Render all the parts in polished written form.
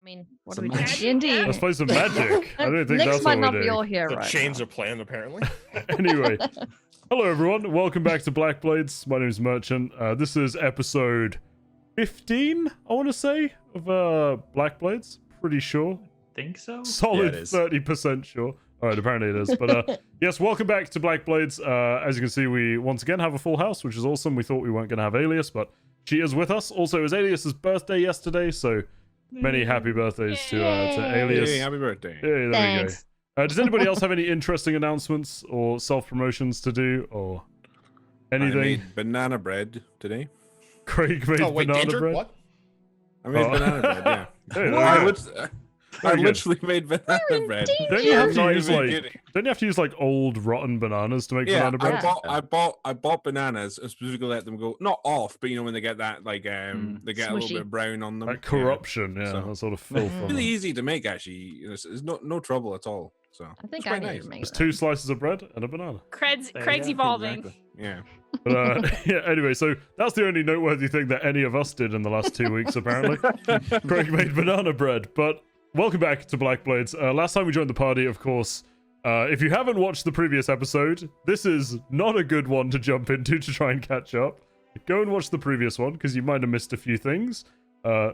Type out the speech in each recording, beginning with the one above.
mean, what Some do we do? magic. D&D. Let's play some magic. I don't think Nick's that's might what not we're be all doing. here The right chains now. are planned, apparently. Anyway, hello everyone. Welcome back to Black Blades. My name is Merchant. This is episode 15, I want to say, of Black Blades. Pretty sure. Think so? Solid Yeah, it is. 30% sure. Alright, apparently it is. But yes, welcome back to Black Blades. As you can see, we once again have a full house, which is awesome. We thought we weren't going to have Alias, but she is with us. Also, it was Alias's birthday yesterday, so many happy birthdays to Alias. Hey, happy birthday. Hey, there Thanks. we go. Does anybody else have any interesting announcements or self-promotions to do, or anything? I made banana bread today. Craig made Oh, wait, banana Danger? bread? What? I made Oh. banana bread, yeah. Hey, there I, we go. I Very good. literally made banana We're in bread. Don't you have to Not use even like? kidding. Don't you have to use like old rotten bananas to make Yeah, banana bread? I bought bananas and specifically let them go not off, but you know when they get that like they get a little Smushy. bit brown on them. Like corruption, yeah, So- that sort of filth. Yeah. on Really them. easy to make actually. It's no trouble at all. So I think it's I quite need nice. to make Just that. 2 slices of bread and a banana. Craig's There you go. evolving. Exactly. Yeah. But yeah, anyway, so that's the only noteworthy thing that any of us did in the last 2 weeks, apparently. Craig made banana bread. But welcome back to Black Blades. Last time we joined the party, of course, if you haven't watched the previous episode, this is not a good one to jump into to try and catch up. Go and watch the previous one, because you might have missed a few things.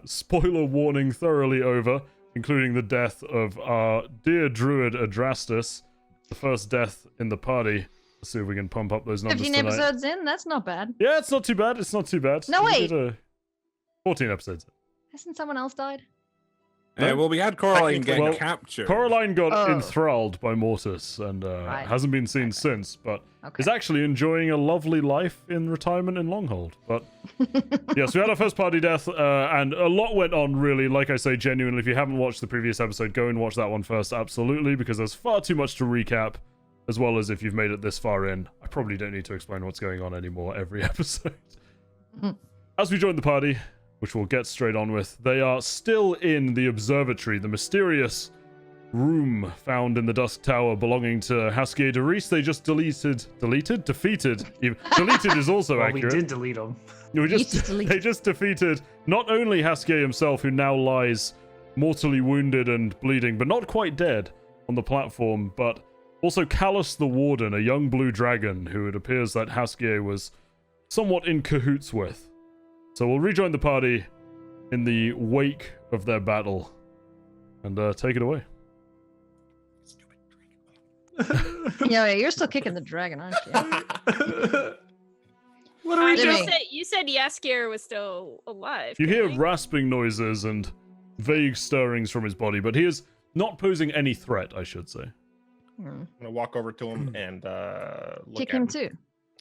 Spoiler warning thoroughly over, including the death of our dear druid Adrastus, the first death in the party. Let's see if we can pump up those numbers 15 tonight. episodes in? That's not bad. Yeah, it's not too bad. It's not too bad. No, We wait. did, 14 episodes. Hasn't someone else died? Well, we had Coraline get Well, captured. Coraline got Oh. enthralled by Mortis and Right. hasn't been seen since, but Okay. is actually enjoying a lovely life in retirement in Longhold. But yes, we had our first party death, and a lot went on, really. Like I say, genuinely, if you haven't watched the previous episode, go and watch that one first, absolutely, because there's far too much to recap, as well as if you've made it this far in. I probably don't need to explain what's going on anymore every episode. As we join the party, which we'll get straight on with, they are still in the observatory, the mysterious room found in the Dusk Tower belonging to Husky Darice. They just defeated. Deleted is also Well, accurate. we did delete them. We just deleted. they just defeated not only Husky himself, who now lies mortally wounded and bleeding, but not quite dead, on the platform, but also Callus the Warden, a young blue dragon who it appears that Husky was somewhat in cahoots with. So we'll rejoin the party in the wake of their battle, and take it away. Yeah, you're still kicking the dragon, aren't you? What are we Jimmy. doing? You said Yaskier was still alive. You hear correct? rasping noises and vague stirrings from his body, but he is not posing any threat, I should say. Hmm. I'm gonna walk over to him and look Kick at him too.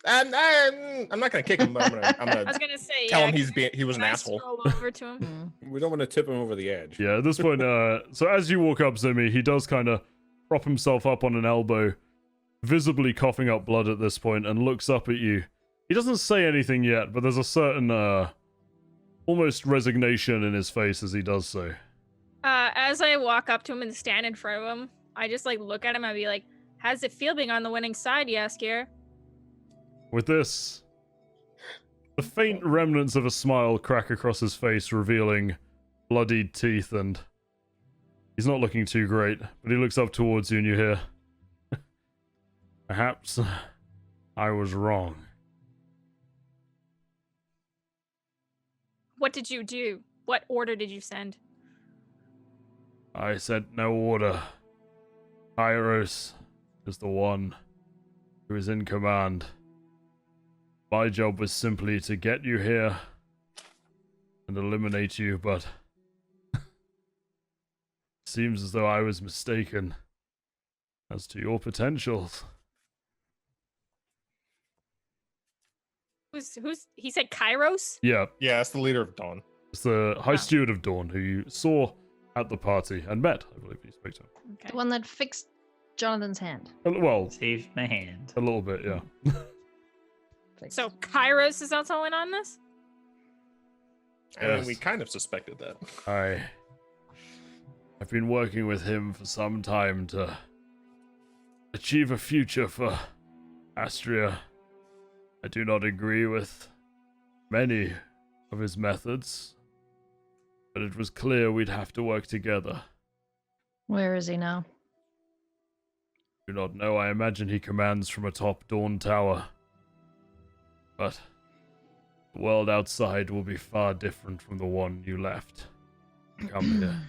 And I'm not gonna kick him, but I'm I gonna was gonna say. tell yeah, him can he was an I asshole. stroll over to him. Hmm. We don't want to tip him over the edge. Yeah, at this point, so as you walk up, Zimmy, he does kind of prop himself up on an elbow, visibly coughing up blood at this point, and looks up at you. He doesn't say anything yet, but there's a certain, almost resignation in his face as he does so. As I walk up to him and stand in front of him, I just like look at him and be like, "How's it feel being on the winning side, Yaskier?" With this, the faint remnants of a smile crack across his face, revealing bloodied teeth, and he's not looking too great, but he looks up towards you and you hear, "Perhaps I was wrong." What did you do? What order did you send? I sent no order. Kairos is the one who is in command. My job was simply to get you here and eliminate you, but seems as though I was mistaken as to your potentials. Who's? He said Kairos. Yeah, Yeah, that's the leader of Dawn. it's the High Steward of Dawn who you saw at the party and met, I believe you spoke to him. Okay. The one that fixed Jonathan's hand. Well, Saved my hand. a little bit, yeah. Fixed. So Kairos is also in on this. I mean, Yes. we kind of suspected that. I've been working with him for some time to achieve a future for Astrea. I do not agree with many of his methods, but it was clear we'd have to work together. Where is he now? Do not know. I imagine he commands from atop Dawn Tower. But the world outside will be far different from the one you left. Come here.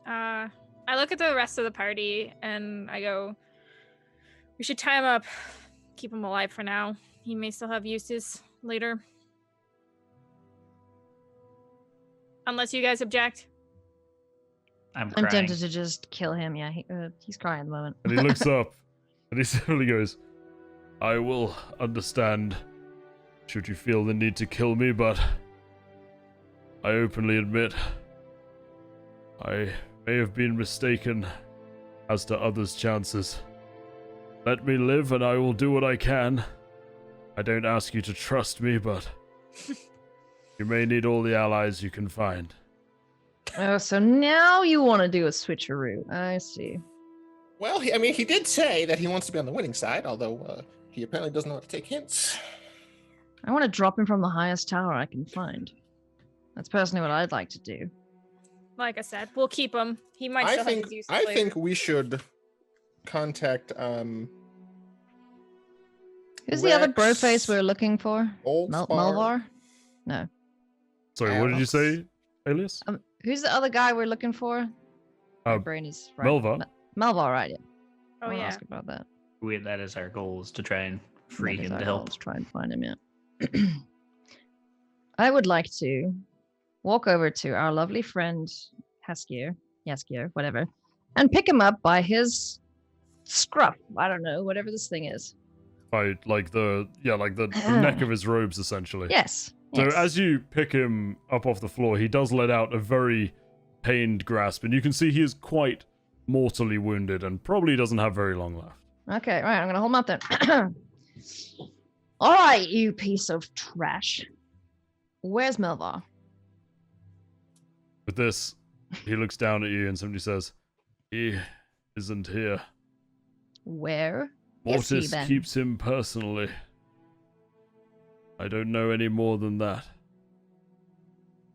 I look at the rest of the party and I go, we should tie him up. Keep him alive for now. He may still have uses later. Unless you guys object. I'm I'm crying. tempted to just kill him. Yeah, he's crying at the moment. And he looks up and he suddenly goes, I will understand should you feel the need to kill me, but I openly admit I may have been mistaken as to others' chances. Let me live and I will do what I can. I don't ask you to trust me, but you may need all the allies you can find. Oh, so now you want to do a switcheroo. I see. Well, he did say that he wants to be on the winning side, although he apparently doesn't know how to take hints. I want to drop him from the highest tower I can find. That's personally what I'd like to do. Like I said, we'll keep him. He might still have his uses I later. think we should contact Who's the other Rex, bro face we're looking for? Old Spar. Malvar? No. Sorry, what did you say, Alias? Who's the other guy we're looking for? My Uh, brain is fried. Melva. Malvar, right? Yeah. Oh I wanna yeah. ask about that. That is our goal, is to try and free That is him our to goal, help. is try and find him. Yeah. I would like to walk over to our lovely friend Yaskier, whatever, and pick him up by his scruff. I don't know, whatever this thing is. By the neck of his robes, essentially. Yes. So yes. as you pick him up off the floor, he does let out a very pained grasp, and you can see he is quite mortally wounded and probably doesn't have very long left. Okay, right, I'm gonna hold him up then. All right, you piece of trash. Where's Melvar? With this, he looks down at you and simply says, he isn't here. Where is he Mortis then? keeps him personally. I don't know any more than that.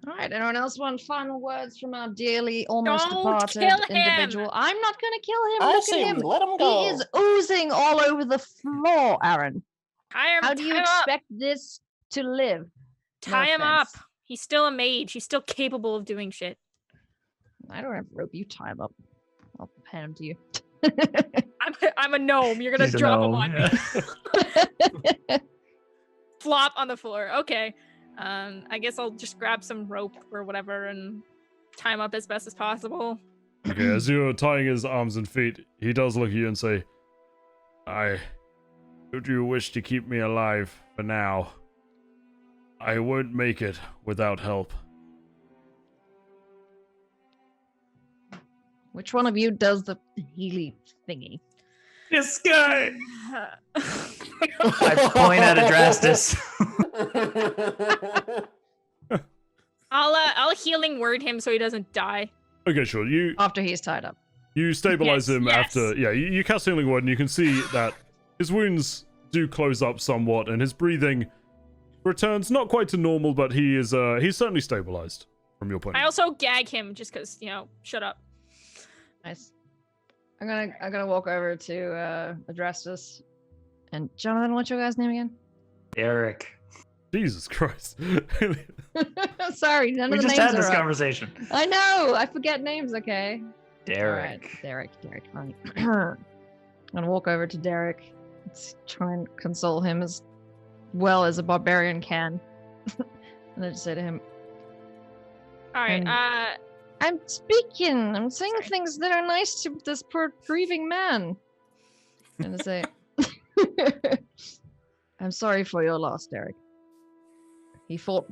All right, anyone else want final words from our dearly almost Don't departed kill him! individual? I'm not gonna kill him. I Look say at we him. let him go. He is oozing all over the floor, Aaron. How do you tie him up. expect this to live? Tie No him up. offense. He's still a mage. He's still capable of doing shit. I don't have rope. You tie him up. I'll hand him to you. I'm a gnome. You're gonna He's a drop him gnome, on yeah. me. Flop on the floor. Okay. I guess I'll just grab some rope or whatever and tie him up as best as possible. Okay, as you're tying his arms and feet, he does look at you and say, should you wish to keep me alive for now, I won't make it without help. Which one of you does the Healy thingy? This guy! I point at Adrastus. I'll healing word him so he doesn't die. Okay, sure. After he's tied up. You stabilize Yes, him yes. after... Yeah, you cast Healing Word, and you can see that his wounds do close up somewhat, and his breathing returns not quite to normal, but he's certainly stabilized from your point of I view. also gag him just because, shut up. Nice. I'm gonna walk over to Adrastus. And Jonathan, what's your guy's name again? Derek. Jesus Christ. Sorry, none We of the just names had this are up. conversation. I know. I forget names. Okay. Derek. All right, Derek. Right. I'm gonna walk over to Derek. Let's try and console him as well as a barbarian can, and I just say to him, All right. And- "I'm speaking. I'm saying Sorry. things that are nice to this poor grieving man." And I say, "I'm sorry for your loss, Derek. He fought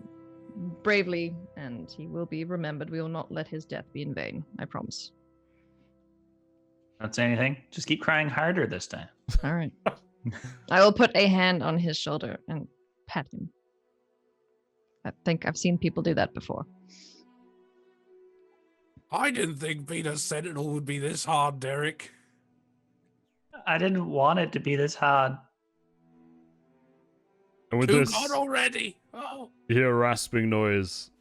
bravely, and he will be remembered. We will not let his death be in vain. I promise." Don't say anything. Just keep crying harder this time. All right. I will put a hand on his shoulder and pat him. I think I've seen people do that before. I didn't think being a sentinel would be this hard, Derek. I didn't want it to be this hard. And with Too this, gone already. Oh. you hear a rasping noise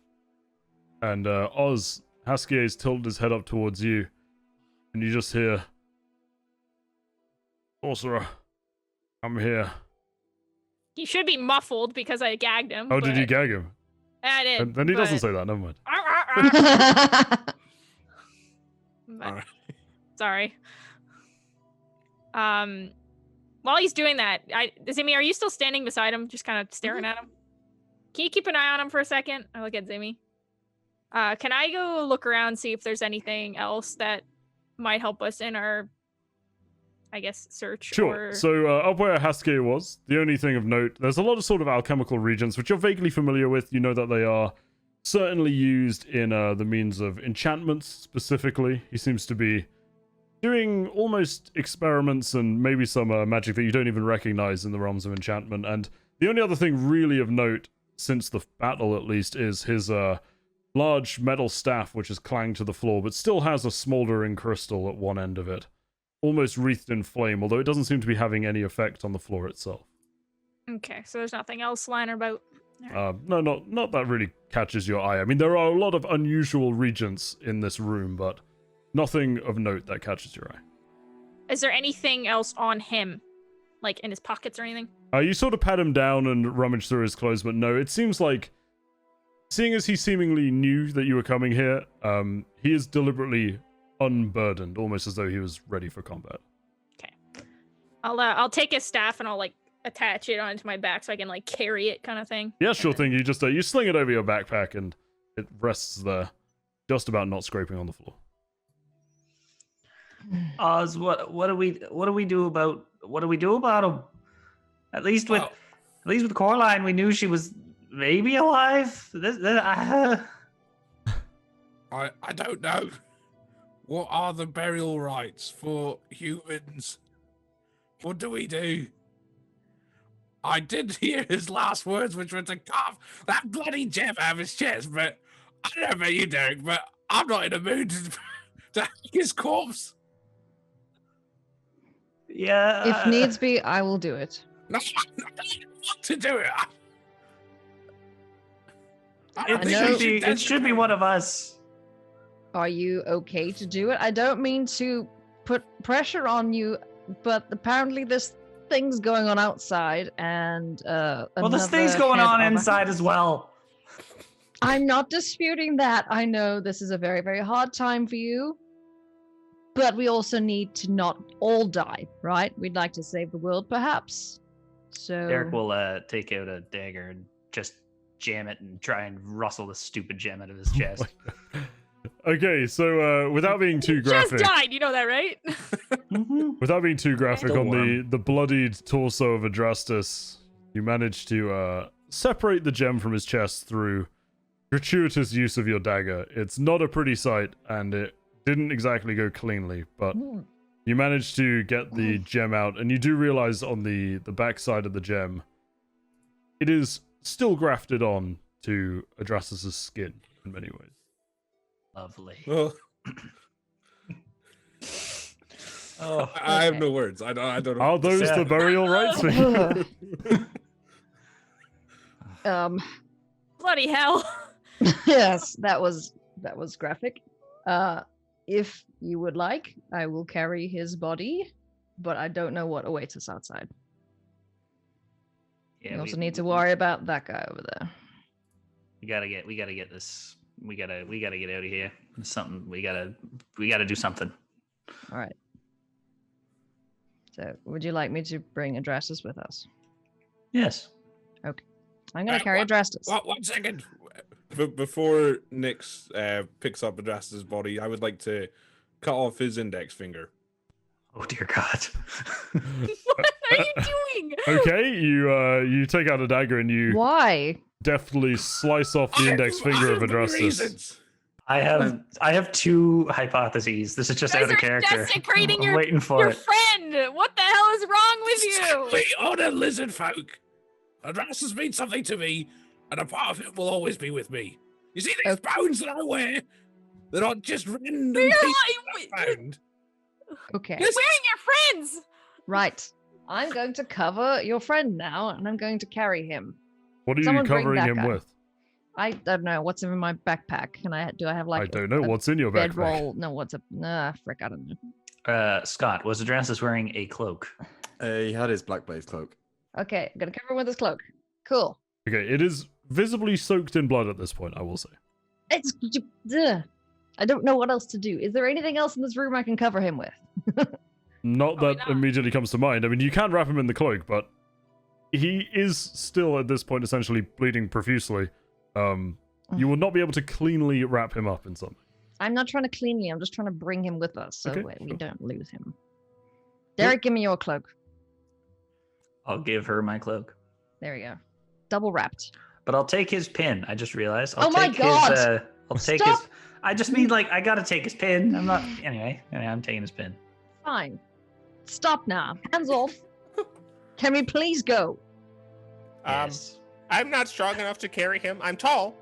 And Oz, Husky has tilted his head up towards you, and you just hear, Sorcerer, come here. He should be muffled because I gagged him. Oh, did you but- gag him? I did. And then he doesn't but- say that, never mind. But- Alright. Sorry. While he's doing that, Zimmy, are you still standing beside him, just kind of staring at him? Can you keep an eye on him for a second? I look at Zimmy. Can I go look around, see if there's anything else that might help us in our, I guess, search? Sure. Or... So up where Husky was, the only thing of note, there's a lot of sort of alchemical regions which you're vaguely familiar with. You know that they are certainly used in the means of enchantments specifically. He seems to be doing almost experiments and maybe some magic that you don't even recognize in the realms of enchantment. And the only other thing really of note, since the battle at least, is his large metal staff which is clanged to the floor, but still has a smoldering crystal at one end of it, almost wreathed in flame, although it doesn't seem to be having any effect on the floor itself. Okay, so there's nothing else lying about. No, not that really catches your eye. I mean, there are a lot of unusual regents in this room, but nothing of note that catches your eye. Is there anything else on him? Like in his pockets or anything? You sort of pat him down and rummage through his clothes, but no, it seems like, seeing as he seemingly knew that you were coming here, he is deliberately unburdened, almost as though he was ready for combat. Okay. I'll take his staff and I'll like attach it onto my back so I can like carry it kind of thing. Yeah, sure thing. You just you sling it over your backpack and it rests there, just about not scraping on the floor. Oz, what do we do about him? At least with Coraline, we knew she was maybe alive. I don't know. What are the burial rites for humans? What do we do? I did hear his last words, which were to carve that bloody gem out of his chest, but I don't know about you, Derek, but I'm not in the mood to hack his corpse. Yeah. If needs be, I will do it. No, I don't want to do it. It should be one of us. Are you okay to do it? I don't mean to put pressure on you, but apparently there's things going on outside, and Well, there's things going on inside as well. I'm not disputing that. I know this is a very, very hard time for you, but we also need to not all die, right? We'd like to save the world, perhaps. So Derek will take out a dagger and just jam it and try and rustle the stupid gem out of his chest. Okay, so without being too graphic, Just died, you know that, right? without being too graphic Still on warm. the bloodied torso of Adrastus, you managed to separate the gem from his chest through gratuitous use of your dagger. It's not a pretty sight, and it didn't exactly go cleanly, but you managed to get the gem out, and you do realize on the back side of the gem, it is still grafted on to Adrastus's skin in many ways. Lovely. Well, Oh, I have Okay. no words. I don't know. Are those Yeah. the burial rites for you? Bloody hell. yes, that was graphic. If you would like, I will carry his body, but I don't know what awaits us outside. yeah, we also need to worry about that guy over there. We gotta get this. We gotta get out of here. There's something we gotta do something. All right. So, would you like me to bring Adrastus with us? Yes. I'm going to carry Adrastus. One second. Before Nyx picks up Adrastus' body, I would like to cut off his index finger. Oh dear God. What are you doing? Okay, you take out a dagger and you Why? deftly slice off the index finger of Adrastus. Reasons. I have two hypotheses. This is just You out guys of are character. desecrating I'm your- waiting for Your it. friend! What the hell is wrong with you? We honor lizard folk. Adrastus means something to me, and a part of it will always be with me. You see these bones that I wear? They're not just random You're pieces like- I found. Okay. You're wearing your friends! Right. I'm going to cover your friend now, and I'm going to carry him. What are Someone you bring covering that him guy. with? I don't know what's in my backpack. Do I have like? I don't know a what's in your backpack. bedroll? No, what's a frick? I don't know. Scott, was Erasmus wearing a cloak? He had his Black Blaze cloak. Okay, I'm gonna cover him with his cloak. Cool. Okay, it is visibly soaked in blood at this point, I will say. It's. Ugh. I don't know what else to do. Is there anything else in this room I can cover him with? Not Probably that not. immediately comes to mind. I mean, you can wrap him in the cloak, but he is still at this point essentially bleeding profusely. You will not be able to cleanly wrap him up in something. I'm not trying to clean you. I'm just trying to bring him with us so Okay, we sure. don't lose him. Derek, give me your cloak. I'll give her my cloak. There we go. Double wrapped. But I'll take his pin. I just realized. Oh my God! I'll take Stop! his. I just mean like I gotta take his pin. I'm not. Anyway, I'm taking his pin. Fine. Stop now. Hands off. Can we please go? Yes. I'm not strong enough to carry him. I'm tall.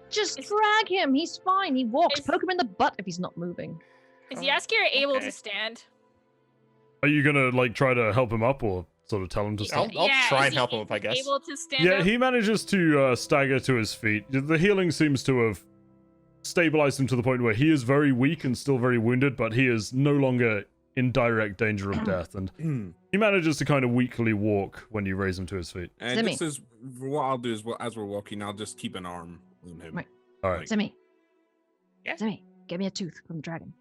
Just Is- drag him. He's fine. He walks. Is- Poke him in the butt if he's not moving. Is Oh, Yaskier able okay. to stand? Are you gonna like try to help him up or sort of tell him to stop? I'll Yeah, try is and help him if I guess. Able to stand Yeah, up? he manages to stagger to his feet. The healing seems to have stabilized him to the point where he is very weak and still very wounded, but he is no longer in direct danger of death, and he manages to kind of weakly walk when you raise him to his feet. And Zimmy. just as what I'll do is, as we're walking, I'll just keep an arm on him. Right. All right. Zimmy. Yeah? Zimmy, give me a tooth from the dragon.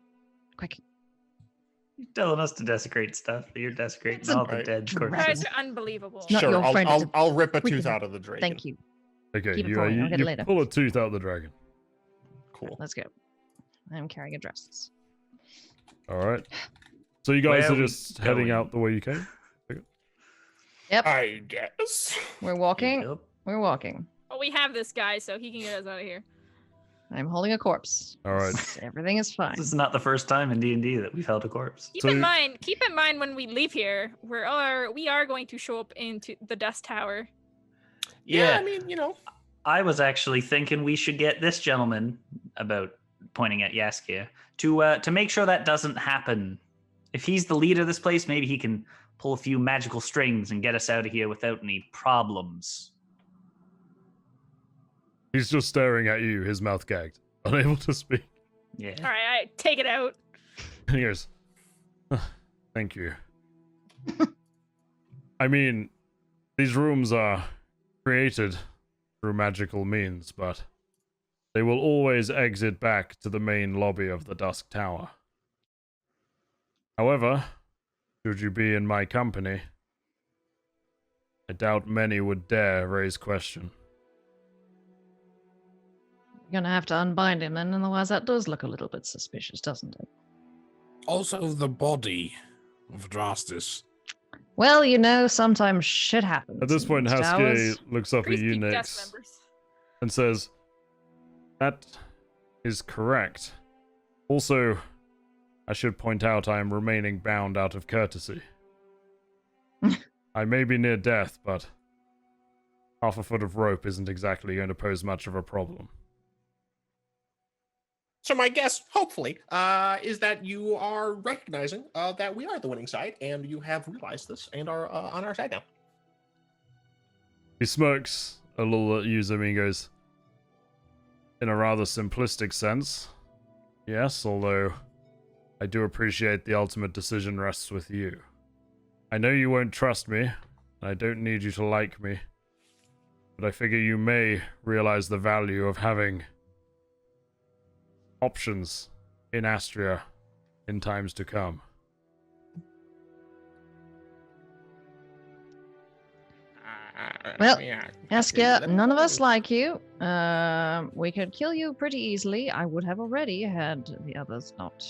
Quick. You're telling us to desecrate stuff. You're desecrating It's a all the right. dead dragon. You corpses. guys are unbelievable. Not Sure, your friend, it's a I'll rip a freaking- tooth out of the dragon. Thank you. Okay, Keep it you, for me, I'll get it you later. pull a tooth out of the dragon. Cool. Let's go. I'm carrying a dress. All right. So you guys Where are are we just heading going? out the way you came? Yep. I guess. We're walking. Yep. We're walking. But we have this guy, so he can get us out of here. I'm holding a corpse. All right. Everything is fine. This is not the first time in D&D that we've held a corpse. Keep So- in mind when we leave here, we are going to show up into the Dust Tower. Yeah, I mean, you know. I was actually thinking we should get this gentleman, about pointing at Yaskia, to make sure that doesn't happen. If he's the leader of this place, maybe he can pull a few magical strings and get us out of here without any problems. He's just staring at you, his mouth gagged, unable to speak. Yeah. All right, take it out. And he goes, "Thank you." I mean, these rooms are created through magical means, but they will always exit back to the main lobby of the Dusk Tower. However, should you be in my company, I doubt many would dare raise question. You're gonna have to unbind him then, otherwise that does look a little bit suspicious, doesn't it? Also, the body of Drastus. Well, you know, sometimes shit happens. At this in point, these Husky towers. looks up at Please you, keep Dust Nyx, members. and says, "That is correct. Also, I should point out I am remaining bound out of courtesy. I may be near death, but half a foot of rope isn't exactly going to pose much of a problem." So my guess, hopefully, is that you are recognizing that we are the winning side, and you have realized this and are on our side now. He smirks a little at you, Zimmy, and goes, "In a rather simplistic sense, yes, although I do appreciate the ultimate decision rests with you. I know you won't trust me, and I don't need you to like me, but I figure you may realize the value of having options in Astrea in times to come." Well, yeah. Askia, none of us like you. We could kill you pretty easily. I would have already had the others not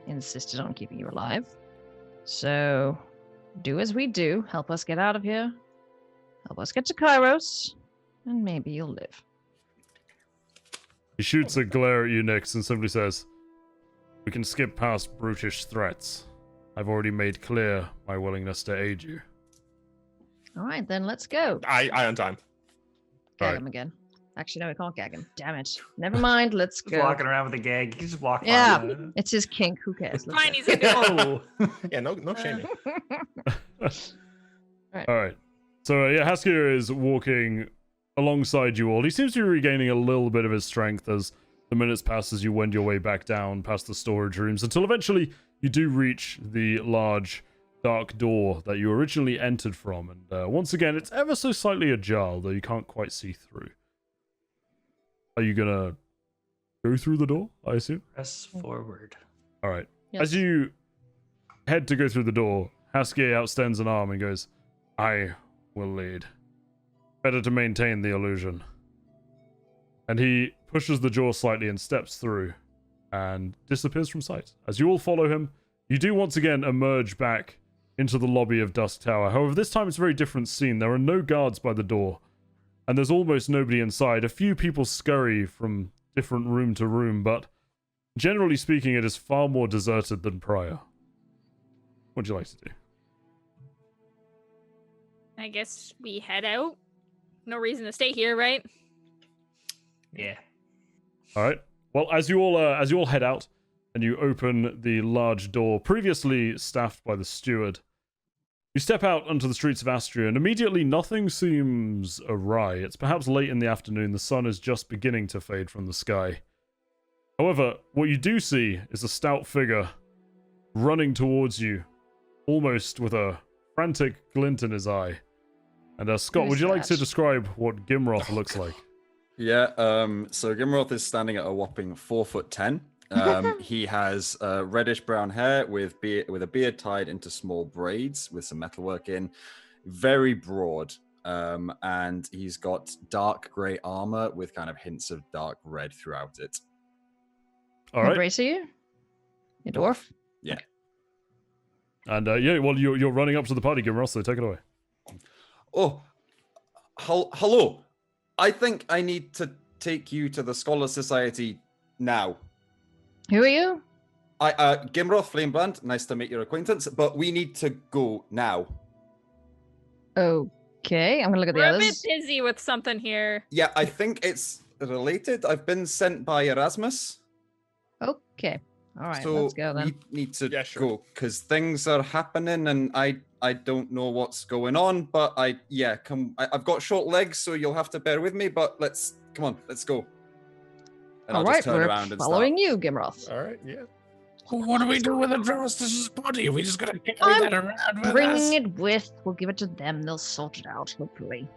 insisted on keeping you alive. So, do as we do. Help us get out of here. Help us get to Kairos, and maybe you'll live. He shoots a glare at you, Nyx, and simply says, "We can skip past brutish threats. I've already made clear my willingness to aid you." All right, then let's go. I on time. Gag Alright. him again. Actually, no, we can't gag him. Damn it. Never mind. Let's Just go. walking around with a gag. You just walk Yeah. on. It's his kink. Who cares? Let's Fine, go. he's a good Oh. Yeah, no shaming. All right. So yeah, Haskier is walking alongside you all. He seems to be regaining a little bit of his strength as the minutes pass as you wend your way back down past the storage rooms until eventually you do reach the large dark door that you originally entered from. And once again, it's ever so slightly ajar, though you can't quite see through. Are you gonna go through the door, I assume? Press forward. All right. Yes. As you head to go through the door, Husky outstends an arm and goes, I will lead. Better to maintain the illusion. And he pushes the door slightly and steps through and disappears from sight. As you all follow him, you do once again emerge back into the lobby of Dusk Tower. However, this time it's a very different scene. There are no guards by the door, and there's almost nobody inside. A few people scurry from different room to room, but generally speaking, it is far more deserted than prior. What would you like to do? I guess we head out. No reason to stay here, right? Yeah. All right. Well, as you all head out and you open the large door previously staffed by the steward, you step out onto the streets of Astrea, and immediately nothing seems awry. It's perhaps late in the afternoon. The sun is just beginning to fade from the sky. However, what you do see is a stout figure running towards you, almost with a frantic glint in his eye. And Scott, Who's would you like to that? describe what Gimroth looks like? Yeah, so Gimroth is standing at a whopping 4'10". He has reddish brown hair with a beard tied into small braids with some metalwork in, very broad, and he's got dark grey armor with kind of hints of dark red throughout it. All What right. race are you? You dwarf? Yeah. And yeah, well, you're running up to the party, Gimroth, so take it away. Oh, hello. I think I need to take you to the Scholar Society now. Who are you? Gimroth Flamebrand, nice to make your acquaintance, but we need to go now. Okay, I'm gonna look at the We're a bit others. busy with something here. Yeah, I think it's related. I've been sent by Erasmus. Okay, all right, So let's go then. we need to Yeah, sure. go because things are happening and I don't know what's going on, but I've got short legs, so you'll have to bear with me, but come on, let's go. And All I'll right, just turn we're around and following you, Gimroth. All right, yeah. Well, what do we do with Erasmus's body? Are we just gonna carry I'm that around with Bring us? it with. We'll give it to them. They'll sort it out, hopefully.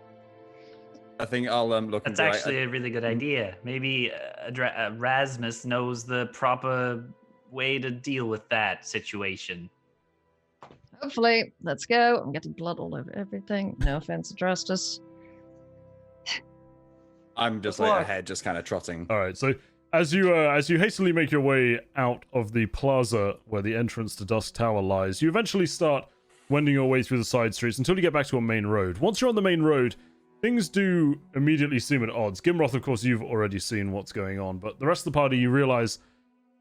I think I'll look That's and go, actually a really good idea. Maybe Erasmus knows the proper way to deal with that situation. Hopefully, let's go. I'm getting blood all over everything. No offense to Justice. I'm just Let's like walk. ahead, just kind of trotting. All right, so as you hastily make your way out of the plaza where the entrance to Dusk Tower lies, you eventually start wending your way through the side streets until you get back to a main road. Once you're on the main road, things do immediately seem at odds. Gimroth, of course, you've already seen what's going on, but the rest of the party, you realize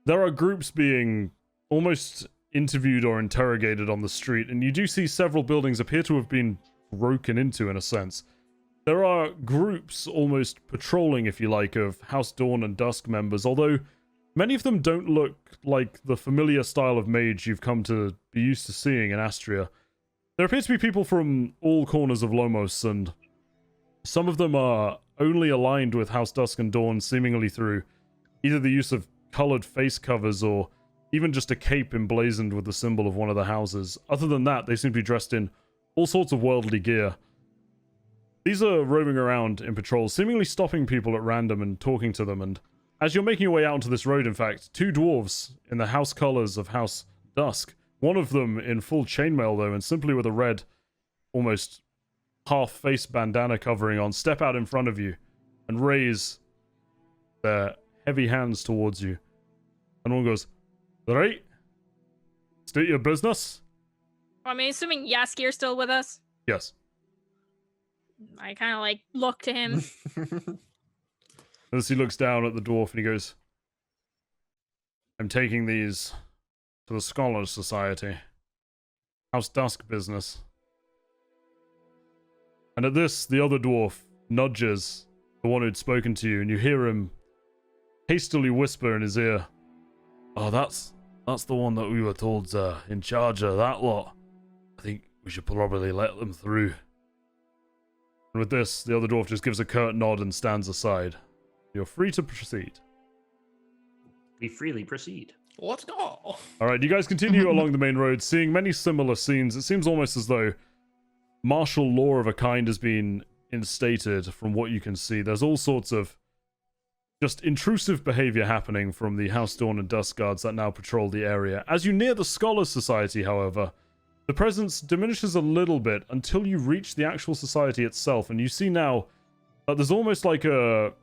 there are groups being almost interviewed or interrogated on the street, and you do see several buildings appear to have been broken into in a sense. There are groups almost patrolling, if you like, of House Dawn and Dusk members, although many of them don't look like the familiar style of mage you've come to be used to seeing in Astrea. There appears to be people from all corners of Lomos, and some of them are only aligned with House Dusk and Dawn seemingly through either the use of colored face covers or even just a cape emblazoned with the symbol of one of the houses. Other than that, they seem to be dressed in all sorts of worldly gear. These are roaming around in patrols, seemingly stopping people at random and talking to them, and as you're making your way out onto this road, in fact, two dwarves in the house colors of House Dusk, one of them in full chainmail though, and simply with a red, almost half-face bandana covering on, step out in front of you and raise their heavy hands towards you. And one goes, "Right? State your business?" I mean, assuming Yaskir's still with us, Yes. I kind of like look to him. As he looks down at the dwarf and he goes, "I'm taking these to the Scholars Society. House Dusk business." And at this, the other dwarf nudges the one who'd spoken to you, and you hear him hastily whisper in his ear, "Oh, that's the one that we were told's in charge of that lot. I think we should probably let them through." And with this, the other dwarf just gives a curt nod and stands aside. You're free to proceed. We freely proceed. Let's go. All right, you guys continue along the main road, seeing many similar scenes. It seems almost as though martial law of a kind has been instated from what you can see. There's all sorts of just intrusive behavior happening from the House Dawn and Dusk guards that now patrol the area. As you near the Scholars Society, however, the presence diminishes a little bit until you reach the actual society itself, and you see now that there's almost like a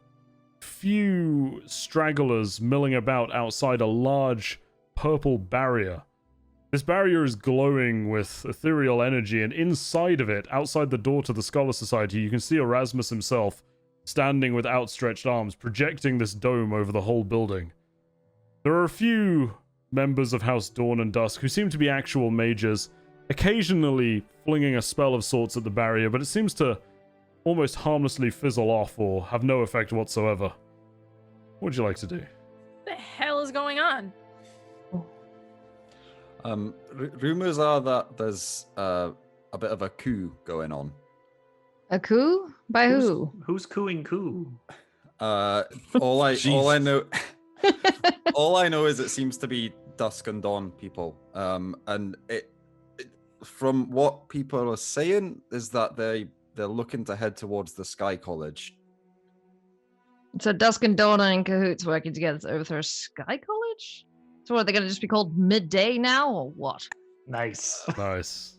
few stragglers milling about outside a large purple barrier. This barrier is glowing with ethereal energy, and inside of it, outside the door to the Scholar Society, you can see Erasmus himself standing with outstretched arms, projecting this dome over the whole building. There are a few members of House Dawn and Dusk who seem to be actual mages, occasionally flinging a spell of sorts at the barrier, but it seems to almost harmlessly fizzle off or have no effect whatsoever. What would you like to do? What the hell is going on? Rumors are that there's a bit of a coup going on. A coup? By who? Who's cooing coo? All I know, all I know is it seems to be Dusk and Dawn people. And it from what people are saying is that they're looking to head towards the Sky College. So Dusk and Dawn are in cahoots working together to overthrow Sky College? So what, are they going to just be called Midday now, or what? Nice. Nice.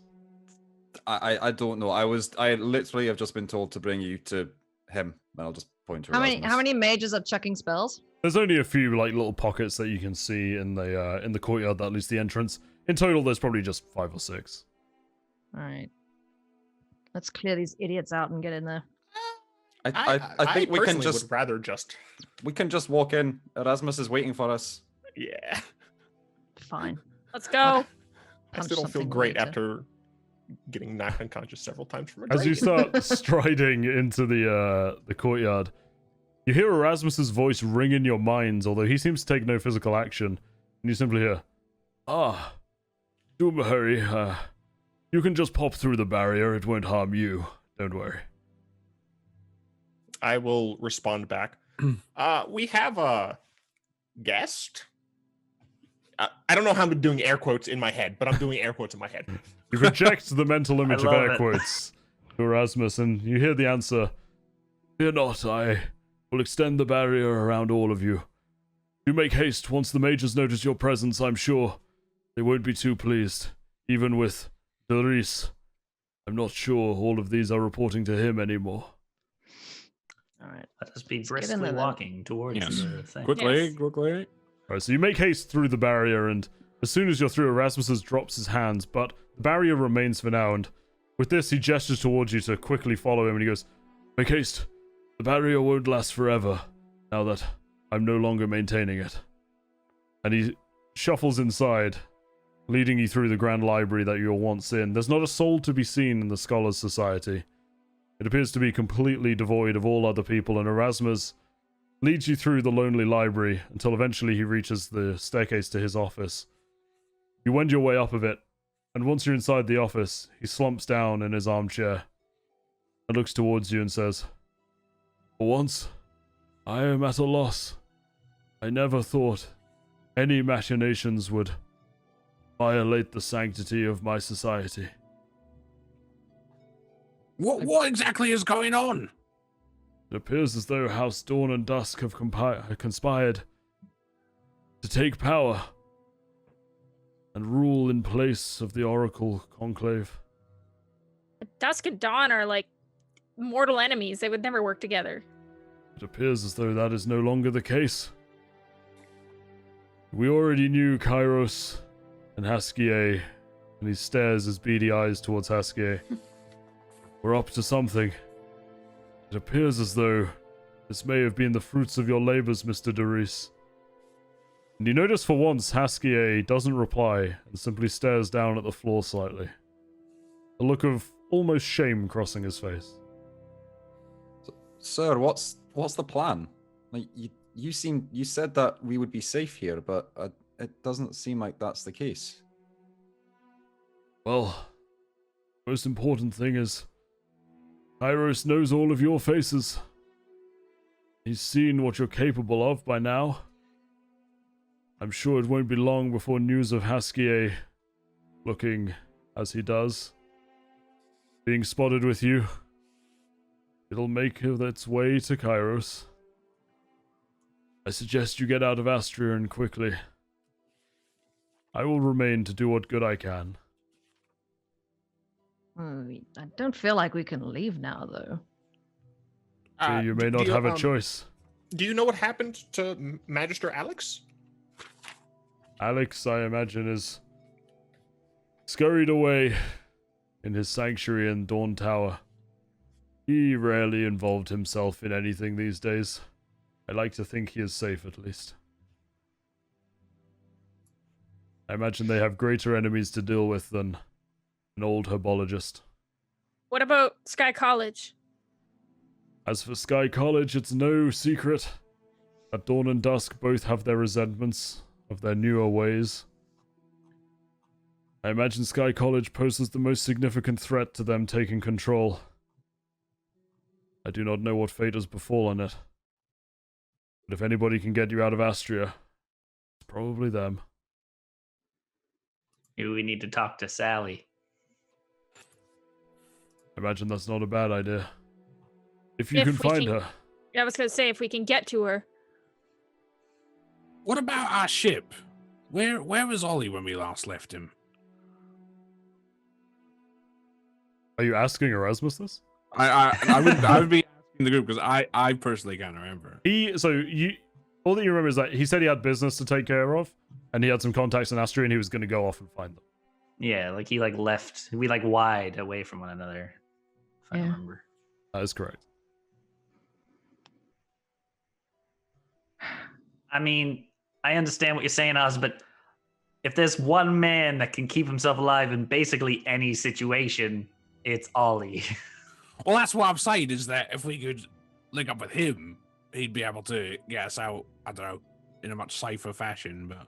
I don't know. I literally have just been told to bring you to him, and I'll just point to Erasmus. How many mages are chucking spells? There's only a few like little pockets that you can see in the courtyard that leads to the entrance. In total, there's probably just 5 or 6. All right. Let's clear these idiots out and get in there. I think we can just would rather just walk in. Erasmus is waiting for us. yeah. Fine. Let's go. I Punch still don't feel something great later. after getting knocked unconscious several times from a As you dragon. start striding into the courtyard, you hear Erasmus's voice ring in your minds, although he seems to take no physical action, and you simply hear, "Ah, do hurry. You can just pop through the barrier. It won't harm you. Don't worry." I will respond back. We have a guest. I don't know how I'm doing air quotes in my head, but I'm doing air quotes in my head. You project the mental image of love air it. quotes to Erasmus, and you hear the answer, "Fear not, I will extend the barrier around all of you. Do make haste. Once the mages notice your presence, I'm sure they won't be too pleased. Even with Darice, I'm not sure all of these are reporting to him anymore." All right. Let us be get in there, briskly then. walking towards Yes. the thing. Quickly, Yes. quickly. Alright, so you make haste through the barrier, and as soon as you're through, Erasmus drops his hands, but the barrier remains for now, and with this, he gestures towards you to quickly follow him, and he goes, "Make haste. The barrier won't last forever, now that I'm no longer maintaining it." And he shuffles inside, leading you through the grand library that you were once in. There's not a soul to be seen in the Scholars Society. It appears to be completely devoid of all other people, and Erasmus leads you through the lonely library until eventually he reaches the staircase to his office. You wend your way up a bit, and once you're inside the office, he slumps down in his armchair and looks towards you and says, "For once, I am at a loss. I never thought any machinations would violate the sanctity of my society. What exactly is going on? It appears as though House Dawn and Dusk have conspired to take power and rule in place of the Oracle Conclave. Dusk and Dawn are like mortal enemies. They would never work together. It appears as though that is no longer the case. We already knew Kairos and Husky, and he stares his beady eyes towards Husky. We're up to something. It appears as though this may have been the fruits of your labors, Mr. Darice." And you notice for once Husky doesn't reply and simply stares down at the floor slightly. A look of almost shame crossing his face. Sir, what's the plan? Like you said that we would be safe here, but it doesn't seem like that's the case. Well, the most important thing is Kairos knows all of your faces. He's seen what you're capable of by now. I'm sure it won't be long before news of Husky looking as he does, being spotted with you. It'll make its way to Kairos. I suggest you get out of Astrea and quickly. I will remain to do what good I can. I don't feel like we can leave now, though. You may not have a choice. Do you know what happened to Magister Alex? Alex, I imagine, is scurried away in his sanctuary in Dawn Tower. He rarely involved himself in anything these days. I like to think he is safe, at least. I imagine they have greater enemies to deal with than an old herbologist. What about Sky College? As for Sky College, it's no secret that Dawn and Dusk both have their resentments of their newer ways. I imagine Sky College poses the most significant threat to them taking control. I do not know what fate has befallen it. But if anybody can get you out of Astrea, it's probably them. Maybe we need to talk to Sally. I imagine that's not a bad idea. If you can find her. I was going to say, if we can get to her. What about our ship? Where was Ollie when we last left him? Are you asking Erasmus this? I would be asking the group because I personally can't remember. All that you remember is that he said he had business to take care of, and he had some contacts in Astrea, and he was going to go off and find them. Yeah, like he left. We wide away from one another. If I remember. That is correct. I mean, I understand what you're saying, Oz, but if there's one man that can keep himself alive in basically any situation, it's Ollie. Well, that's what I'm saying, is that if we could link up with him, he'd be able to get us out, I don't know, in a much safer fashion. But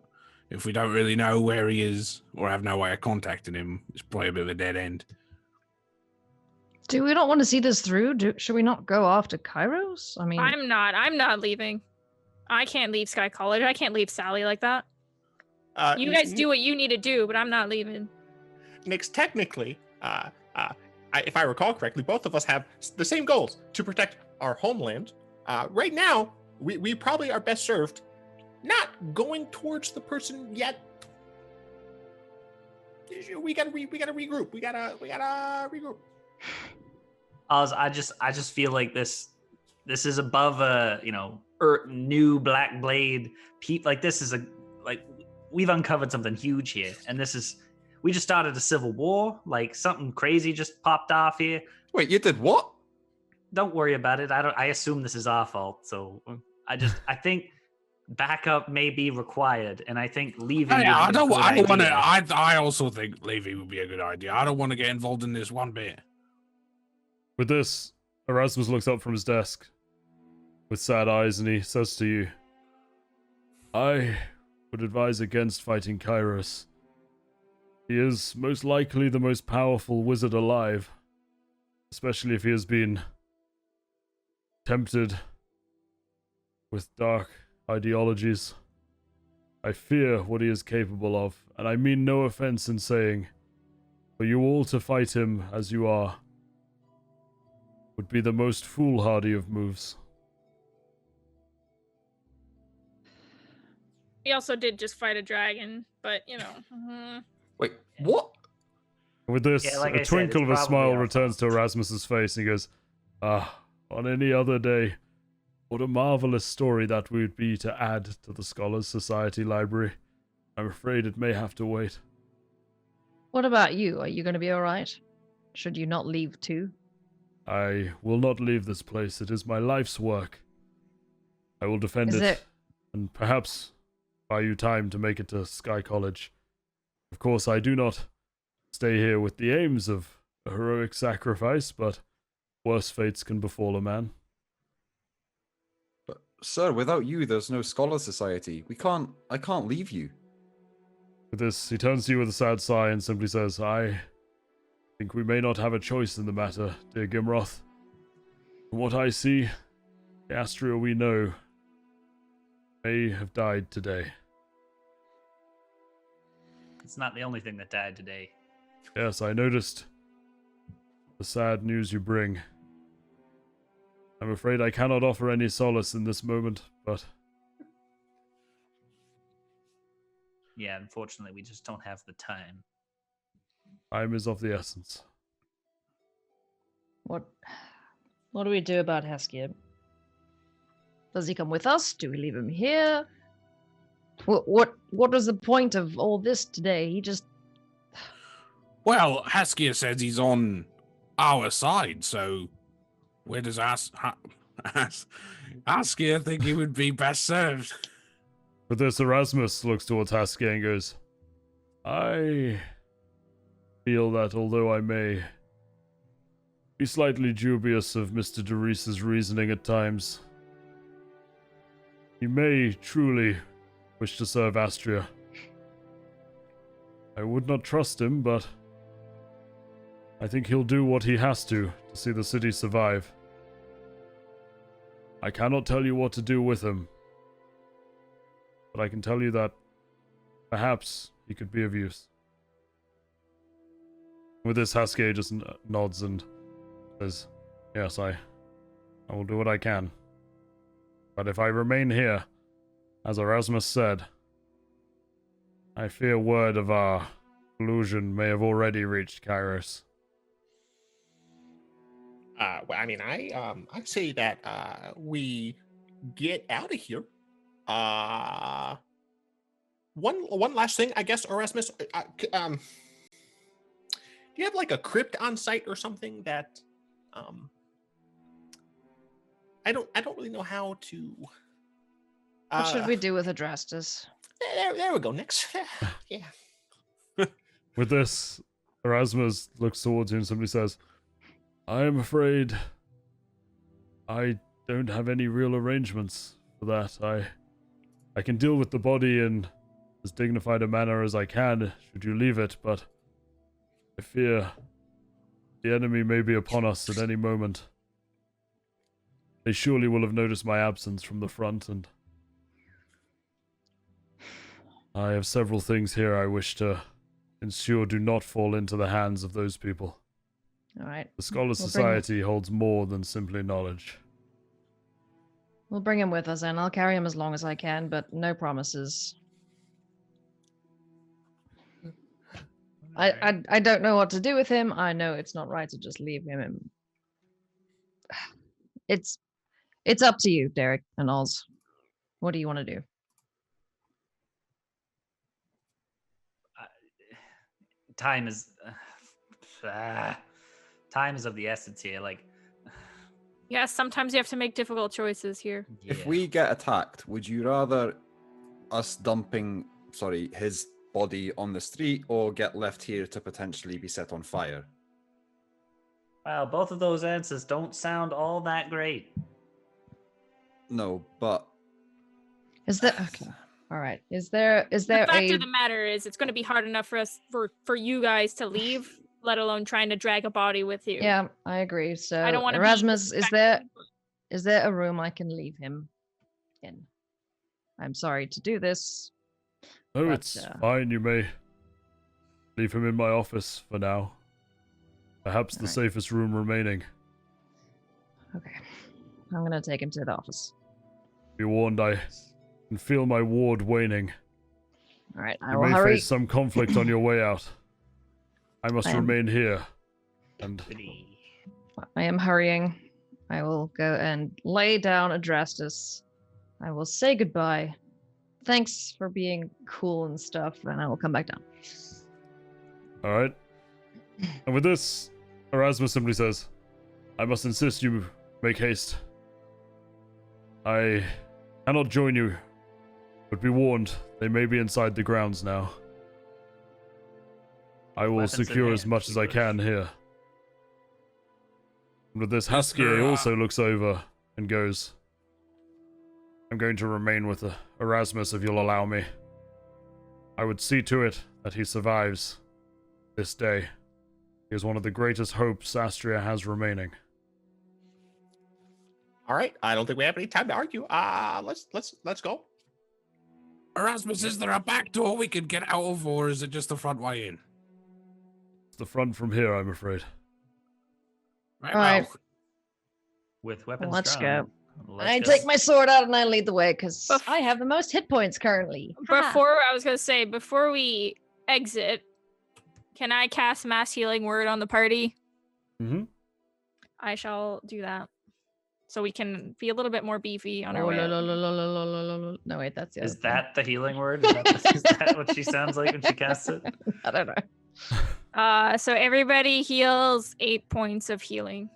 if we don't really know where he is or have no way of contacting him, it's probably a bit of a dead end. Do we not want to see this through? Should we not go after Kairos? I mean, I'm not leaving. I can't leave Sky College. I can't leave Sally like that. You guys do what you need to do, but I'm not leaving. Nix, technically, if I recall correctly, both of us have the same goals: to protect our homeland. Right now, we probably are best served not going towards the person yet. We gotta regroup. We gotta regroup. Oz, I just feel like this is above a new Black Blade. This is we've uncovered something huge here, and we just started a civil war. Like something crazy just popped off here. Wait, you did what? Don't worry about it. I assume this is our fault. So I think backup may be required, and I think leaving. I don't want to. I also think leaving would be a good idea. I don't want to get involved in this one bit. With this, Erasmus looks up from his desk with sad eyes, and he says to you, I would advise against fighting Kairos. He is most likely the most powerful wizard alive, especially if he has been tempted with dark ideologies. I fear what he is capable of, and I mean no offense in saying, for you all to fight him as you are would be the most foolhardy of moves. He also did just fight a dragon, but mm-hmm. Wait, what? With this, a twinkle of a smile returns to Erasmus's face, and he goes, on any other day, what a marvelous story that would be to add to the Scholars Society library. I'm afraid it may have to wait. what about you? Are you going to be all right? Should you not leave too? I will not leave this place. It is my life's work. I will defend it, and perhaps buy you time to make it to Sky College. Of course, I do not stay here with the aims of a heroic sacrifice, but worse fates can befall a man. But, sir, without you, there's no Scholar Society. I can't leave you. With this, he turns to you with a sad sigh and simply says, I think we may not have a choice in the matter, dear Gimroth. From what I see, the Astrea we know may have died today. It's not the only thing that died today. Yes, I noticed the sad news you bring. I'm afraid I cannot offer any solace in this moment, but Yeah, unfortunately, we just don't have the time. time is of the essence. What do we do about Husky? Does he come with us? Do we leave him here? What was the point of all this today? He just Well, Husky says he's on our side, so where does Husky think he would be best served? But this Erasmus looks towards Husky and goes, I feel that although I may be slightly dubious of Mr. Darice's reasoning at times, he may truly wish to serve Astrea. I would not trust him, but I think he'll do what he has to see the city survive. I cannot tell you what to do with him, but I can tell you that perhaps he could be of use. With this, Husky just nods and says, yes, I will do what I can. But if I remain here, as Erasmus said, I fear word of our collusion may have already reached Kairos. Well, I mean, I'd say that we get out of here. One last thing, I guess, Erasmus. Do you have like a crypt on site or something that I don't really know how to. what should we do with Adrastus? There we go. Next, yeah. With this, Erasmus looks towards you and simply says, I am afraid I don't have any real arrangements for that. I can deal with the body in as dignified a manner as I can, should you leave it, but I fear the enemy may be upon us at any moment. They surely will have noticed my absence from the front, and I have several things here I wish to ensure do not fall into the hands of those people. All right. The Scholar We'll Society holds more than simply knowledge. We'll bring him with us, and I'll carry him as long as I can, but no promises. I don't know what to do with him. I know it's not right to just leave him. It's up to you, Derek and Oz. What do you want to do? Time is of the essence here. Like, Yes, sometimes you have to make difficult choices here. If yeah. we get attacked, would you rather us dumping, his body on the street or get left here to potentially be set on fire? Wow, both of those answers don't sound all that great. No, but Is there okay? All right. Is there The fact a of the matter is, it's going to be hard enough for us for you guys to leave, let alone trying to drag a body with you. Yeah, I agree. So I don't want to. Erasmus, is there a room I can leave him in? I'm sorry to do this. Oh, But, it's fine. You may leave him in my office for now. Perhaps the Alright. safest room remaining. Okay. I'm gonna take him to the office. Be warned, I can feel my ward waning. All right. I You will may hurry. face some conflict on your way out. I must I am- remain here. And I am hurrying. I will go and lay down Adrastus. I will say goodbye. Thanks for being cool and stuff, and I will come back down. alright. And with this, Erasmus simply says, I must insist you make haste. I cannot join you, but be warned, they may be inside the grounds now. I will Weapons in secure as hand, much as I keep can here. And with this, Husky also looks over and goes, I'm going to remain with Erasmus if you'll allow me. I would see to it that he survives this day. He is one of the greatest hopes Astrea has remaining. All right. I don't think we have any time to argue. Let's go. Erasmus, is there a back door we can get out of, or is it just the front way in? It's the front from here, I'm afraid. Right, All right. With weapons Let's drawn. go. Let's I go. take my sword out and I lead the way because Bef- I have the most hit points currently. Ha. Before we exit, can I cast mass healing word on the party? Mm-hmm. I shall do that. So we can be a little bit more beefy on our Oh, way. lo, out. lo, lo, lo, lo, lo, lo, lo. No, wait, that's the other Is thing. that the healing word? Is that what she sounds like when she casts it? I don't know. So everybody heals 8 points of healing.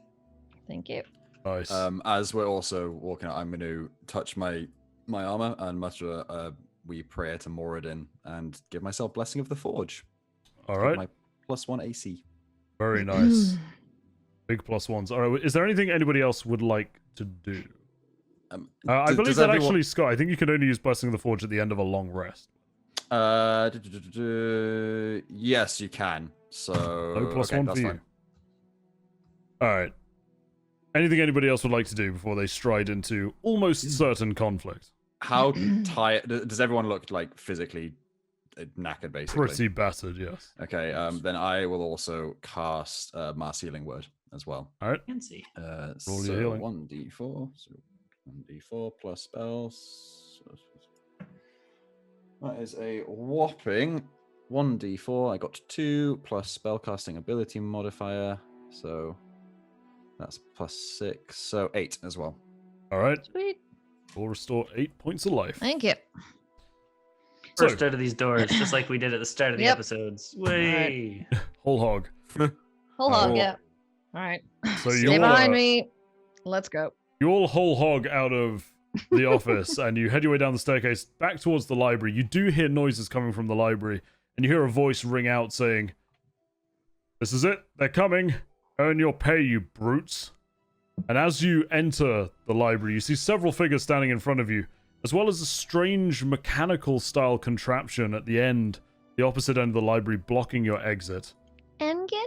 Thank you. Nice. As we're also walking out, I'm going to touch my armor and mutter a wee prayer to Moradin and give myself Blessing of the Forge. All right. My +1 AC. Very nice. Big +1s. All right. Is there anything anybody else would like to do? I believe that actually, Scott, I think you can only use Blessing of the Forge at the end of a long rest. Yes, you can. So No plus okay, one that's for you. fine. All right. Anything anybody else would like to do before they stride into almost certain conflict? How tired does everyone look? Like physically knackered, basically. Pretty battered, yes. Okay. Then I will also cast Mass Healing Word as well. All right. Fancy. Roll So your healing. 1d4. So 1d4 plus spells. That is a whopping 1d4. I got 2 plus spellcasting ability modifier. So that's +6. So 8 as well. All right. Sweet. We'll restore 8 points of life. Thank you. So, First out of these doors, just like we did at the start of the Yep. episodes. Way. whole hog. Hold on, Oh. yeah. All right. So Stay you're, behind me. Let's go. you all whole hog out of the office and you head your way down the staircase back towards the library. You do hear noises coming from the library and you hear a voice ring out saying, "This is it. They're coming. Earn your pay, you brutes." And as you enter the library, you see several figures standing in front of you, as well as a strange mechanical style contraption at the end, the opposite end of the library, blocking your exit. Engen?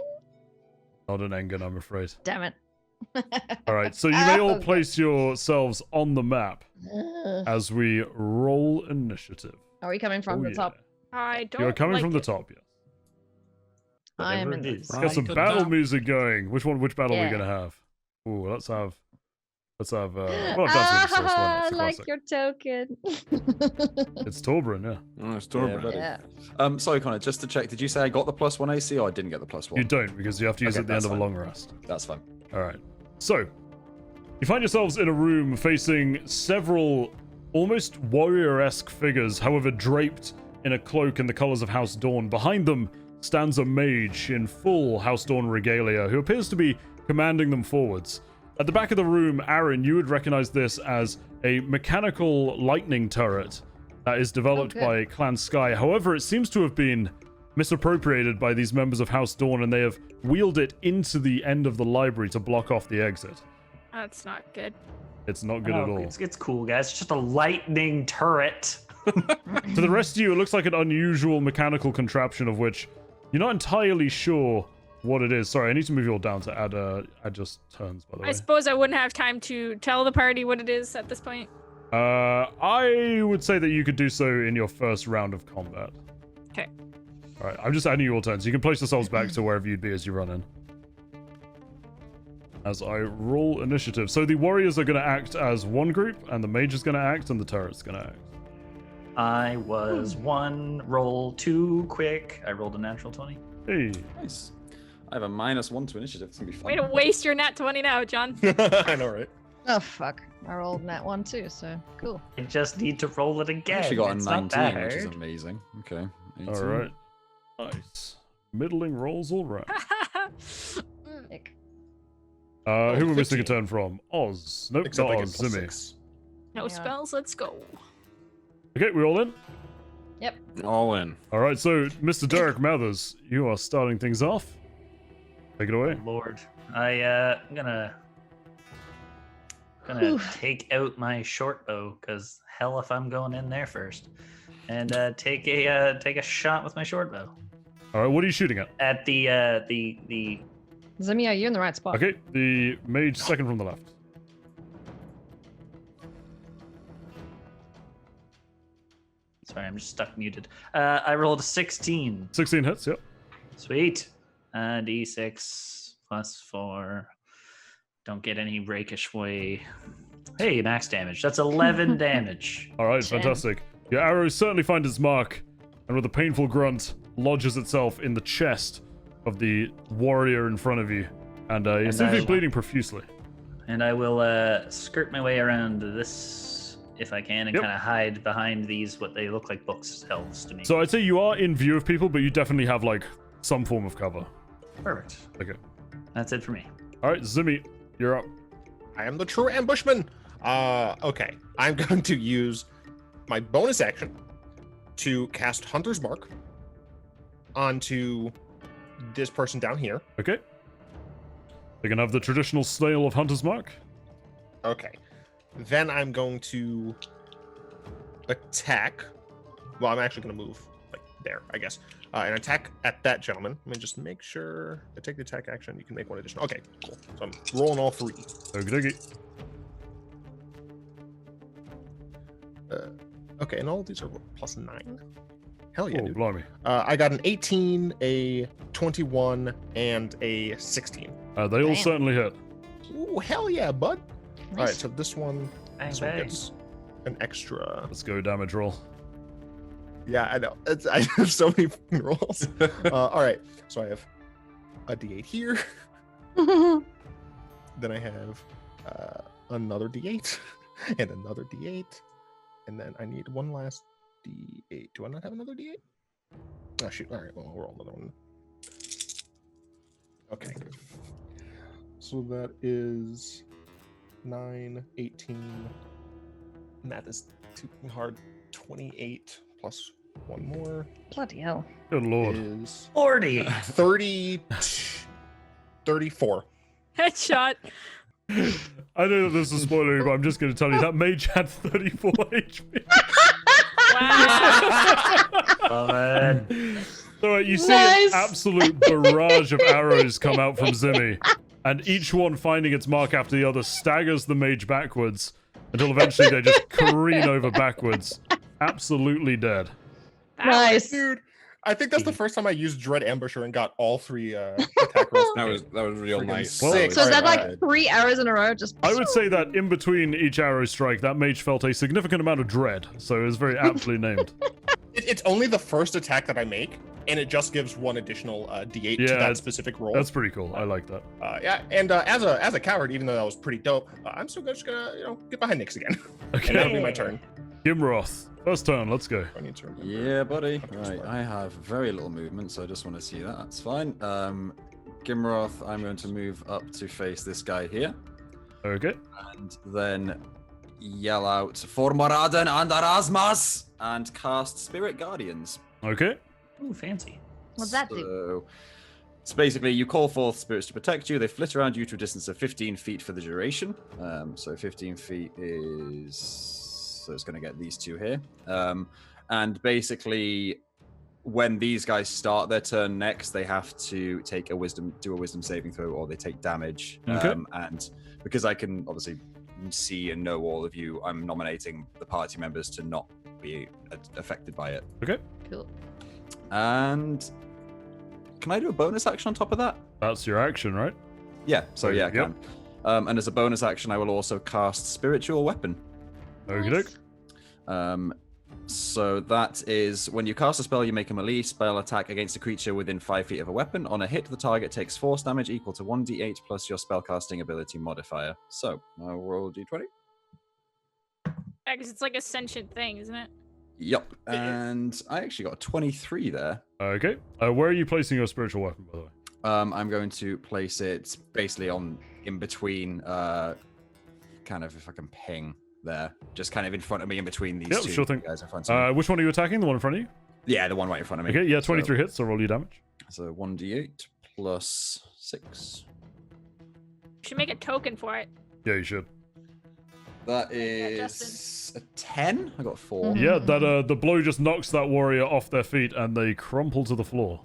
Not an Engen, I'm afraid. Damn it. All right, so you may all Okay. place yourselves on the map Ugh. as we roll initiative. Are we coming from Oh, the yeah. top? I don't. You're coming like from the it. top, yes. I am Whatever in it the is. Let's get some Right, battle top. music going. Which battle are we Yeah. gonna have? Ooh, let's have well, Dance with the Source, why not? It's a like classic. your token. It's Torbran, yeah. Oh, it's Yeah, Torbran. buddy. Yeah. Sorry, Connor, just to check, did you say I got the +1 AC or I didn't get the +1? You don't, because you have to use Okay, it at the end that's of a fine. long rest. That's fine. Alright. So, you find yourselves in a room facing several almost warrior-esque figures, however draped in a cloak in the colors of House Dawn. Behind them stands a mage in full House Dawn regalia, who appears to be commanding them forwards. At the back of the room, Aaron, you would recognize this as a mechanical lightning turret that is developed Okay. by Clan Sky. However, it seems to have been misappropriated by these members of House Dawn, and they have wheeled it into the end of the library to block off the exit. That's not good. It's not good Oh, at all. It's cool, guys. It's just a lightning turret. To the rest of you, it looks like an unusual mechanical contraption of which you're not entirely sure what it is. Sorry, I need to move you all down to add just turns, by the way. I suppose I wouldn't have time to tell the party what it is at this point. I would say that you could do so in your first round of combat. Okay. All right, I'm just adding you all turns. You can place yourselves back to wherever you'd be as you run in. As I roll initiative. So the warriors are going to act as one group, and the mage is going to act, and the turret's going to act. I was one roll too quick. I rolled a natural 20. Hey. Nice. I have a -1 to initiative. It's gonna be fun. Way to waste your nat 20 now, John. I know, right? Oh, fuck. I rolled that one too, so cool. I just need to roll it I again. actually got a It's not that 19, which is hard. amazing. Okay. 18. All right. Nice. Middling rolls all right. Ick. Who we're missing a 15. turn from? Oz. Nope, Except not I get Oz. Zimmy. +6. No Yeah. spells, let's go. Okay, we all in? All in. All right, so Mr. Derek Mathers, you are starting things off. Take it away. Lord, I'm gonna Oof. take out my short bow because hell if I'm going in there first, and take a shot with my short bow All right, what are you shooting at? at the Zimia, you're in the right spot. Okay, the mage second from the left. Sorry, I'm just stuck muted. I rolled a 16. 16 hits, yep. Sweet. D6 plus 4. Don't get any rakish way. Hey, max damage. That's 11 damage. All right, 10. fantastic. Your arrow certainly finds its mark, and with a painful grunt, lodges itself in the chest of the warrior in front of you. And you seem to be bleeding profusely. And I will skirt my way around this, if I can, and Yep. kind of hide behind these, what they look like bookshelves to me. So I'd say you are in view of people, but you definitely have, like, some form of cover. Perfect. Okay. That's it for me. All right, Zimmy, you're up. I am the true ambushman. Okay. I'm going to use my bonus action to cast Hunter's Mark onto this person down here. Okay. They can have the traditional snail of Hunter's Mark. Okay. Then I'm going to attack. Well, I'm actually going to move like there, I guess. And attack at that gentleman. Let me just make sure I take the attack action. You can make one additional. Okay, cool. So I'm rolling all 3. Okie dokie. Okay, and all of these are plus 9. Hell yeah, Oh, dude. blimey. I got an 18, a 21, and a 16. They all Damn. certainly hit. Ooh, hell yeah, bud. All right, Nice. so this one, Bang, this one bang. gets an extra. Let's go damage roll. Yeah, I know. I have so many fucking rolls. All right, so I have a D8 here. Then I have another D8 and another D8. And then I need one last D8. Do I not have another D8? Oh, shoot. All right, well, I'll roll another one. Okay. So that is 9, 18. Math is too hard. 28 plus one more Bloody hell. Good lord. is 40. 34. Headshot. I know that this is spoilery, but I'm just going to tell you that mage had 34 HP. Wow. Love it. So you see Nice. an absolute barrage of arrows come out from Zimmy, and each one finding its mark after the other staggers the mage backwards until eventually they just careen over backwards. Absolutely dead. Nice. Dude, I think that's the first time I used Dread Ambusher and got all 3 attack rolls. That was real Friggin' nice. Well, sick. So is that Alright, like 3 arrows in a row? Just I would say that in between each arrow strike, that mage felt a significant amount of dread, so it was very aptly named. It's only the first attack that I make, and it just gives one additional D8 to Yeah, that specific roll. That's pretty cool. I like that. Yeah, and as a coward, even though that was pretty dope, I'm still just gonna get behind Nyx again, and that'll Okay. be my turn. Gimroth, first turn, let's go. I need to remember. Yeah, buddy. Hunter's Right, Mark. I have very little movement, so I just want to see that. That's fine. Gimroth, I'm going to move up to face this guy here, Okay. and then yell out for Moradin and Erasmus, and cast Spirit Guardians. Okay. Ooh, fancy. what's that do? So basically, you call forth spirits to protect you. They flit around you to a distance of 15 feet for the duration. So 15 feet is... So it's going to get these 2 here. And basically, when these guys start their turn next, they have to do a wisdom saving throw, or they take damage. Okay. And because I can obviously see and know all of you, I'm nominating the party members to not be affected by it. Okay. Cool. And can I do a bonus action on top of that? That's your action, right? Yeah, so yeah, I Yep. can. And as a bonus action, I will also cast Spiritual Weapon. Okay. So that is when you cast a spell, you make a melee spell attack against a creature within 5 feet of a weapon. On a hit, the target takes force damage equal to 1d8 plus your spellcasting ability modifier. So I'll roll d20. Yeah, because it's like a sentient thing, isn't it? Yep. And I actually got a 23 there. Okay. Where are you placing your spiritual weapon, by the way? I'm going to place it basically in between, kind of if I can ping there, just kind of in front of me, in between these Yep, two sure thing. guys in front of me. Which one are you attacking? The one in front of you? Yeah, the one right in front of me. Okay, yeah, 23 So, hits, so roll your damage. so 1d8 plus 6. You should make a token for it. Yeah, you should. That Yeah, is a 10. I got 4. Yeah, that the blow just knocks that warrior off their feet and they crumple to the floor.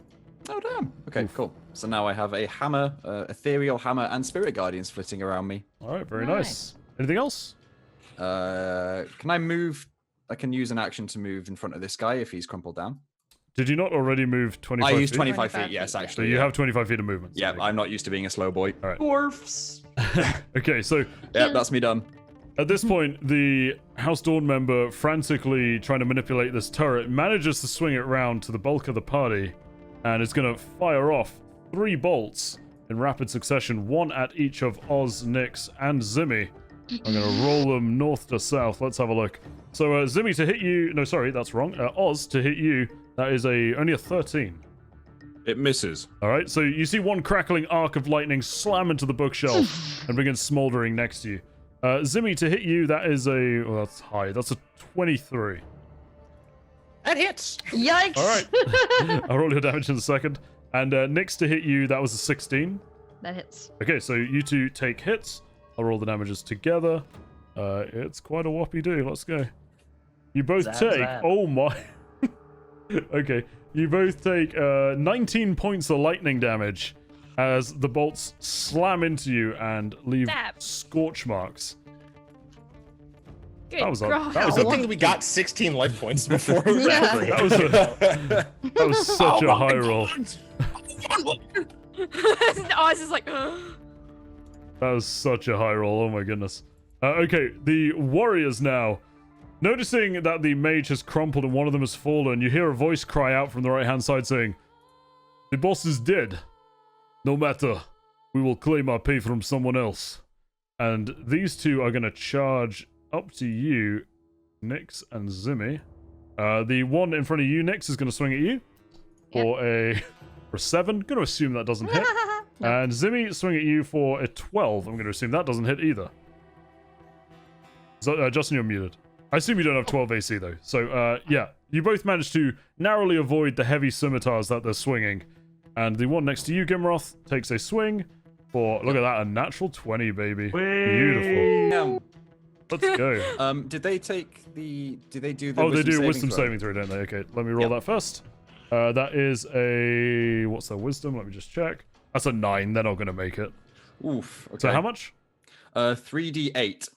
Oh, damn. Okay, Oof. cool. So now I have a hammer, ethereal hammer, and spirit guardians flitting around me. All right, very Nice. nice. Anything else? Can I move can use an action to move in front of this guy if he's crumpled down. Did you not already move 25 I used feet? 25 25 feet, yes, feet, yeah. So actually. you yeah. have 25 feet of movement. Yeah, I'm not used to being a slow boy. Dwarfs. Okay, so Yeah, that's me done. at this point, the House Dawn member, frantically trying to manipulate this turret, manages to swing it round to the bulk of the party, and is going to fire off 3 bolts in rapid succession, 1 at each of Oz, Nyx, and Zimmy. I'm going to roll them north to south. Let's have a look. So, Zimmy to hit you... No, sorry, that's wrong. Oz to hit you, that is only a 13. It misses. All right, so you see one crackling arc of lightning slam into the bookshelf and begin smoldering next to you. Zimmy to hit you, that is well, that's high. That's a 23. That hits. Yikes! All right. I'll roll your damage in a second. And Nyx to hit you, that was a 16. That hits. Okay, so you two take hits. I'll roll the damages together. It's quite a whoppy do. Let's go. You both Zap, take... zap. Oh my... Okay. You both take 19 points of lightning damage as the bolts slam into you and leave Zap. scorch marks. Good That was a- God. that was Good thing that we got 16 life points before. Exactly. That was such a high roll. Oz is like, That was such a high roll. Oh my goodness. Okay, the warriors now. Noticing that the mage has crumpled and one of them has fallen, you hear a voice cry out from the right-hand side saying, "The boss is dead. No matter. We will claim our pay from someone else." And these two are going to charge up to you, Nyx and Zimmy. The one in front of you, Nyx, is going to swing at you for a 7. Going to assume that doesn't hit. No. And Zimmy swing at you for a 12. I'm going to assume that doesn't hit either. So, Justin, you're muted. I assume you don't have 12 AC though. So, yeah, you both managed to narrowly avoid the heavy scimitars that they're swinging. And the one next to you, Gimroth, takes a swing for, look at that, a natural 20, baby. Beautiful. Let's go. Did they take the... Do they do the Oh, they do saving wisdom throw? saving throw, don't they? Okay, let me roll Yep. that first. That is a... What's their wisdom? Let me just check. That's a 9. They're not going to make it. Oof. Okay. So how much? 3d8.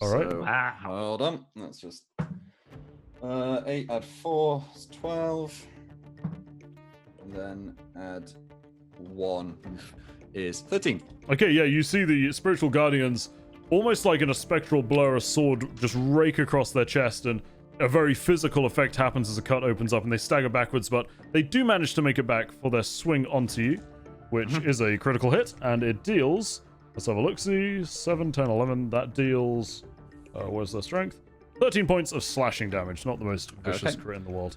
All right. So, Wow. hold on. That's just 8 add 4 is 12. And then add 1 is 13. Okay, yeah, you see the spiritual guardians, almost like in a spectral blur, a sword just rake across their chest, and a very physical effect happens as a cut opens up, and they stagger backwards, but they do manage to make it back for their swing onto you, which is a critical hit, and it deals... Let's have a look-see. 7, 10, 11. That deals... where's their strength? 13 points of slashing damage. Not the most vicious Okay. crit in the world.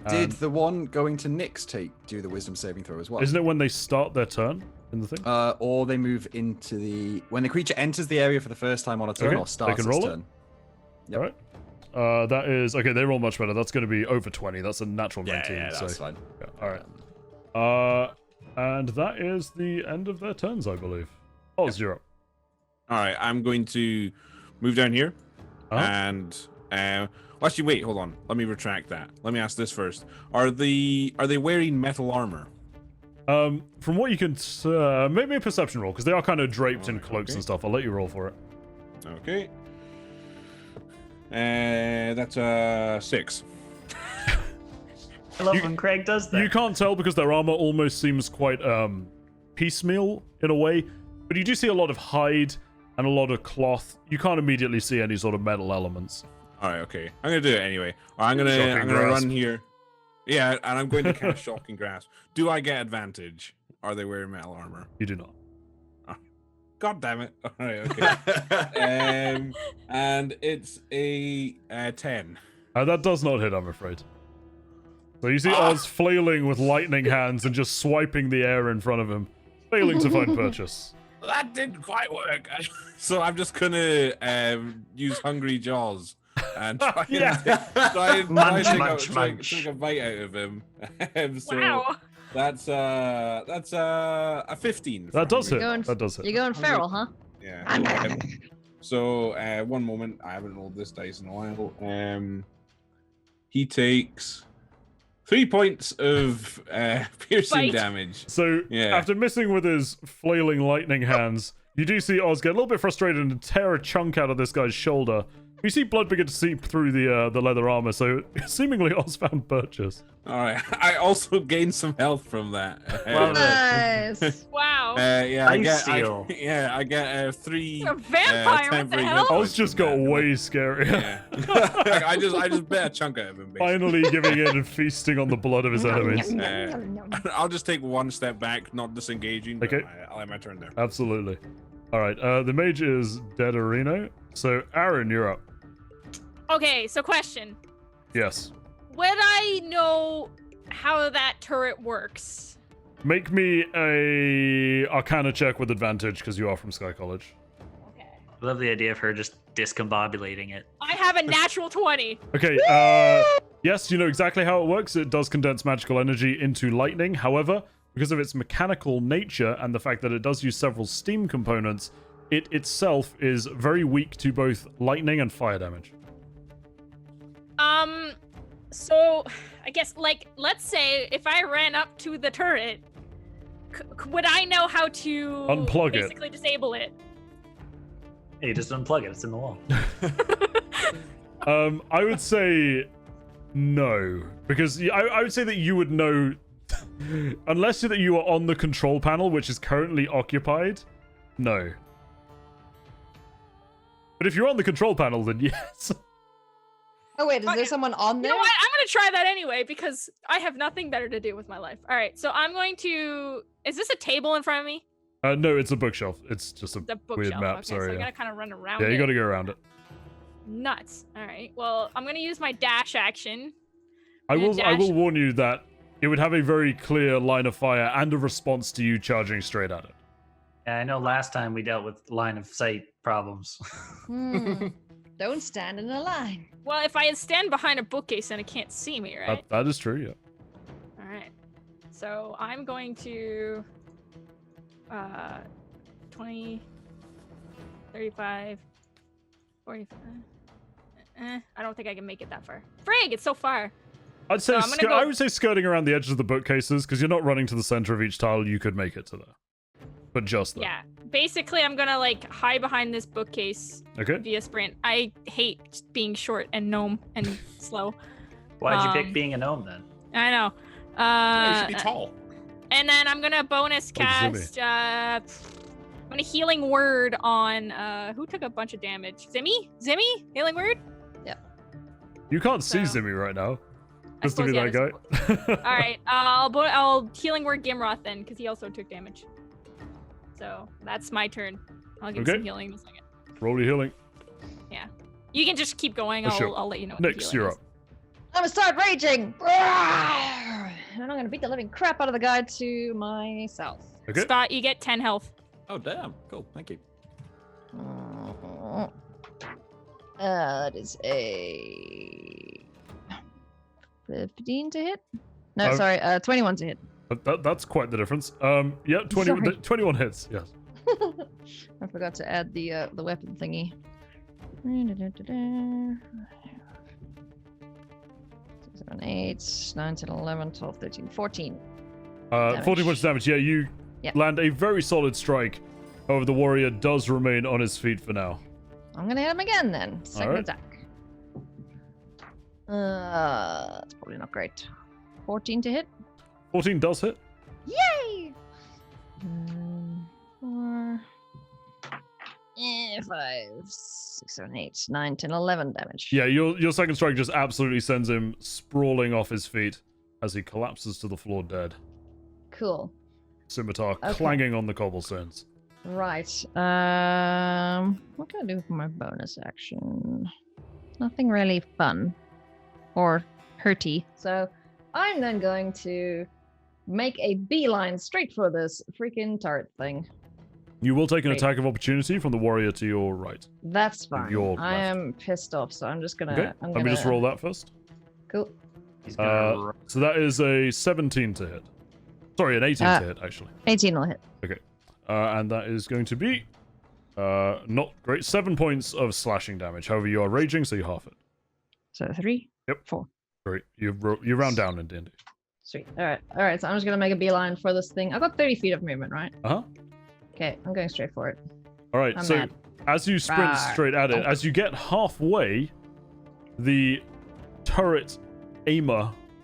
Did And the one going to Nyx do the wisdom saving throw as well? Isn't it when they start their turn in the thing? Or they move into the... When the creature enters the area for the first time on a turn Okay, or they starts can its roll it? turn. Yep. All right. That is... Okay, they roll much better. That's going to be over 20. That's a natural Yeah, 19. yeah, that's so, fine. yeah, all right. And that is the end of their turns, I believe. Oh, Yep. 0. All right, I'm going to move down here, and well, actually, wait, hold on. Let me retract that. Let me ask this first: Are they wearing metal armor? From what you can... maybe a perception roll, because they are kind of draped in cloaks okay. and stuff. I'll let you roll for it. Okay. That's a 6. I love You- when Craig does that. You can't tell because their armor almost seems quite piecemeal in a way, but you do see a lot of hide and a lot of cloth. You can't immediately see any sort of metal elements. All right, okay. I'm gonna do it anyway. I'm gonna Shocking grasp. run here. Yeah, and I'm going to cast shocking grasp. Do I get advantage? Are they wearing metal armor? You do not. God damn it! All right, okay. And it's a 10. That does not hit, I'm afraid. So you see Oz flailing with lightning hands and just swiping the air in front of him, failing to find purchase. That didn't quite work. So I'm just gonna use hungry jaws and try and Munch, take munch, munch. take a bite out of him. So wow. that's a 15. That does hit. Going- That does hit. You're going feral, huh? Yeah. So one moment. I haven't rolled this dice in a while. He takes 3 points of piercing Bite. damage. So, Yeah. after missing with his flailing lightning hands, you do see Oz get a little bit frustrated and tear a chunk out of this guy's shoulder We see blood begin to seep through the leather armor, so seemingly Osbound purchase. All right. I also gained some health from that. Love it. Nice. Wow. Yeah, I Lifesteal. get 3. A vampire, what the temporary hell? hit points Oz just from got that. way scarier. Yeah. I just bet a chunk out of him. Basically. Finally giving in and feasting on the blood of his enemies. I'll just take one step back, not disengaging. But Okay. I'll have my turn there. Absolutely. All right. The mage is dead, Areno. So Aaron, you're up. Okay, so question. Yes. Would I know how that turret works? Make me a Arcana check with advantage because you are from Sky College. Okay. I love the idea of her just discombobulating it. I have a natural 20. Okay. Yes, you know exactly how it works. It does condense magical energy into lightning. However, because of its mechanical nature and the fact that it does use several steam components, it itself is very weak to both lightning and fire damage. So I guess, like, let's say if I ran up to the turret, would I know how to Unplug it. basically disable it? Hey, just unplug it. It's in the wall. I would say no, because I would say that you would know, unless that you are on the control panel, which is currently occupied. No. But if you're on the control panel, then yes. Oh wait, is Okay. there someone on You there? know what? I'm gonna try that anyway because I have nothing better to do with my life. All right, so I'm going to. Is this a table in front of me? No, it's a bookshelf. It's just a The weird bookshelf. map. Okay, Sorry. so I yeah. gotta kind of run around. Yeah, you it. got to go around it. Nuts. All right. Well, I'm gonna use my dash action. I will dash. warn you that it would have a very clear line of fire and a response to you charging straight at it. Yeah, I know last time we dealt with line of sight problems. Don't stand in a line. Well, if I stand behind a bookcase, then it can't see me, right? That is true. Yeah. All right. So I'm going to 20, 35, 45. I don't think I can make it that far. Frig, it's so far. I'd say So I'm gonna go- I would say skirting around the edges of the bookcases because you're not running to the center of each tile. You could make it to there, but just there. Yeah. Basically, I'm gonna like hide behind this bookcase Okay. via sprint. I hate being short and gnome and slow. Why'd you Um, pick being a gnome then? I know. You should be tall. And then I'm gonna bonus Oh, Zimmy. cast. I'm gonna healing word on who took a bunch of damage. Zimmy? Healing word. You can't see So- Zimmy right now. I Just to be suppose, that yeah, guy. All right. I'll healing word Gimroth then, because he also took damage. So that's my turn. I'll give Okay. some healing in a second. Roll your healing. You can just keep going. Oh, sure. I'll let you know. What the Next, healing you're is. up. I'm gonna start raging. And I'm gonna beat the living crap out of the guy to my south. Okay. Scott, you get 10 health. Oh, damn. Cool. Thank you. That is a 15 to hit. No, Oh. sorry, 21 to hit. That's quite the difference. Yeah, 20, Sorry. 21 hits. Yes. I forgot to add the weapon thingy. 7, 8, 9, 10, 11, 12, 13, 14. 14 points of damage. Yeah, you Yep. land a very solid strike. However, the warrior does remain on his feet for now. I'm gonna hit him again then. Second Alright. attack. That's probably not great. 14 to hit. 14 does hit. Yay! 4, 5, 6, 7, 8, 9, 10, 11 damage. Yeah, your second strike just absolutely sends him sprawling off his feet as he collapses to the floor dead. Cool. Scimitar Okay. clanging on the cobblestones. Right. What can I do for my bonus action? Nothing really fun or hurty. So I'm then going to make a beeline straight for this freaking turret thing. You will take an Great. attack of opportunity from the warrior to your right. That's fine. your I left. am pissed off, so I'm just gonna. Okay, I'm let me just roll that first. Cool. He's gonna So that is a 17 to hit. Sorry, an 18 to hit, actually. 18 will hit. And that is going to be not great. 7 points of slashing damage. However, you are raging, so you half it. So 3. Yep. 4. Great. You round down in D&D. Sweet. All right. So I'm just gonna make a beeline for this thing. I've got 30 feet of movement, right? Uh-huh. Okay, I'm going straight for it. All right, I'm so mad. as you sprint Right. straight at it, as you get halfway, the turret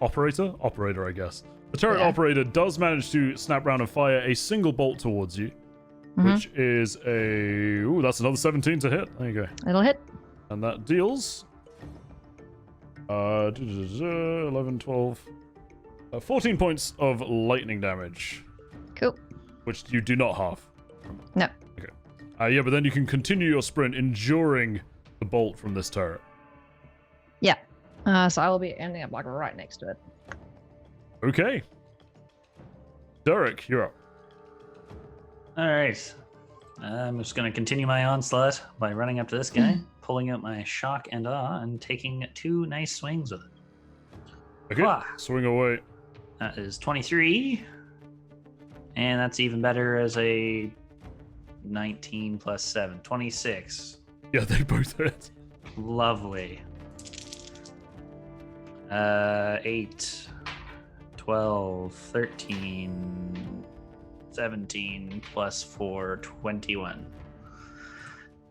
operator, I guess. The turret Yeah. operator does manage to snap round and fire a single bolt towards you, which is that's another 17 to hit. There you go. It'll hit. And that deals 11, 12, 14 points of lightning damage, Cool. which you do not half. No. Okay. Yeah, but then you can continue your sprint, enduring the bolt from this turret. Yeah. So I will be ending up like right next to it. Okay. Derek, you're up. All right. I'm just going to continue my onslaught by running up to this guy, pulling out my shock and awe, and taking 2 nice swings with it. Okay. Ah. Swing away. That is 23. And that's even better as a 19 plus 7. 26. Yeah, they both hit. Lovely. 8, 12, 13, 17 plus 4, 21.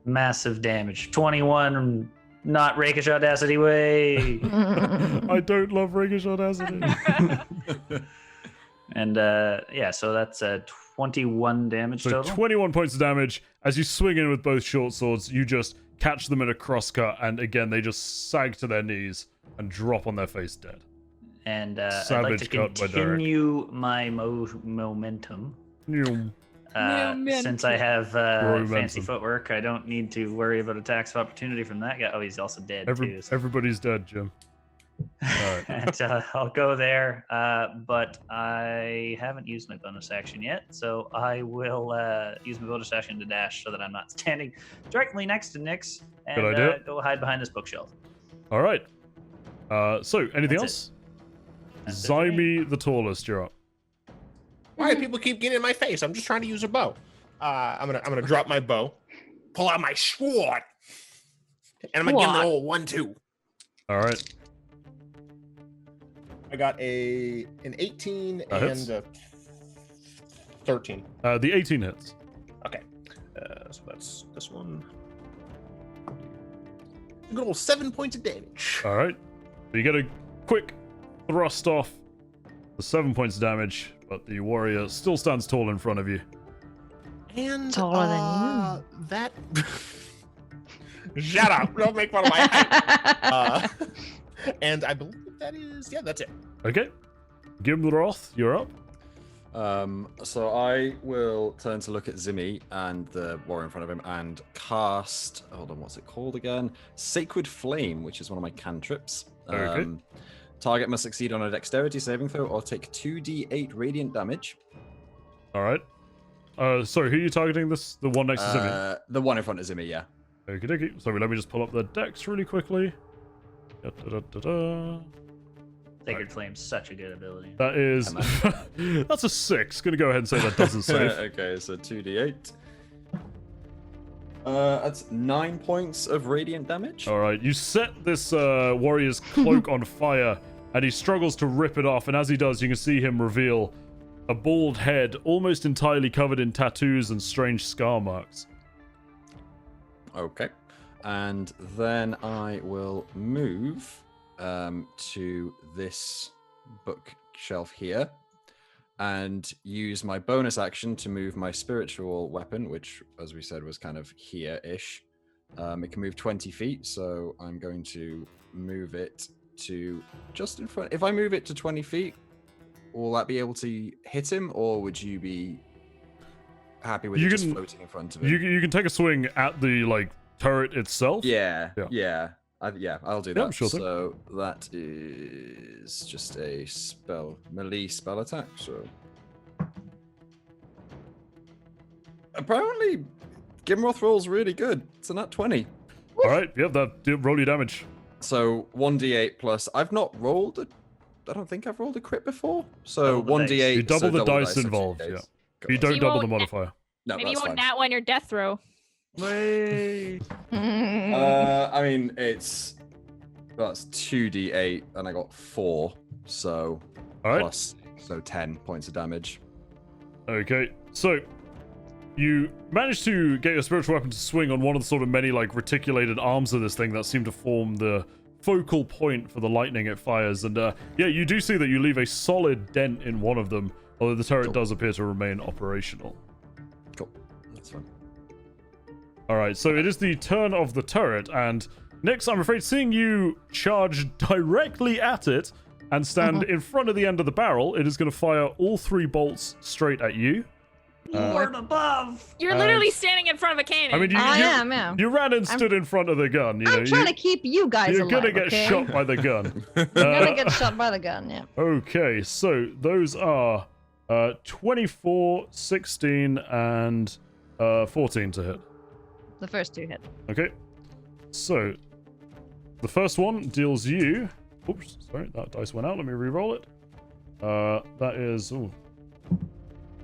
Massive damage. 21, not rakish audacity way. I don't love rakish audacity. And yeah, so that's 21 damage So total. 21 points of damage. As you swing in with both short swords, you just catch them in a crosscut, and again, they just sag to their knees and drop on their face dead. And I'd like Savage to cut by Derek. continue my momentum. Nyum. Since I have Momentum. fancy footwork, I don't need to worry about attacks of opportunity from that guy. Oh, he's also dead too. So. Everybody's dead, Jim. Alright. And, I'll go there, but I haven't used my bonus action yet, so I will use my bonus action to dash so that I'm not standing directly next to Nyx, and Good idea. go hide behind this bookshelf. All right. So, anything That's else? That's it for me. Zyme the tallest, you're up. Why do people keep getting in my face? I'm just trying to use a bow. I'm gonna drop my bow, pull out my sword, and I'm gonna give them an old 1-2. All right. I got an 18 That and hits. a 13. The 18 hits. Okay, so that's this one. Good old 7 points of damage. All right. So you get a quick thrust off for 7 points of damage, but the warrior still stands tall in front of you. And Taller than that. Shut up! Don't make fun of my height. And I believe that is that's it. Okay. Gimleroth, you're up. So I will turn to look at Zimmy and the warrior in front of him and cast. Hold on, what's it called again? Sacred Flame, which is one of my cantrips. Okay. Target must succeed on a dexterity saving throw or take 2d8 radiant damage. All right. Sorry, who are you targeting? The one next to Zimmy? The one in front of Zimmy, yeah. Okie dokie. Sorry, let me just pull up the dex really quickly. Da-da-da-da-da. Sacred Flame's such a good ability. That is... that's a 6. Gonna go ahead and say that doesn't save. Okay, so 2d8. That's 9 points of radiant damage. All right, you set this warrior's cloak on fire, and he struggles to rip it off. And as he does, you can see him reveal a bald head, almost entirely covered in tattoos and strange scar marks. Okay, and then I will move to this bookshelf here and use my bonus action to move my spiritual weapon, which, as we said, was kind of here-ish. It can move 20 feet, so I'm going to move it to just in front. If I move it to 20 feet, will that be able to hit him, or would you be happy with it just floating in front of him? You can take a swing at the turret itself. Yeah. I'll do that. Yeah, sure thing. So that is just a melee spell attack. So apparently, Gimroth rolls really good. It's a nat 20. All right, roll your damage. So 1d8 plus. I've not rolled I don't think I've rolled a crit before. So Double the 1d8. dice. You double so the dice so involved. 2d8. Yeah. Got You it. don't you double the won't- modifier. No, Maybe you that's won't fine. nat one your death throw. I mean, that's 2d8, and I got 4, so All right. plus, so 10 points of damage. Okay, so you manage to get your spiritual weapon to swing on one of the sort of many like reticulated arms of this thing that seem to form the focal point for the lightning it fires. And yeah, you do see that you leave a solid dent in one of them, although the turret does appear to remain operational. Cool. That's fine. All right, so it is the turn of the turret, and Nyx, I'm afraid, seeing you charge directly at it and stand in front of the end of the barrel, it is going to fire all 3 bolts straight at you. Lord above! You're literally standing in front of a cannon. I mean, I am, yeah. you ran and stood in front of the gun. You know, I'm trying to keep you guys you're alive, gonna get okay? shot by the gun. You're gonna get shot by the gun, yeah. Okay, so those are 24, 16, and 14 to hit. The first 2 hit. Okay, so the first one deals you. Oops, sorry, that dice went out. Let me re-roll it. That is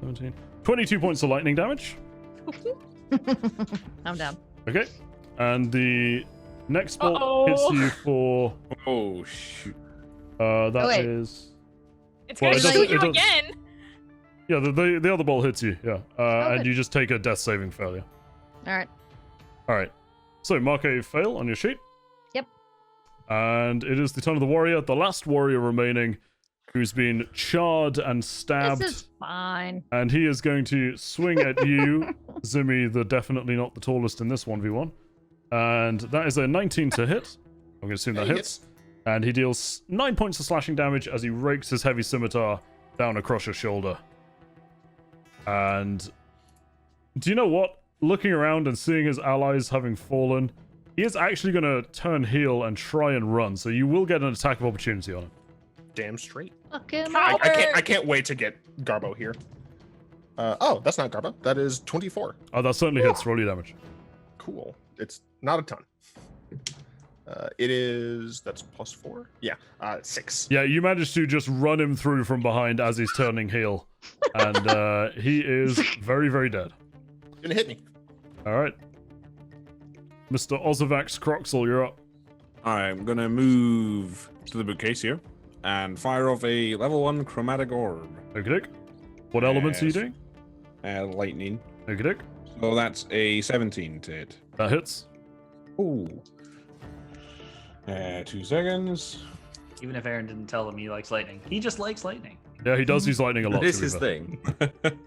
17, 22 points of lightning damage. I'm down. Okay, and the next bolt hits you for. Oh shoot! That wait. is. it's well, gonna it doesn't- shoot you it doesn't- again. Yeah, the other bolt hits you. Yeah, and good. you just take a death saving failure. All right. All right. So mark a fail on your sheet. Yep. And it is the turn of the warrior, the last warrior remaining, who's been charred and stabbed. This is fine. And he is going to swing at you, Zimmy, the definitely not the tallest in this 1v1. And that is a 19 to hit. I'm going to assume that hits. And he deals 9 points of slashing damage as he rakes his heavy scimitar down across your shoulder. And do you know what? Looking around and seeing his allies having fallen, he is actually going to turn heel and try and run. So you will get an attack of opportunity on him. Damn straight. Okay, I can't wait to get Garbo here. Oh, that's not Garbo. That is 24. Oh, that certainly hits. Roll your damage. Cool. It's not a ton. That's +4. Yeah, 6. Yeah, you managed to just run him through from behind as he's turning heel. And he is very, very dead. Gonna hit me. All right. Mr. Ozovax Croxel, you're up. I'm gonna move to the bookcase here and fire off a level 1 chromatic orb. Okay. What elements are you Yes. doing? Lightning. Okay. So that's a 17 to hit. That hits. Ooh. 2 seconds. Even if Aaron didn't tell him he likes lightning, he just likes lightning. Yeah, he does use lightning a lot. That is to be his fair. thing.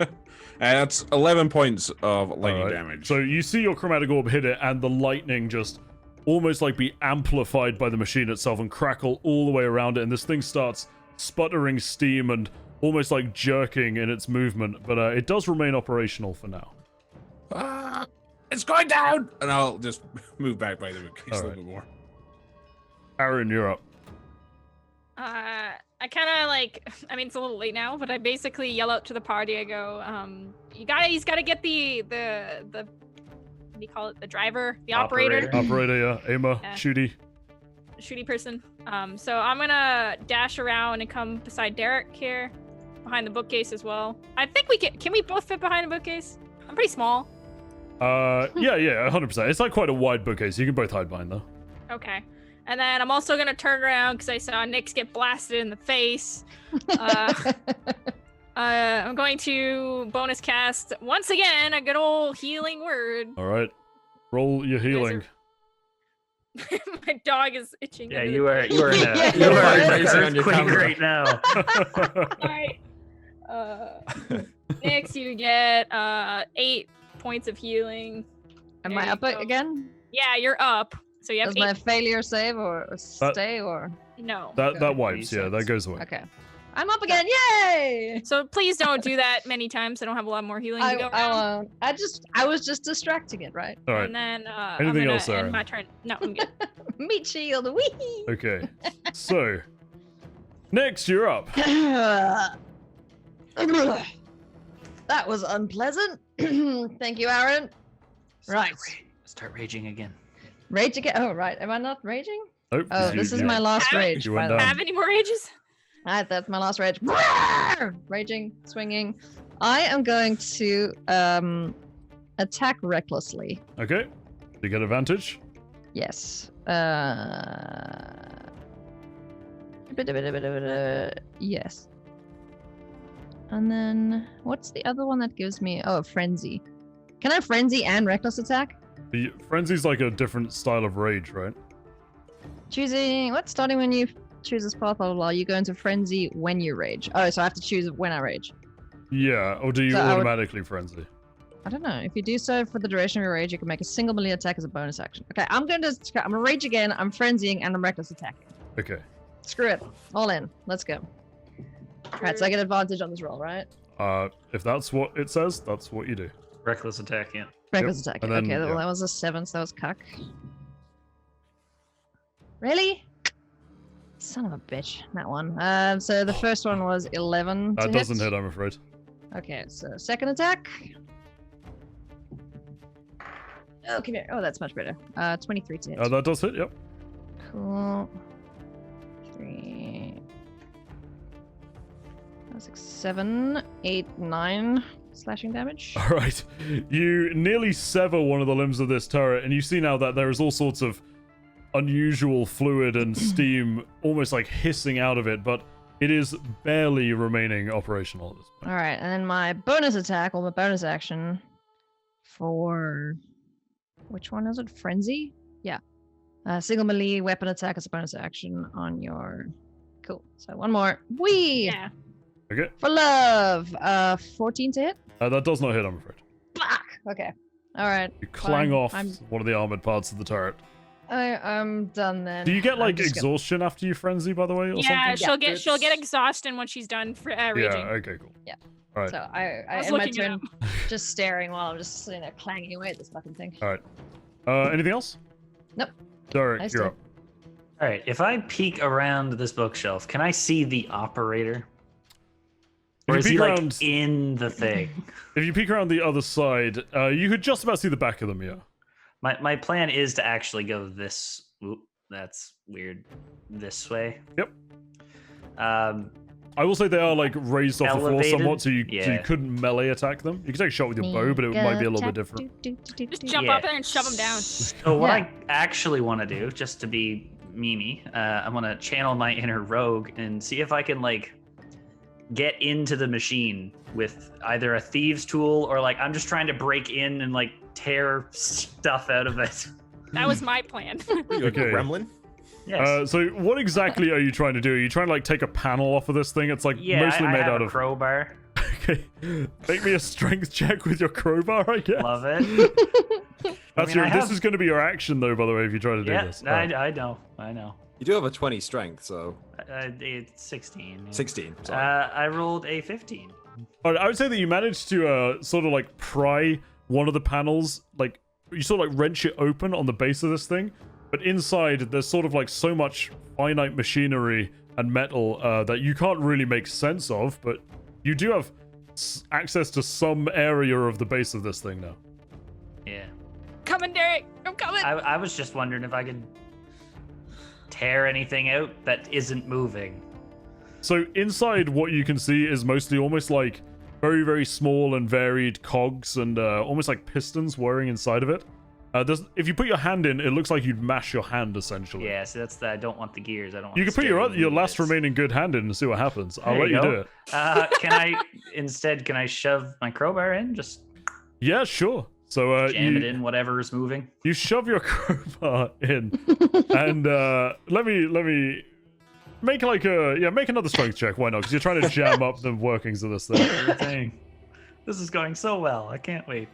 That's 11 points of lightning Alright. damage. So you see your chromatic orb hit it, and the lightning just almost like be amplified by the machine itself and crackle all the way around it, and this thing starts sputtering steam and almost like jerking in its movement, but it does remain operational for now. It's going down! And I'll just move back by the bookcase a Alright. little bit more. Aaron, you're up. I kind of like, I mean, it's a little late now, but I basically yell out to the party. I go, you gotta get the what do you call it? The driver, the operator, Operator, yeah. Aimer, Yeah. shooty. shooty person. So I'm gonna dash around and come beside Derek here, behind the bookcase as well. I think we can we both fit behind a bookcase? I'm pretty small. Yeah, 100%. It's like quite a wide bookcase. You can both hide behind, though. Okay. And then I'm also gonna turn around because I saw Nyx get blasted in the face. I'm going to bonus cast once again a good old healing word. All right. Roll your healing. My dog is itching. Yeah, under you the are bed. you are in Yeah. a, you are in Raising an on your earthquake camera. right now. Alright. Nyx, you get 8 points of healing. Am There I you up go. again? Yeah, you're up. So you have Does 8. my failure save or stay or? No. That wipes, yeah, that goes away. Okay. I'm up again. Yay! So please don't do that many times. I don't have a lot more healing to go I around. won't. I was just distracting it, right? All right. And then Anything I'm gonna else, Aaron? end my turn. No, I'm good. Meat shield. Wee. Okay. So, next, you're up. That was unpleasant. Thank you, Aaron. Right. Start raging again. Rage again. Oh, right. Am I not raging? Nope. Oh, you- this is you- my last You rage. went by the down. way. Have any more ages? Alright, that's my last rage. Raging, swinging. I am going to attack recklessly. Okay. You get advantage. Yes. Yes. And then what's the other one that gives me? Oh, frenzy. Can I frenzy and reckless attack? The frenzy's like a different style of rage, right? Choosing what? Starting when you choose this path, blah blah blah. You go into frenzy when you rage. Oh, so I have to choose when I rage. Yeah, or do you So I would- automatically frenzy? I don't know. If you do so for the duration of your rage, you can make a single melee attack as a bonus action. Okay, I'm gonna rage again. I'm frenzying and I'm reckless attacking. Okay. Screw it. All in. Let's go. Alright, so I get advantage on this roll, right? If that's what it says, that's what you do. Reckless attack, yeah. Reckless attack. And then- Okay, well yeah. that was a 7, so that was cuck. Really? Son of a bitch. That one. So the first one was 11 to That doesn't hit, I'm afraid. Okay, so second attack. Oh, come here. Oh, that's much better. 23 to hit. That does hit, yep. Cool. 3. 6, 7, 8, 9 slashing damage. All right. You nearly sever one of the limbs of this turret, and you see now that there is all sorts of unusual fluid and steam almost like hissing out of it, but it is barely remaining operational at this point. All right, and then my bonus attack, or my bonus action for which one is it? Frenzy? Yeah. Single melee weapon attack as a bonus action on your. Cool. So one more. Whee! Yeah. Okay. For love. 14 to hit. That does not hit, I'm afraid. Fuck. Okay. All right. You clang Fine. off I'm one of the armored parts of the turret. I'm done then. Do you get I'm like just gonna- exhaustion after you frenzy, by the way, or Yeah, something? she'll get exhausted when she's done for raging. Yeah, okay, cool. Yeah. All right. So I was in my looking it turn, up. just staring while I'm just sitting there clanging away at this fucking thing. All right. Anything else? Nope. Derek, Nice you're to- up. All right, if I peek around this bookshelf, can I see the operator? If Or you is he peek like around- in the thing? If you peek around the other side, you could just about see the back of them, yeah. My plan is to actually go this. Oop, that's weird. This way. Yep. Um, I will say they are like raised off the floor Elevated? somewhat, so you Yeah. couldn't melee attack them. You can take a shot with your bow, but it might be a little bit different. Just jump Yeah. up there and shove him down. So what Yeah. I actually want to do, just to be Mimi, I want to channel my inner rogue and see if I can like get into the machine with either a thieves tool or like I'm just trying to break in and like tear stuff out of it. That was my plan. Are you a Okay. gremlin? Yes. So what exactly are you trying to do? Are you trying to like take a panel off of this thing? It's like yeah, mostly I made have out a of. crowbar. Okay. Make me a strength check with your crowbar, I guess. Love it. That's I mean, I this have- is going to be your action, though. By the way, if you try to do Yeah, this. I know. I know. You do have a 20 strength, so It's 16. yeah. 16. Sorry. I rolled a 15. All right, I would say that you managed to sort of like pry one of the panels, like you sort of like wrench it open on the base of this thing, but inside there's sort of like so much finite machinery and metal that you can't really make sense of, but you do have access to some area of the base of this thing now. Yeah. Coming, Derek. I'm coming. I was just wondering if I could tear anything out that isn't moving. So inside, what you can see is mostly almost like very, very small and varied cogs and almost like pistons whirring inside of it. If you put your hand in, it looks like you'd mash your hand essentially. Yeah, so that's the I don't want the gears. I don't want You can put steering your last bits. remaining good hand in and see what happens. I'll There let you go. do it. Can I shove my crowbar in? Just Yeah, sure. So jam it in whatever's moving. you shove your crowbar in, and let me make like make another strength check. Why not? Because you're trying to jam up the workings of this thing. Everything. This is going so well. I can't wait.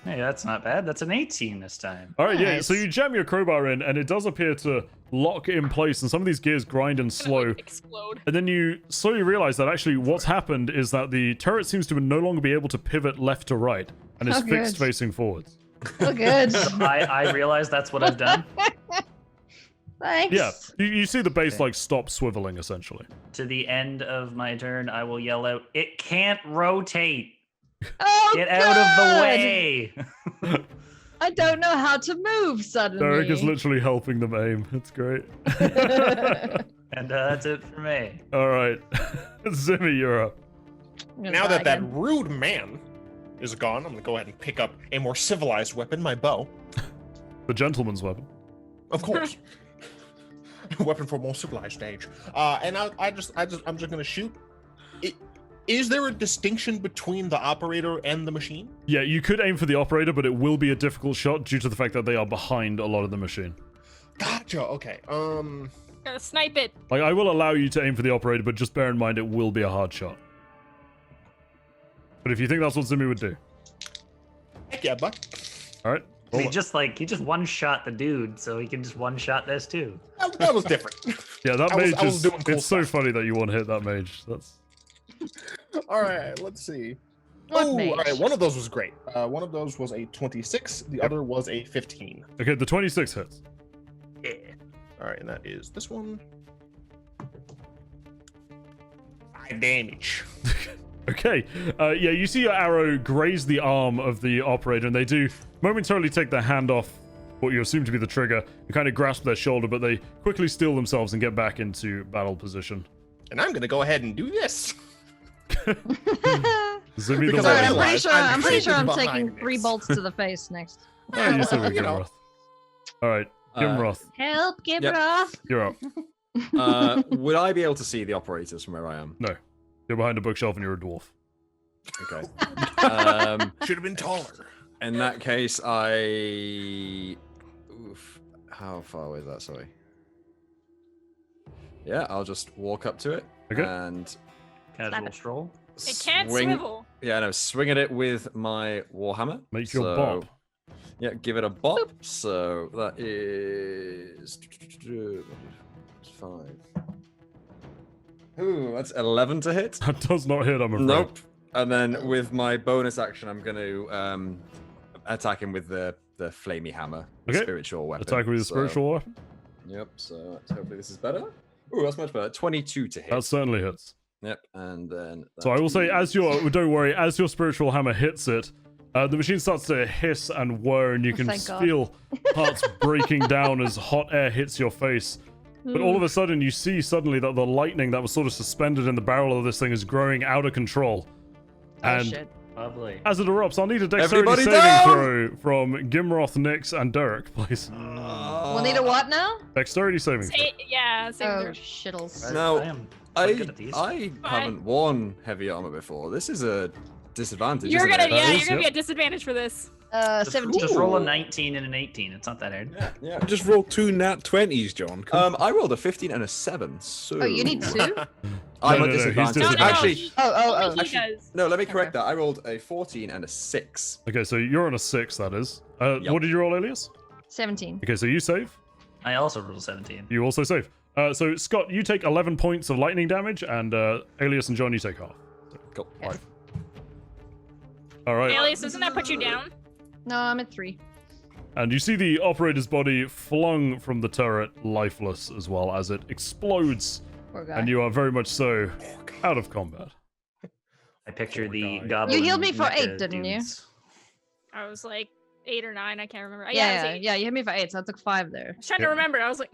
Hey, that's not bad. That's an 18 this time. All right, yeah. Nice. So you jam your crowbar in, and it does appear to lock in place, and some of these gears grind and Gonna, like, slow. explode. And then you slowly realize that actually what's happened is that the turret seems to no longer be able to pivot left to right, and is Oh, fixed good. facing forwards. Oh, good. I realize that's what I've done. Thanks. Yeah, you see the base like stop swiveling essentially. To the end of my turn, I will yell out, "It can't rotate! Oh, Get out of the good. way!" I don't know how to move suddenly. Derek is literally helping them aim. It's great. And that's it for me. All right, Zimmy, you're up. I'm gonna Now die that that again. rude man is gone, I'm gonna go ahead and pick up a more civilized weapon, my bow. The gentleman's weapon. Of course. A weapon for a more civilized age. And I'm just gonna shoot. Is there a distinction between the operator and the machine? Yeah, you could aim for the operator, but it will be a difficult shot due to the fact that they are behind a lot of the machine. Gotcha. Okay. Gotta snipe it. Like, I will allow you to aim for the operator, but just bear in mind it will be a hard shot. But if you think that's what Zimmy would do. Heck yeah, bud. All right. He just one shot the dude, so he can just one shot this too. That was different. Yeah, that I was- mage I was is. doing cool It's so stuff. funny that you want to hit that mage. That's. All right, let's see. What Oh, mage? all right. One of those was great. One of those was a 26. The other was a 15. Okay, the 26 hits. Yeah. All right, and that is this one. 5 damage. Okay. Yeah, you see your arrow graze the arm of the operator, and they do momentarily take their hand off what you assume to be the trigger. You kind of grasp their shoulder, but they quickly steel themselves and get back into battle position. And I'm gonna go ahead and do this. Zimmy the Because Sorry, I I'm warrior. pretty realize sure. I'm I'm pretty sure I'm creeping taking behind 3 this. bolts to the face next. Yeah, you still You get know. Gimroth. All right, Gimroth, Help, give Yep. it off. you're up. Would I be able to see the operators from where I am? No, you're behind a bookshelf and you're a dwarf. Okay. Should have been taller. In that case, Oof. How far away is that? Sorry. Yeah, I'll just walk up to it Okay. and Casual it. stroll. It can't swing. swivel. Yeah, no, swing at it with my warhammer. Make your So, bop. Yeah, give it a bop. So that is 5. Ooh, that's 11 to hit. That does not hit, I'm afraid. Nope. And then with my bonus action, I'm going to attack him with the flamey hammer, the Okay. spiritual weapon. Attack with the So- spiritual weapon. Yep. So hopefully this is better. Ooh, that's much better. 22 to hit. That certainly hits. Yep. And then. So I will say, as don't worry, as your spiritual hammer hits it, the machine starts to hiss and whir, and you can thank God. feel parts breaking down as hot air hits your face. But all of a sudden, you see suddenly that the lightning that was sort of suspended in the barrel of this thing is growing out of control. Oh And shit. Lovely. as it erupts, I'll need a dexterity Everybody saving down! throw from Gimroth, Nix, and Derek, please. We'll need a what now? Dexterity saving throw. Same Oh there. shittles. No, I am quite good at these. I haven't worn heavy armor before. This is a disadvantage. You're isn't gonna, it? yeah, That you're is, gonna be yep. at disadvantage for this. 17. Just roll a Ooh. 19 and an 18. It's not that hard. Yeah. Just roll 2 nat 20s, John. Come I rolled a 15 and a 7. So Oh, you need 2? I'm No, at no, he's disadvantage. disadvantaged. Actually, Oh. Only he actually- does. no. Let me correct that. I rolled a 14 and a 6. Okay, so you're on a 6, that is. Yep. What did you roll, Alias? 17. Okay, so you save. I also rolled 17. You also save. So, Scott, you take 11 points of lightning damage, and Alias and John, you take half. Cool. 5. All right. Alias, doesn't that put you down? No, I'm at 3. And you see the operator's body flung from the turret, lifeless as well, as it explodes, Poor guy. and you are very much so out of combat. I picture the guy. goblin. You healed me for mecha 8, didn't you? dudes. I was like 8 or 9. I can't remember. Yeah, it was Yeah, 8. yeah, you hit me for 8, so I took 5 there. I was trying Yep. to remember. I was like,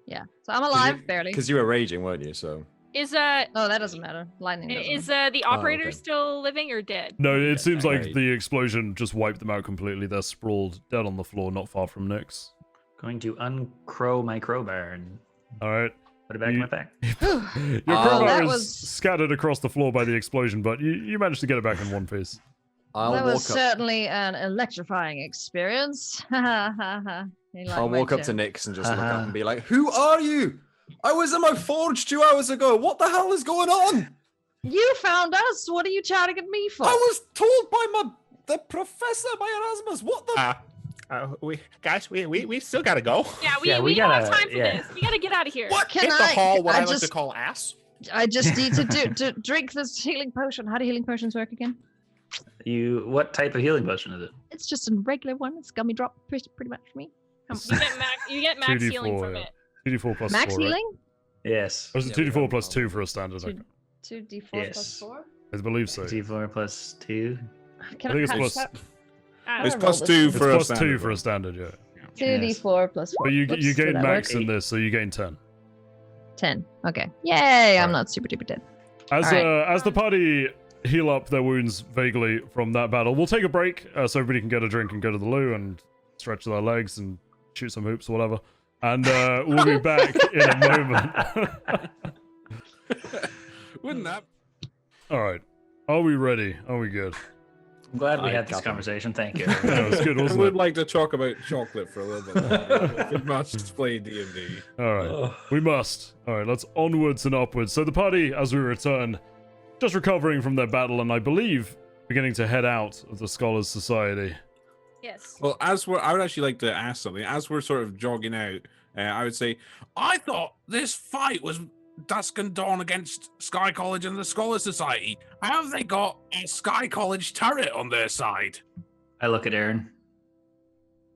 Yeah. So I'm alive, barely. Because you were raging, weren't you? So. is Oh, that doesn't matter. Lightning doesn't. is the operator okay. still living or dead? No, it seems like Okay. the explosion just wiped them out completely. They're sprawled dead on the floor, not far from Nyx. Going to uncrow my crowbar and All right. put it back in my pack. Your crowbar that is was- scattered across the floor by the explosion, but you managed to get it back in one piece. I'll that walk was up. certainly an electrifying experience. Ha ha ha ha. I'll walk up to Nix and just look up and be like, "Who are you? I was in my forge 2 hours ago. What the hell is going on? You found us. What are you shouting at me for? I was told by the professor, by Erasmus. What the? We still gotta go. Yeah, Yeah, we we don't have gotta- time for yeah. this. We gotta get out of here. What? Can Hit the I- hall, what I I like to just- call ass. I just need to drink this healing potion. How do healing potions work again? What type of healing potion is it? It's just a regular one. It's gummy drop, pretty much for me. You get max 2d4, healing from yeah. it. 2d4 plus Max 4. Right? healing? Yes. Or is it Yeah, we 2d4 have plus a 2 for a standard? Two- 2d4 Yes. plus 4? I believe so. D4 plus 2. Can I think it's how- plus- how- I It's don't plus roll 2 this. It's for a plus 2 standard for a roll. standard, yeah. 2d4 plus 4. But you Whoops, gain did that max work? in this, so you gain 10. 10. Okay. Yay, I'm Alright. not super duper dead. As Alright. as the party heal up their wounds vaguely from that battle, we'll take a break so everybody can get a drink and go to the loo and stretch their legs and shoot some hoops or whatever. And we'll be back in a moment. Wouldn't that? All right. Are we ready? Are we good? I'm glad we Aye, had this Captain. conversation. Thank you. Yeah, it was good, I wasn't would it? like to talk about chocolate for a little bit longer. We must play D&D. All right. We must. All right, let's onwards and upwards. So the party, as we return, just recovering from their battle, and I believe beginning to head out of the Scholars Society. Yes. Well, I would actually like to ask something. As we're sort of jogging out, I would say, I thought this fight was Dusk and Dawn against Sky College and the Scholar Society. How have they got a Sky College turret on their side? I look at Aaron.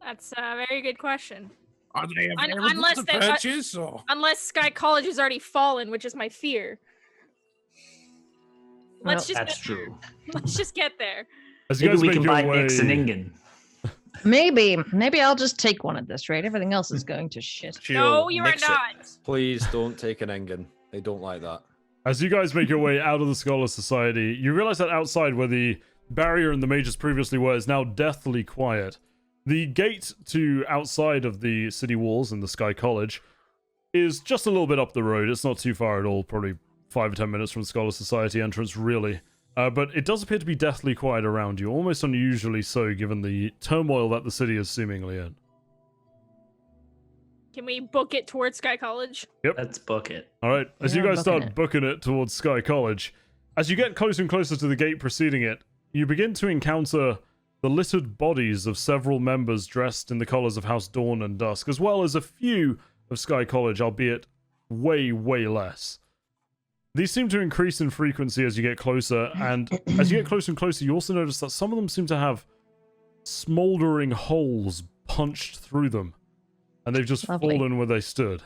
That's a very good question. Are they available unless to they- purchase? Or? Unless Sky College has already fallen, which is my fear. Let's just That's get there. true. Let's just get there. As you Maybe guys we make can your buy way, Ix and Ingen. Maybe I'll just take one at this rate. Everything else is going to shit. No, you are mix it. not. Please don't take an Engen. They don't like that. as you guys make your way out of the Scholars Society, you realize that outside, where the barrier and the mages previously were, is now deathly quiet. The gate to outside of the city walls and the Sky College is just a little bit up the road. It's not too far at all, probably 5 or 10 minutes from the Scholar Society entrance, really. But it does appear to be deathly quiet around you, almost unusually so, given the turmoil that the city is seemingly in. Can we book it towards Sky College? Let's book it. All right, as you Yeah, guys booking start it. booking it towards Sky College, as you get closer and closer to the gate preceding it, you begin to encounter the littered bodies of several members dressed in the colors of House Dawn and Dusk, as well as a few of Sky College, albeit way, way less. These seem to increase in frequency as you get closer, and as you get closer and closer, you also notice that some of them seem to have smoldering holes punched through them, and they've just Lovely. fallen where they stood.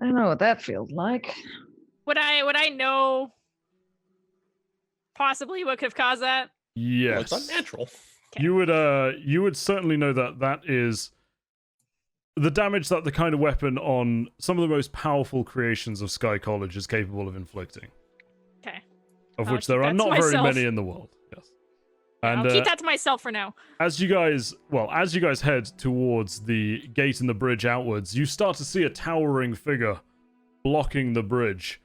I don't know what that feels like. Would I know possibly what could have caused that? Well, Yes. it's unnatural. You would certainly know that that is the damage that the kind of weapon on some of the most powerful creations of Sky College is capable of inflicting, Okay. of I'll which keep there are that to not very myself. many in the world. Yes. And I'll keep that to myself for now. as you guys head towards the gate and the bridge outwards, you start to see a towering figure blocking the bridge.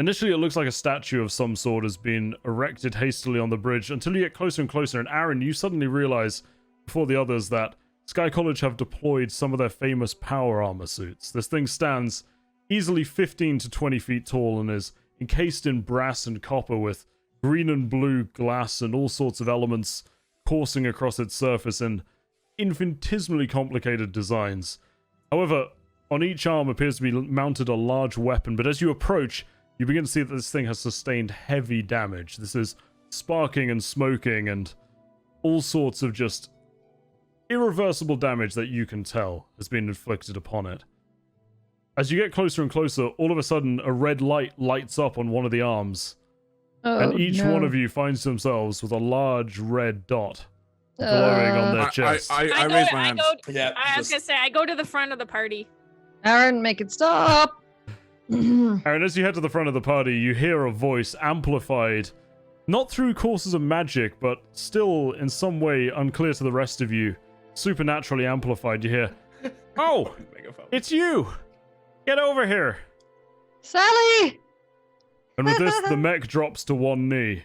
Initially, it looks like a statue of some sort has been erected hastily on the bridge until you get closer and closer. And Aaron, you suddenly realize before the others that Sky College have deployed some of their famous power armor suits. This thing stands easily 15 to 20 feet tall and is encased in brass and copper with green and blue glass and all sorts of elements coursing across its surface in infinitesimally complicated designs. However, on each arm appears to be mounted a large weapon, but as you approach, you begin to see that this thing has sustained heavy damage. This is sparking and smoking and all sorts of just irreversible damage that you can tell has been inflicted upon it. As you get closer and closer, all of a sudden a red light lights up on one of the arms, and each one of you finds themselves with a large red dot glowing on their chest. I I raise my hand. Yeah. I was gonna say I go to the front of the party. Aaron, make it stop. Aaron, as you head to the front of the party, you hear a voice amplified, not through courses of magic, but still in some way unclear to the rest of you, supernaturally amplified. You hear, "Oh, Megaphone. it's you! Get over here!" Sally! And with this, the mech drops to one knee,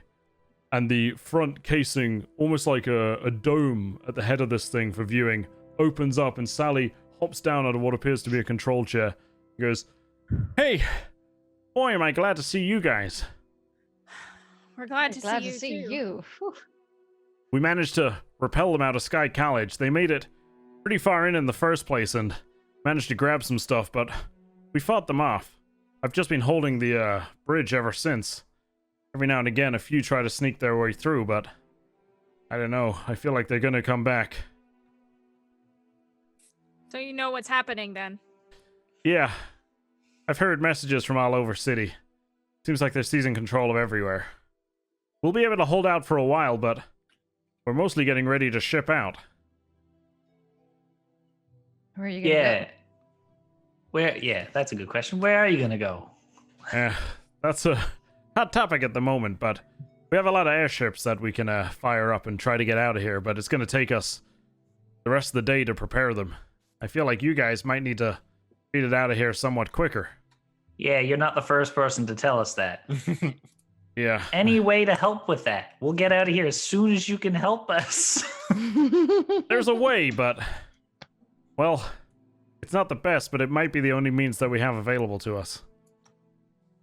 and the front casing, almost like a dome at the head of this thing for viewing, opens up, and Sally hops down out of what appears to be a control chair and goes, "Hey, boy, am I glad to see you guys. We're glad to Glad see to you. see too. you. Whew. We managed to repel them out of Sky College. They made it pretty far in the first place and managed to grab some stuff, but we fought them off. I've just been holding the bridge ever since. Every now and again, a few try to sneak their way through, but I don't know. I feel like they're gonna come back." So you know what's happening then. "Yeah, I've heard messages from all over city. Seems like they're seizing control of everywhere. We'll be able to hold out for a while, but we're mostly getting ready to ship out." Where are you gonna Yeah. go? Where? Yeah, that's a good question. Where are you gonna go? That's a hot topic at the moment, but we have a lot of airships that we can fire up and try to get out of here, but it's going to take us the rest of the day to prepare them. I feel like you guys might need to beat it out of here somewhat quicker. Yeah, you're not the first person to tell us that. Yeah. Any way to help with that? We'll get out of here as soon as you can help us. There's a way, but well, it's not the best, but it might be the only means that we have available to us.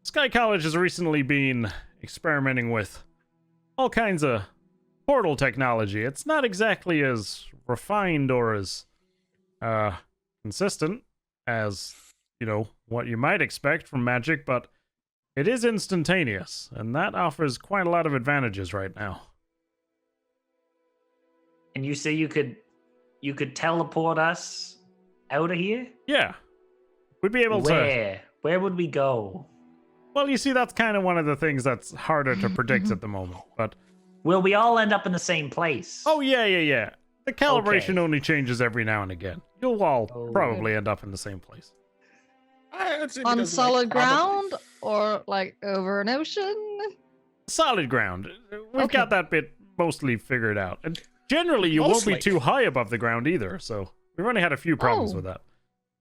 Sky College has recently been experimenting with all kinds of portal technology. It's not exactly as refined or as consistent as, you know, what you might expect from magic, but it is instantaneous, and that offers quite a lot of advantages right now. And you say you could teleport us out of here? Yeah. We'd be able to... Where would we go? Well, you see, that's kind of one of the things that's harder to predict at the moment, but... Will we all end up in the same place? Oh, yeah. The calibration Okay. only changes every now and again. You'll all Oh. probably end up in the same place. On solid ground or like over an ocean? Solid ground. We've Okay. got that bit mostly figured out. And generally, you won't be too high above the ground either, so we've only had a few problems Oh. with that.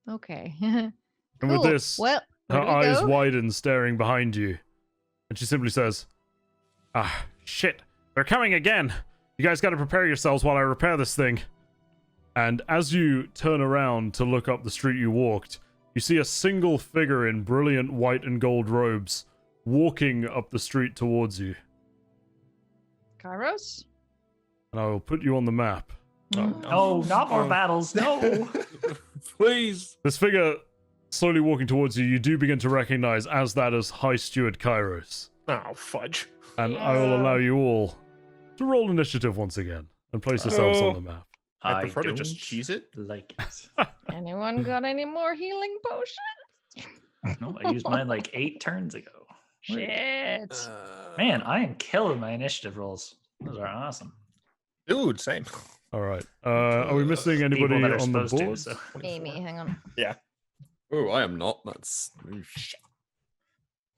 Okay. And Cool. with this, Well, her where do we eyes go? widen, staring behind you. And she simply says, "Ah, shit. They're coming again. You guys gotta prepare yourselves while I repair this thing." And as you turn around to look up the street you walked, you see a single figure in brilliant white and gold robes walking up the street towards you. Kairos? And I will put you on the map. No, not more battles. No. Please. This figure slowly walking towards you, you do begin to recognize as that as High Steward Kairos. Oh, fudge. And I will allow you all to roll initiative once again and place yourselves on the map. I prefer to don't just cheese it. like it. Anyone got any more healing potions? No, I used mine like 8 turns ago. Shit. Man, I am killing my initiative rolls. Those are awesome. Dude, same. All right. Are we missing anybody People that are on the supposed to, board? so. Amy, hang on. Oh, I am not. That's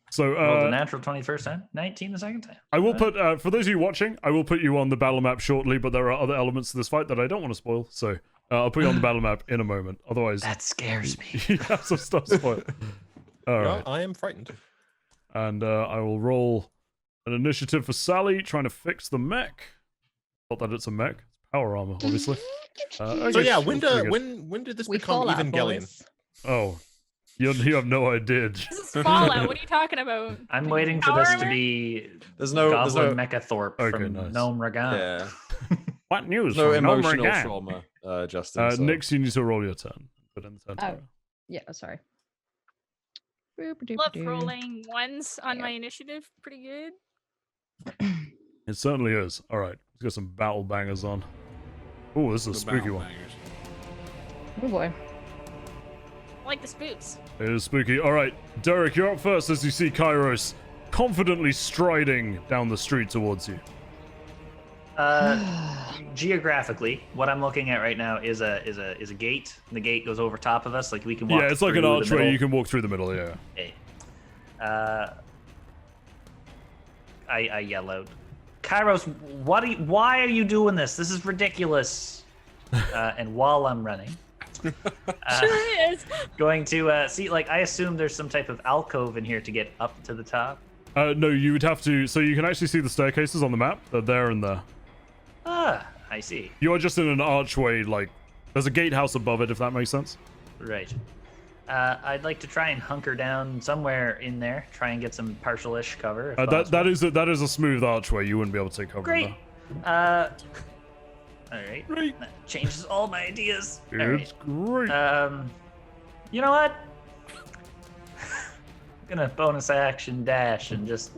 So, Rolled a natural 21st time, 19 the second time. I will put, for those of you watching, I will put you on the battle map shortly, but there are other elements to this fight that I don't want to spoil, so I'll put you on the battle map in a moment. Otherwise, That scares me. you have some stuff to spoil. All No, right. I am frightened. And I will roll an initiative for Sally, trying to fix the mech. Not that it's a mech, it's power armor, obviously. I So guess yeah, it's when pretty good. when did this We become fall out, Evangelion? boys. Oh, you have no idea. This is Fallout. What are you talking about? I'm waiting for Power this to armor? be there's no Goblin Mechathorpe Okay, from nice. Gnome Ragan. yeah. What news? There's no from Gnome emotional Regan? trauma, Justin. so- Nix, you need to roll your turn. Put in the turn Oh. timer. Yeah, sorry. Love rolling ones on my initiative. Pretty good. It certainly is. All right, let's get some battle bangers on. Oh, this is a The spooky battle one. bangers. Oh boy. I like the spooks. It is spooky. All right, Derek, you're up first as you see Kairos confidently striding down the street towards you. Geographically, what I'm looking at right now is a gate. The gate goes over top of us, like we can walk. Yeah, it's like an through the archway. middle. You can walk through the middle. Yeah. Okay. I yell out, Kairos, why are you doing this? This is ridiculous. And while I'm running, Sure is. going to see, like, I assume there's some type of alcove in here to get up to the top. No, you would have to. So you can actually see the staircases on the map. They're there and there. Ah, I see. You are just in an archway. Like there's a gatehouse above it, if that makes sense. Right. I'd like to try and hunker down somewhere in there, try and get some partial-ish cover. If That is a smooth archway. You wouldn't be able to take cover. Great. In there. All right. That changes all my ideas. All right. It's great. You know what? I'm gonna bonus action dash and just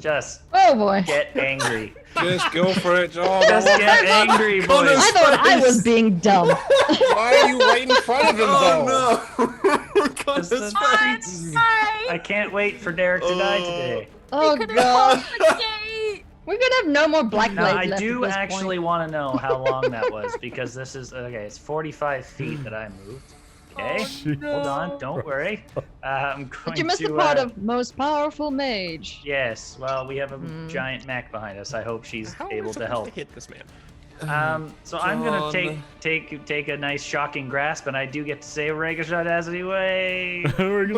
Oh boy. get angry. Just go for it, John. Just get angry, boys. I thought I was being dumb. Why are you right in front of him, though? Oh no! Just the streets. I can't wait for Derek to die today. Oh Could've god. closed the gate. We're gonna have no more black Now, blades I left do at this actually point. want to know how long that was because this is okay. It's 45 feet that I moved. Okay, hold on. Don't worry. I'm going But you missed to. the part of most powerful mage. Yes. Well, we have a giant mech behind us. I hope she's How are able we to supposed help. to hit this man? So I'm gonna John. take a nice shocking grasp, and I do get to say Ricochet anyway. Probably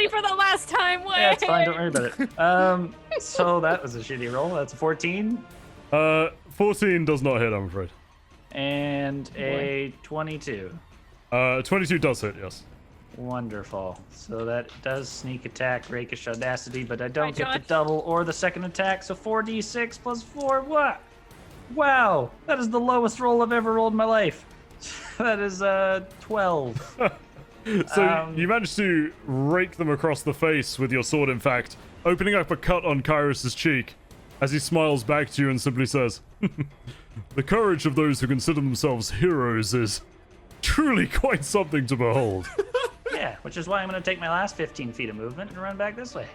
for the last time. Way. Yeah, it's fine. Don't worry about it. So that was a shitty roll. That's a 14 14 does not hit, I'm afraid. and a 22. 22 does hit, yes. Wonderful. So that does sneak attack, rakish audacity, but I don't Right, get the Josh? double or the second attack. So 4d6 plus 4. What? Wow, that is the lowest roll I've ever rolled in my life. That is 12. So you managed to rake them across the face with your sword, in fact, opening up a cut on Kairos' cheek as he smiles back to you and simply says, "The courage of those who consider themselves heroes is truly quite something to behold." Yeah, which is why I'm going to take my last 15 feet of movement and run back this way.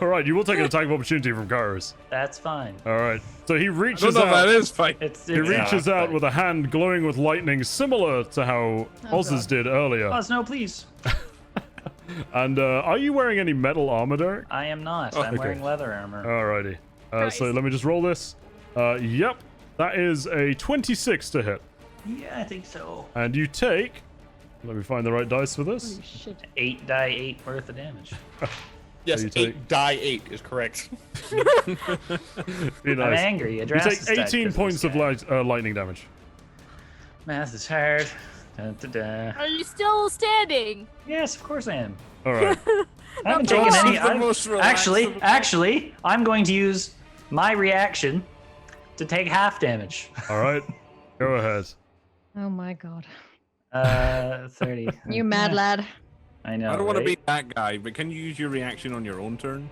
All right, you will take an attack of opportunity from Kairos. That's fine. All right, so he I don't reaches know if that out. is fine. He reaches out with a hand glowing with lightning, similar to how Oz's did earlier. Oh, no, please. And are you wearing any metal armor, Derek? I am not. Oh, I'm okay. wearing leather armor. Alrighty. So Nice. let me just roll this. Yep, that is a 26 to hit. Yeah, I think so. And you take. Let me find the right dice for this. Holy shit. 8 die 8 worth of damage. Yes, you 8 take- die 8 is correct. Be I'm nice. angry. You Erasmus take died 18 'cause points of this guy. lightning damage. Math is hard. Dun, dun, dun. Are you still standing? Yes, of course I am. All right. I haven't Josh taken is any. the most relaxed Actually, I'm going to use my reaction to take half damage. All right. Go ahead. Oh my god. 30. You mad lad. I know. I don't want to right? be that guy, but can you use your reaction on your own turn?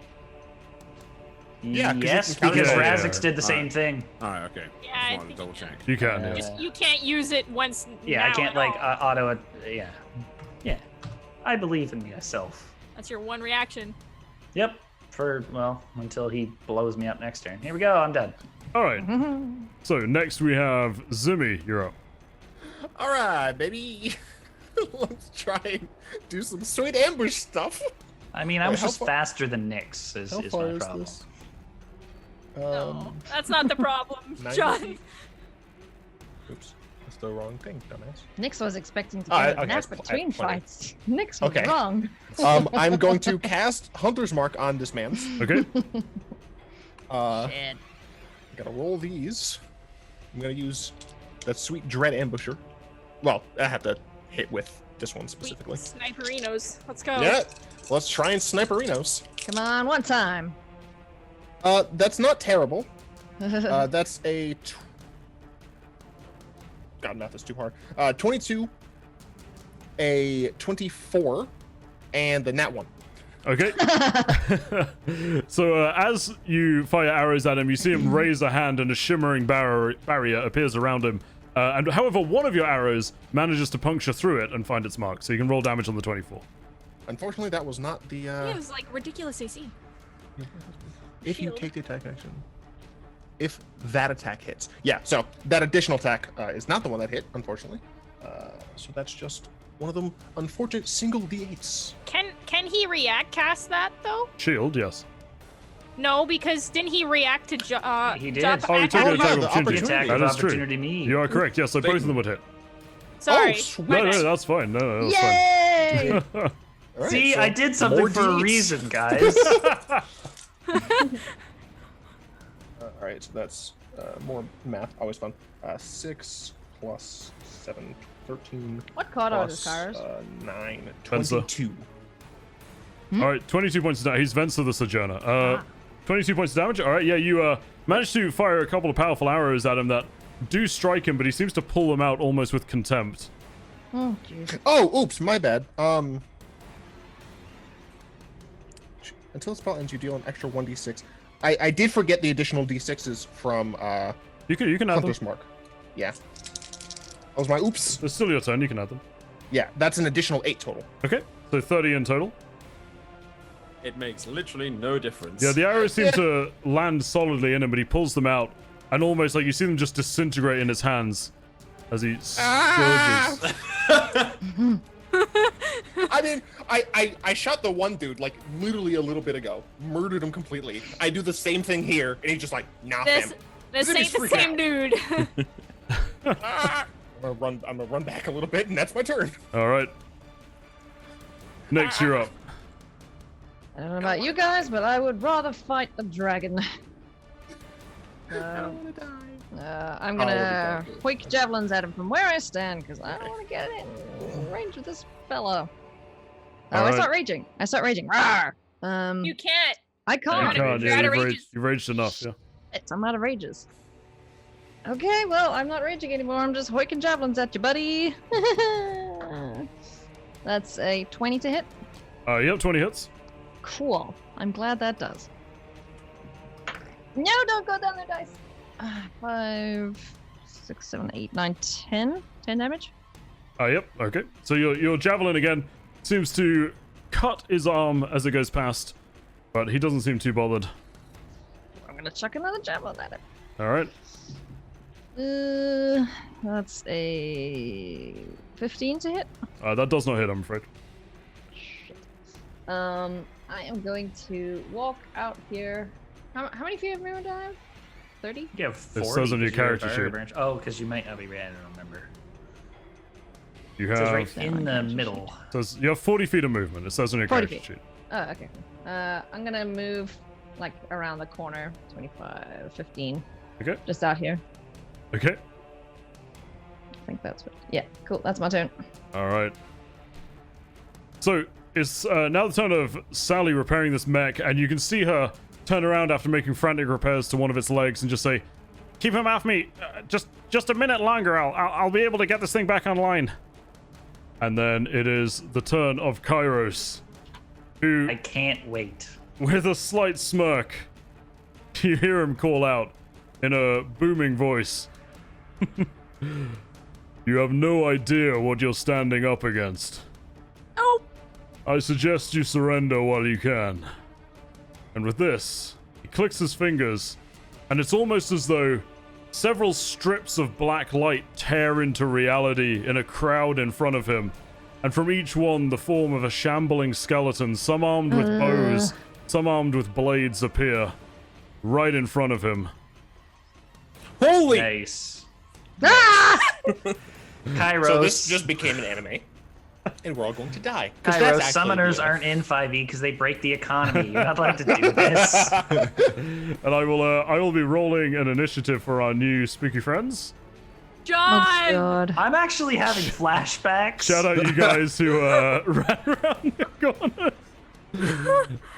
Yeah, 'cause you Yes, can because counter- Razix Yeah, did the same Alright. thing. All right, okay. Yeah, Just I wanted to think double you check. You can, Uh, yes. You can't use it once. Yeah, I now can't at like all. auto. Yeah, yeah. I believe in myself. That's your one reaction. Yep. Until he blows me up next turn. Here we go. I'm done. All right. So next we have Zimmy. You're up. All right, baby. Let's try and do some sweet ambush stuff. I mean, I Wait, was how just far- faster than Nyx. Is How my far is problem. this? No, that's not the problem, 90 John. feet? Oops, that's the wrong thing, dumbass. Nix was expecting to Oh, get okay, a nap I have between 20. fights. Nix was Okay. wrong. I'm going to cast Hunter's Mark on this man. Okay. Shit. Gotta roll these. I'm gonna use that sweet Dread Ambusher. Well, I have to hit with this one Sweet specifically. sniperinos. Let's go. Yeah, let's try and sniperinos. Come on, one time. That's not terrible. That's a. God, math is too hard. 22, a 24, and the nat 1. Okay. So as you fire arrows at him, you see him raise a hand and a shimmering barrier appears around him. And however, one of your arrows manages to puncture through it and find its mark. So you can roll damage on the 24. Unfortunately, that was not the. It was like ridiculous AC. If you shield. take the attack action. If that attack hits. Yeah, so that additional attack is not the one that hit, unfortunately. So that's just one of them unfortunate single d8s. Can he react cast that though? Shield, yes. No, because didn't he react to He did. Job Oh, you took Oh, an yeah, attack of the opportunity. Attack That of is true. opportunity me. You are correct. Yes, so both of them would hit. Sorry. sweet. my No, bad. that's fine. No, that's Yay! fine. All right, See, so I did something more for a d8s. reason, guys. All right, so that's more math, always fun. 6 plus 7, 13. What card are plus, those cars? 9, Venza. 22. All right, 22 points of damage. He's Venza the Sojourner. 22 points of damage. All right, yeah, you managed to fire a couple of powerful arrows at him that do strike him, but he seems to pull them out almost with contempt. Oh, jeez. Oh, oops, my bad. Until the spell ends, you deal an extra 1d6. I did forget the additional d6s from You can add them. Hunter's Mark. Yeah. That was my oops. It's still your turn. You can add them. Yeah, that's an additional 8 total. Okay, so 30 in total. It makes literally no difference. Yeah, the arrows seem to land solidly in him, but he pulls them out, and almost like you see them just disintegrate in his hands as he scourges. I mean, I shot the one dude like literally a little bit ago, murdered him completely. I do the same thing here, and he's just like, nah, fam. This Zimmy's ain't the freaking same out. dude. I'm gonna run back a little bit, and that's my turn. All right. Next, you're up. I don't know about you guys, but I would rather fight a dragon. wanna die. I'm Oh, what gonna did that do? quick javelins at him from where I stand, because I don't want to get in range with this fella. Oh, I Alright. start raging. Rawr! You can't. I You can't. can't, You're yeah, out of you've rages. raged, you've raged enough, yeah. I'm out of rages. Okay, well, I'm not raging anymore. I'm just hoiking javelins at you, buddy. That's a 20 to hit. Yep, 20 hits. Cool. I'm glad that does. No, don't go down there, dice. 5, 6, 7, 8, 9, 10. 10 damage. Yep, okay. So your javelin again seems to cut his arm as it goes past, but he doesn't seem too bothered. I'm gonna chuck another javelin at him. All right. That's a 15 to hit. That does not hit, I'm afraid. Shit. I am going to walk out here. How many feet of movement do I have? 30? You have 40. says on your 'cause you're a character fire sheet. branch. Oh, because you might not be ready. I don't remember. You It says have right in the middle. says you have 40 feet of movement. It says on your 40 character sheet. Oh, okay. I'm gonna move like around the corner, 25, 15. Okay. Just out here. Okay. I think that's what. Yeah, cool. That's my turn. All right. So it's now the turn of Sally repairing this mech, and you can see her turn around after making frantic repairs to one of its legs and just say, "Keep him off me. Just a minute longer. I'll be able to get this thing back online." And then it is the turn of Kairos, who, I can't wait. with a slight smirk, you hear him call out in a booming voice. You have no idea what you're standing up against. Oh. I suggest you surrender while you can. And with this, he clicks his fingers, and it's almost as though several strips of black light tear into reality in a crowd in front of him, and from each one the form of a shambling skeleton, some armed with bows, some armed with blades, appear right in front of him. Holy! Nice. Ah! Kairos. So this just became an anime, and we're all going to die. 'Cause that's Kairos, actually summoners real. aren't in 5e because they break the economy. You're not allowed to do this. And I will be rolling an initiative for our new spooky friends. Oh John. god. I'm actually having flashbacks. Shout out you guys who ran around the corner.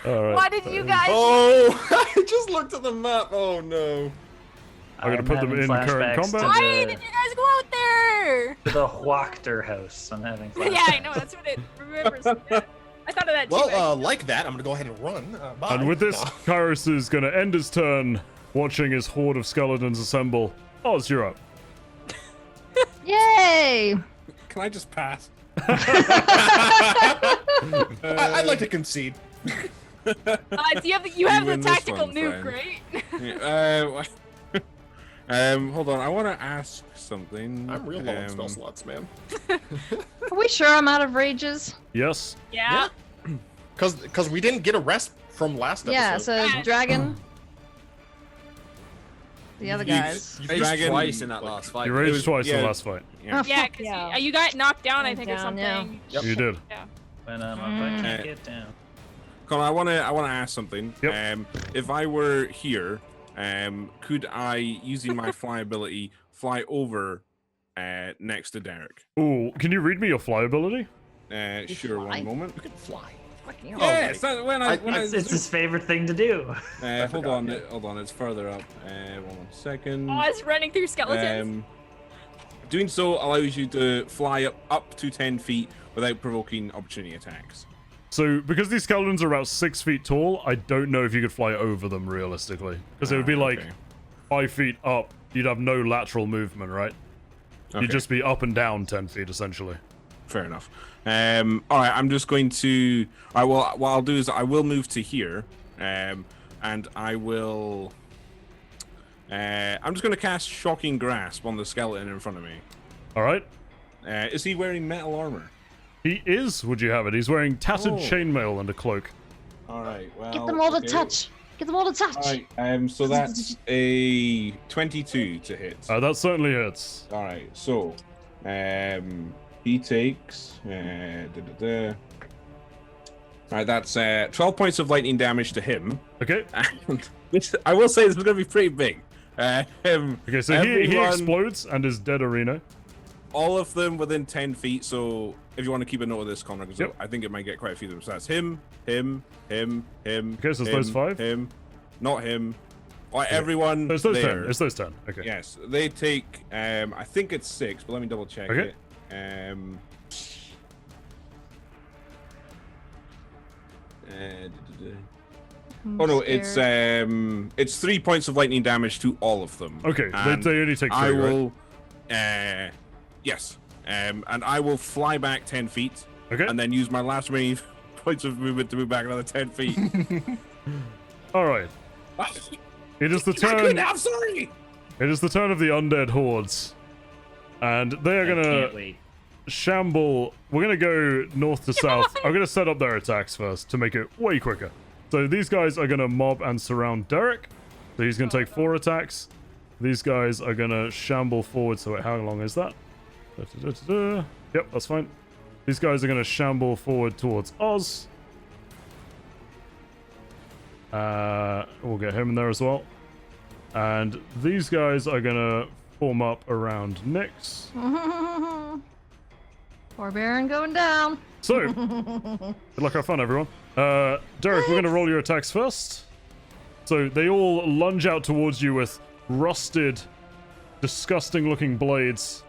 All right. Why did you guys? Oh, I just looked at the map. Oh no. I'm gonna put them having in current flashbacks combat. to Why the- did you guys go out there? To the Wachter house. I'm having flashbacks. Yeah, I know. That's what it remembers. Yeah. I thought of that too. Well, actually. like that, I'm gonna go ahead and run. Bye. And with this, No. Kairos is gonna end his turn watching his horde of skeletons assemble. Oz, you're up. Yay! Can I just pass? I'd like to concede. You have the win this tactical one, nuke, friend. right? Hold on. I want to ask something. I'm real low on spell slots, man. Are we sure I'm out of rages? Yes. Yeah. Because we didn't get a rest from last episode. Yeah, so Yeah. dragon. The other guys. You raged Dragon, twice in that like, last fight. You It raged was- twice in yeah. the last fight. Yeah. Oh, Yeah, fuck because yeah. you got knocked down, I think, or Down, yeah. something. Yep. You did. Yeah. When I'm up, I can't get down. Connor, I want to ask something. Yep. If I were here, could I, using my fly ability, fly over next to Derek? Ooh, can you read me your fly ability? Sure. fly? One moment. You can fly. Fucking hell. Yeah, it's not, when I It's his favorite thing to do. hold on, it's further up. 1 second. Oh, it's running through skeletons. Doing so allows you to fly up to 10 feet without provoking opportunity attacks. So, because these skeletons are about 6 feet tall, I don't know if you could fly over them realistically. Because it would be like okay. 5 feet up, you'd have no lateral movement, right? Okay. You'd just be up and down 10 feet essentially. Fair enough. All right, I'm just going to. I will. What I'll do is I will move to here, and I will. I'm just going to cast Shocking Grasp on the skeleton in front of me. Alright? Is he wearing metal armor? He is, would you have it? He's wearing tattered Oh. chainmail and a cloak. All right. Well. Get them all to okay. touch. Get them all to touch. All right. So that's a 22 to hit. That certainly hits. All right. So, he takes. All right. That's 12 points of lightning damage to him. Okay. And which I will say this is going to be pretty big. Okay, so he explodes and is dead, Arena. All of them within 10 feet. So if you want to keep a note of this, Connor, because Yep. I think it might get quite a few of them. So that's him. Okay, so it's those 5? Him, not him. All right, everyone. So it's those there. 10. It's those 10. Okay. Yes, they take. I think it's 6, but let me double check Okay. it. Oh no, it's 3 points of lightning damage to all of them. Okay, And they only take 3, I will. right? Yes. And I will fly back 10 feet. Okay. And then use my last remaining points of movement to move back another 10 feet. All right. It is the I couldn't. turn. I'm sorry. It is the turn of the undead hordes, and they are Can't gonna wait. shamble. We're gonna go north to south. I'm gonna set up their attacks first to make it way quicker. So these guys are gonna mob and surround Derek. So he's gonna take 4 attacks. These guys are gonna shamble forward. So wait, how long is that? Yep, that's fine. These guys are gonna shamble forward towards Oz. We'll get him in there as well. And these guys are gonna form up around Nyx. Poor Baron going down. So, good luck, have fun, everyone. Derek, we're gonna roll your attacks first. So they all lunge out towards you with rusted, disgusting-looking blades.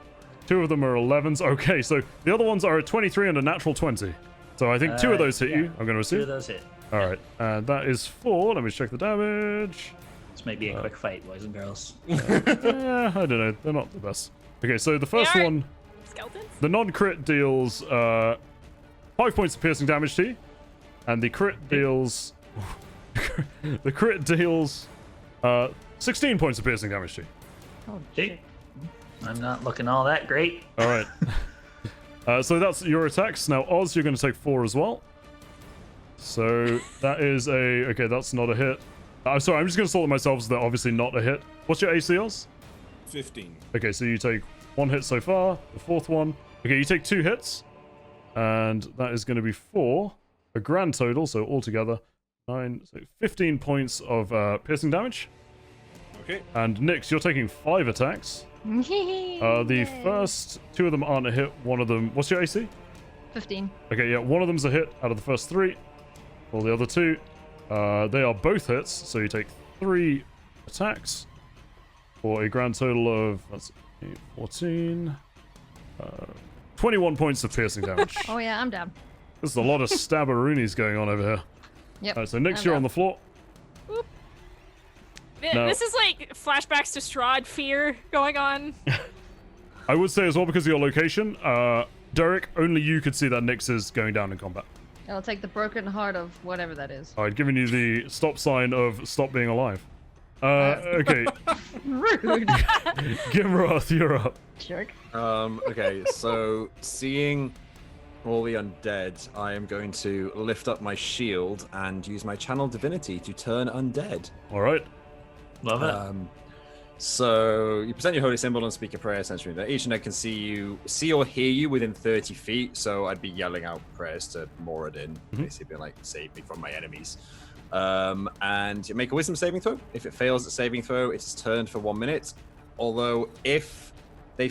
2 of them are 11s. Okay, so the other ones are a 23 and a natural 20. So I think 2 of those hit you. I'm gonna 2 assume. of those hit. All right, and that is 4. Let me check the damage. This might be a quick fight, boys and girls. I don't know. They're not the best. Okay, so the first are. one, Skeletons? the non-crit deals 5 points of piercing damage to you, and the crit deals 16 points of piercing damage to you. Oh, Hey, shit. I'm not looking all that great. All right. So that's your attacks. Now, Oz, you're going to take 4 as well. So that is a... Okay, that's not a hit. I'm sorry, I'm just going to sort them myself, so they're obviously not a hit. What's your AC, Oz? 15. Okay, so you take 1 hit so far, the 4th one. Okay, you take 2 hits, and that is going to be 4. A grand total, so altogether 9, so 15 points of piercing damage. Okay. And Nyx, you're taking 5 attacks. The first 2 of them aren't a hit. One of them... What's your AC? 15. Okay, yeah, one of them's a hit out of the first 3. Well, the other 2, they are both hits, so you take 3 attacks for a grand total of, that's 8, 14, 21 points of piercing damage. Oh yeah, I'm down. There's a lot of stabberoonies going on over here. Yep. Alright, so Nyx, I'm you're down. on the floor. No. This is like flashbacks to Strahd fear going on. I would say as well, because of your location, Derek, only you could see that Nyx is going down in combat. I'll take the broken heart of whatever that is. I'd given you the stop sign of stop being alive. Okay, Rude. Gimroth, you're up. Jerk. Okay, so seeing all the undead, I am going to lift up my shield and use my channel divinity to turn undead. All right. Love it. So you present your holy symbol and speak a prayer, essentially. That each undead can see or hear you within 30 feet. So I'd be yelling out prayers to Moradin, basically being like, "Save me from my enemies." And you make a wisdom saving throw. If it fails at saving throw, it's turned for 1 minute. Although if their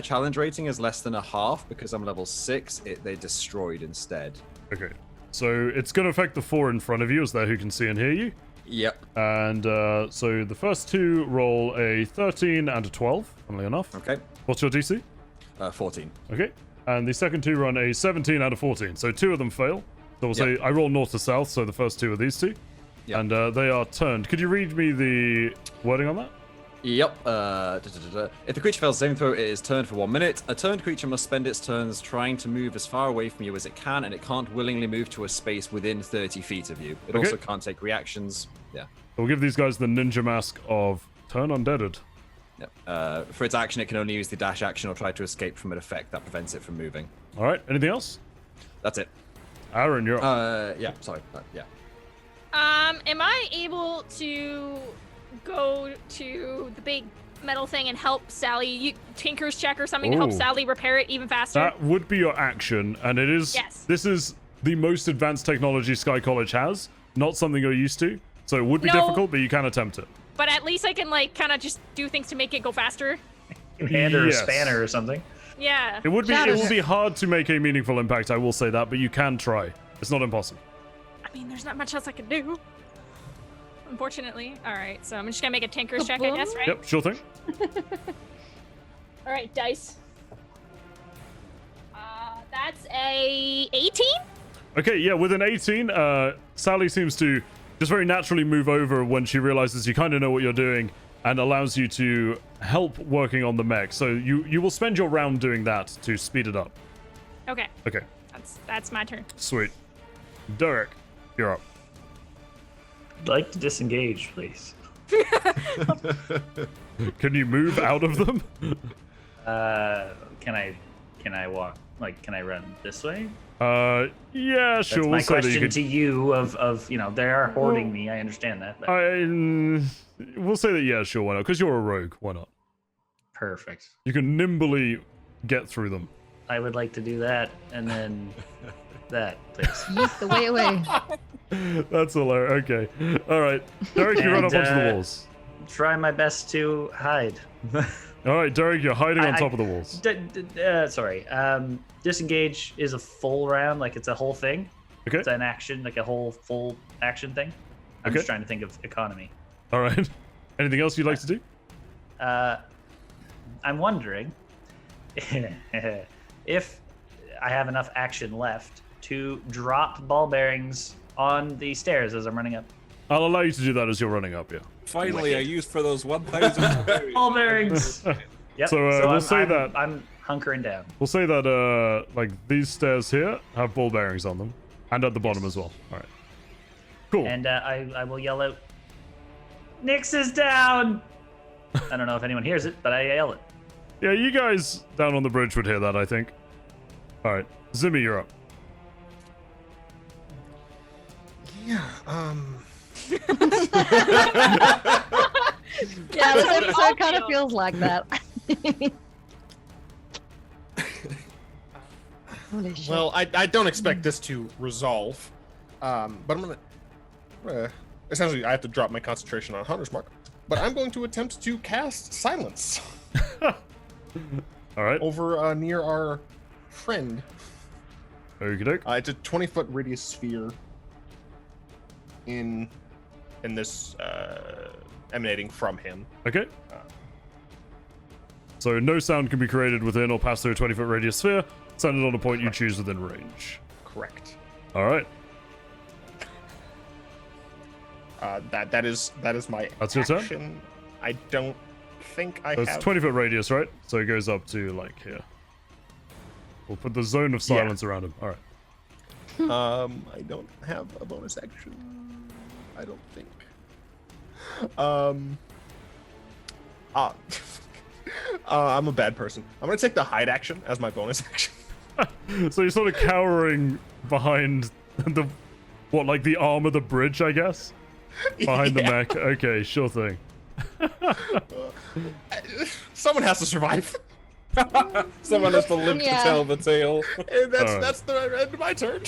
challenge rating is less than a half, because I'm level 6, they're destroyed instead. Okay. So it's going to affect the 4 in front of you, as there who can see and hear you. Yep. And so the first 2 roll a 13 and a 12, funnily enough. Okay. What's your DC? 14. Okay. And the second 2 run a 17 and a 14. So 2 of them fail. So we'll say I roll north to south, so the first 2 are these 2. Yep. And they are turned. Could you read me the wording on that? Yep. If the creature fails saving throw, it is turned for 1 minute. A turned creature must spend its turns trying to move as far away from you as it can, and it can't willingly move to a space within 30 feet of you. It also can't take reactions. Yeah. We'll give these guys the ninja mask of turn undeaded. Yep. For its action, it can only use the dash action or try to escape from an effect that prevents it from moving. All right. Anything else? That's it. Aaron, you're up. Yeah. Sorry. Yeah. Am I able to go to the big metal thing and help Sally? Tinker's check or something to help Ooh. Sally repair it even faster? That would be your action, and it is. Yes. This is the most advanced technology Sky College has. Not something you're used to, so it would be No. difficult, but you can attempt it. But at least I can like kind of just do things to make it go faster. You can hand her Yes. a spanner or something. Yeah. It would be. Shout It us. will be hard to make a meaningful impact. I will say that, but you can try. It's not impossible. I mean, there's not much else I can do. Unfortunately. All right, so I'm just gonna make a Tinker's check, I guess, right? Yep, sure thing. All right, dice. That's a 18. Okay, yeah, with an 18, Sally seems to just very naturally move over when she realizes you kind of know what you're doing and allows you to help working on the mech. So you will spend your round doing that to speed it up. Okay, Okay, that's my turn. sweet. Derek, you're up. I'd like to disengage, please. Can you move out of them? Can I walk? Like, can I run this way? Yeah, That's sure. my We'll say that question you could. to you. Of they are hoarding me. I understand that. But We'll say that, yeah, sure, why not? Because you're a rogue, why not? perfect. You can nimbly get through them. I would like to do that, and then that, please. Yeet the way away. That's hilarious. Okay. All right. Derek, you run up And, onto the walls. Try my best to hide. All right, Derek, you're hiding on I- top of the walls. Sorry. Disengage is a full round, like it's a whole thing. Okay. It's an action, like a whole full action thing. I'm Okay. just trying to think of economy. All right. Anything else you'd like to do? I'm wondering if I have enough action left to drop ball bearings on the stairs as I'm running up. I'll allow you to do that as you're running up, yeah. Finally, a use for those 1,000 berries. Ball bearings. Yep. So, we'll I'm, say I'm, that- I'm hunkering down. We'll say that, like, these stairs here have ball bearings on them. And at the bottom as well. All right. Cool. And I will yell out, Nyx is down! I don't know if anyone hears it, but I yell it. Yeah, you guys down on the bridge would hear that, I think. All right. Zimmy, you're up. Yeah. Yeah, this episode kind of feels like that. Holy shit. Well, I don't expect this to resolve, but I'm gonna essentially I have to drop my concentration on Hunter's Mark, but I'm going to attempt to cast Silence All right. over near our friend. Okie doke. It's a 20-foot radius sphere in this emanating from him. Okay. So no sound can be created within or pass through a 20-foot radius sphere. Send it on a point you choose within range. Correct. All right. That is my That's your turn? action. I don't think I So it's have. 20-foot radius, right? So it goes up to, like, here. We'll put the zone of silence around him. All right. I don't have a bonus action. I don't think. I'm a bad person. I'm gonna take the hide action as my bonus action. So you're sort of cowering behind the, like the arm of the bridge, I guess? Behind the Yeah. mech. Okay, sure thing. Someone has to survive. Someone has to live Yeah. to tell the tale. And that's Alright. that's the end of my turn.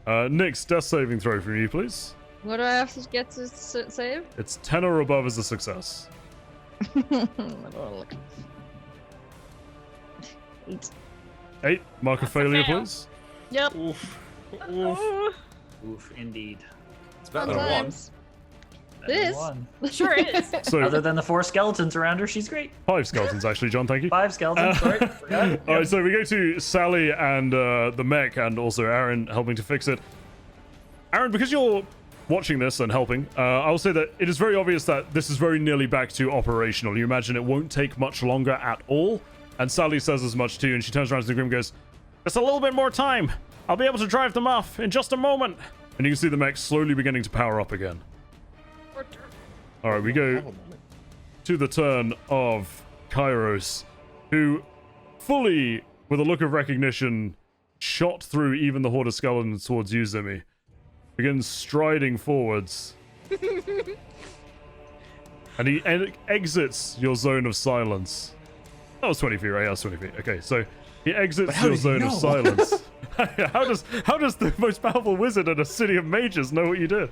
Nyx, death saving throw from you, please. What do I have to get to save? It's 10 or above is a success. Oh, look. 8. 8, mark a That's a failure, fail. please. Yep. Oof. Oof. Oh, Oof, indeed. It's better than one. Sometimes. That is This? one. sure is. So Other than the 4 skeletons around her, she's great. 5 skeletons, actually, John, thank you. 5 skeletons, sorry. Forgot. All right, so we go to Sally and the mech, and also Aaron helping to fix it. Aaron, because you're watching this and helping, I'll say that it is very obvious that this is very nearly back to operational. You imagine it won't take much longer at all, and Sally says as much too, and she turns around to the group and goes, "Just a little bit more time. I'll be able to drive them off in just a moment." And you can see the mech slowly beginning to power up again. All right, we go to the turn of Kairos, who fully, with a look of recognition, shot through even the horde of skeletons towards you, Zimmy. begins striding forwards. And he exits your zone of silence. That was 20 feet, right? Yeah, that was 20 feet. Okay, so he exits your zone of silence. How does the most powerful wizard in a city of mages know what you did?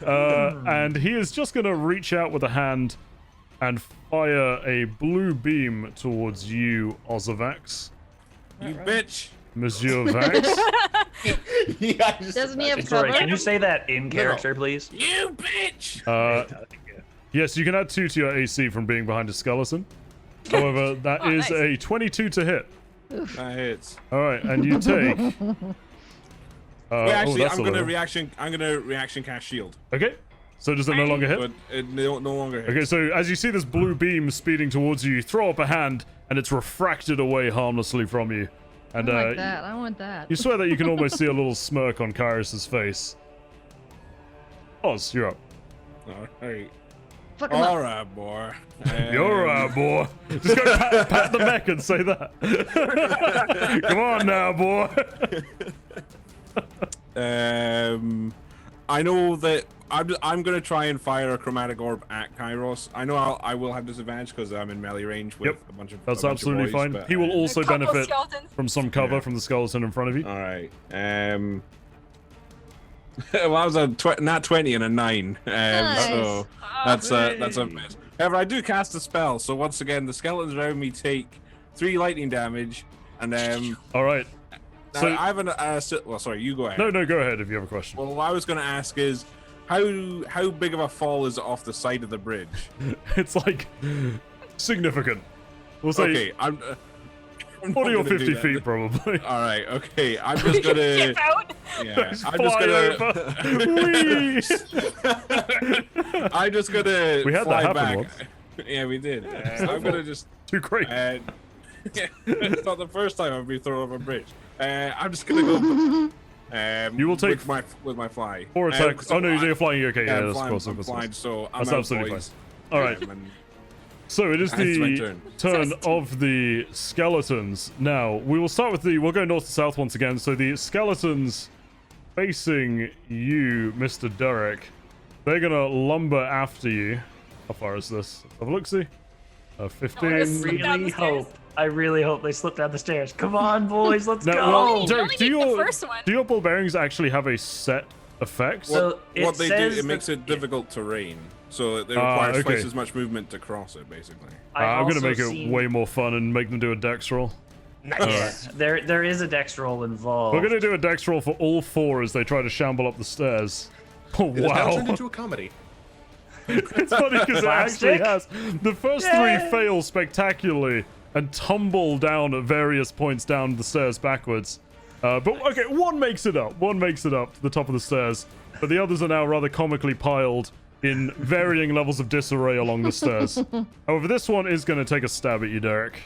And he is just going to reach out with a hand and fire a blue beam towards you, Ozovax. You bitch. Monsieur Vax. Yeah, Doesn't he have Sorry, cover? can you say that in character, please? You bitch. Yes, you can add 2 to your AC from being behind a skeleton. However, that Oh, is nice. a 22 to hit. That hits. All right, and you take. Wait, actually, that's I'm a gonna little. reaction cast shield. Okay, so does it no longer hit? But it no longer hits. Okay, so as you see this blue beam speeding towards you, you throw up a hand, and it's refracted away harmlessly from you. And I like that. I want that. you swear that you can almost see a little smirk on Kairos' face. Oz, you're up. Alright. Fuck him up. Alright, boy. You're right, boy. Just go pat the mech and say that. Come on now, boy. I know that I'm gonna try and fire a chromatic orb at Kairos. I know I will have disadvantage because I'm in melee range with Yep, a bunch of. That's a bunch of absolutely boys, fine. but, He will also Couple benefit skeletons. from some cover from the skeleton in front of you. All right. Well, that was a nat 20 and a 9. Nice. So that's a miss. However, I do cast a spell, so once again, the skeletons around me take 3 lightning damage, and All right. now So- I have an well, sorry, you go ahead. No, go ahead if you have a question. Well, what I was going to ask is, how big of a fall is it off the side of the bridge? It's like significant. We'll say Okay, I'm 40 or not gonna do 50 that. feet, probably. All right, okay, I'm just gonna. Skip out. Yeah, Just I'm just fly gonna. over. Whee! I'm just gonna. We had that fly happen back. once. Yeah, we did. I'm gonna just. Too great. It's not the first time I've been thrown over a bridge. I'm just gonna go. You will take with my fly. 4 attacks. Oh no, you're flying. Okay, yeah, I'm that's flying, close. I'm flying, so I'm That's out, absolutely boys. All right. And So it is It's my the turn. turn of the skeletons. Now we will start with we'll go north to south once again. So the skeletons facing you, Mr. Derek, they're gonna lumber after you. How far is this? Have a look, see. 15. Slip down the stairs. I really hope they slip down the stairs. Come on, boys, let's Now, go. well, You Derek, only do need the your first one. do your ball bearings actually have a set effect? So it what they do, says it makes that- it difficult terrain. So it requires okay. twice as much movement to cross it, basically. I'm gonna also make it seen- way more fun and make them do a dex roll. Yeah, there is a dex roll involved. We're gonna do a dex roll for all 4 as they try to shamble up the stairs. Oh It has now wow! turned into a comedy. It's funny because it actually Slapstick? has. The first 3 fail spectacularly and tumble down at various points down the stairs backwards. But okay, one makes it up. One makes it up to the top of the stairs. But the others are now rather comically piled in varying levels of disarray along the stairs. However, this one is going to take a stab at you, Derek.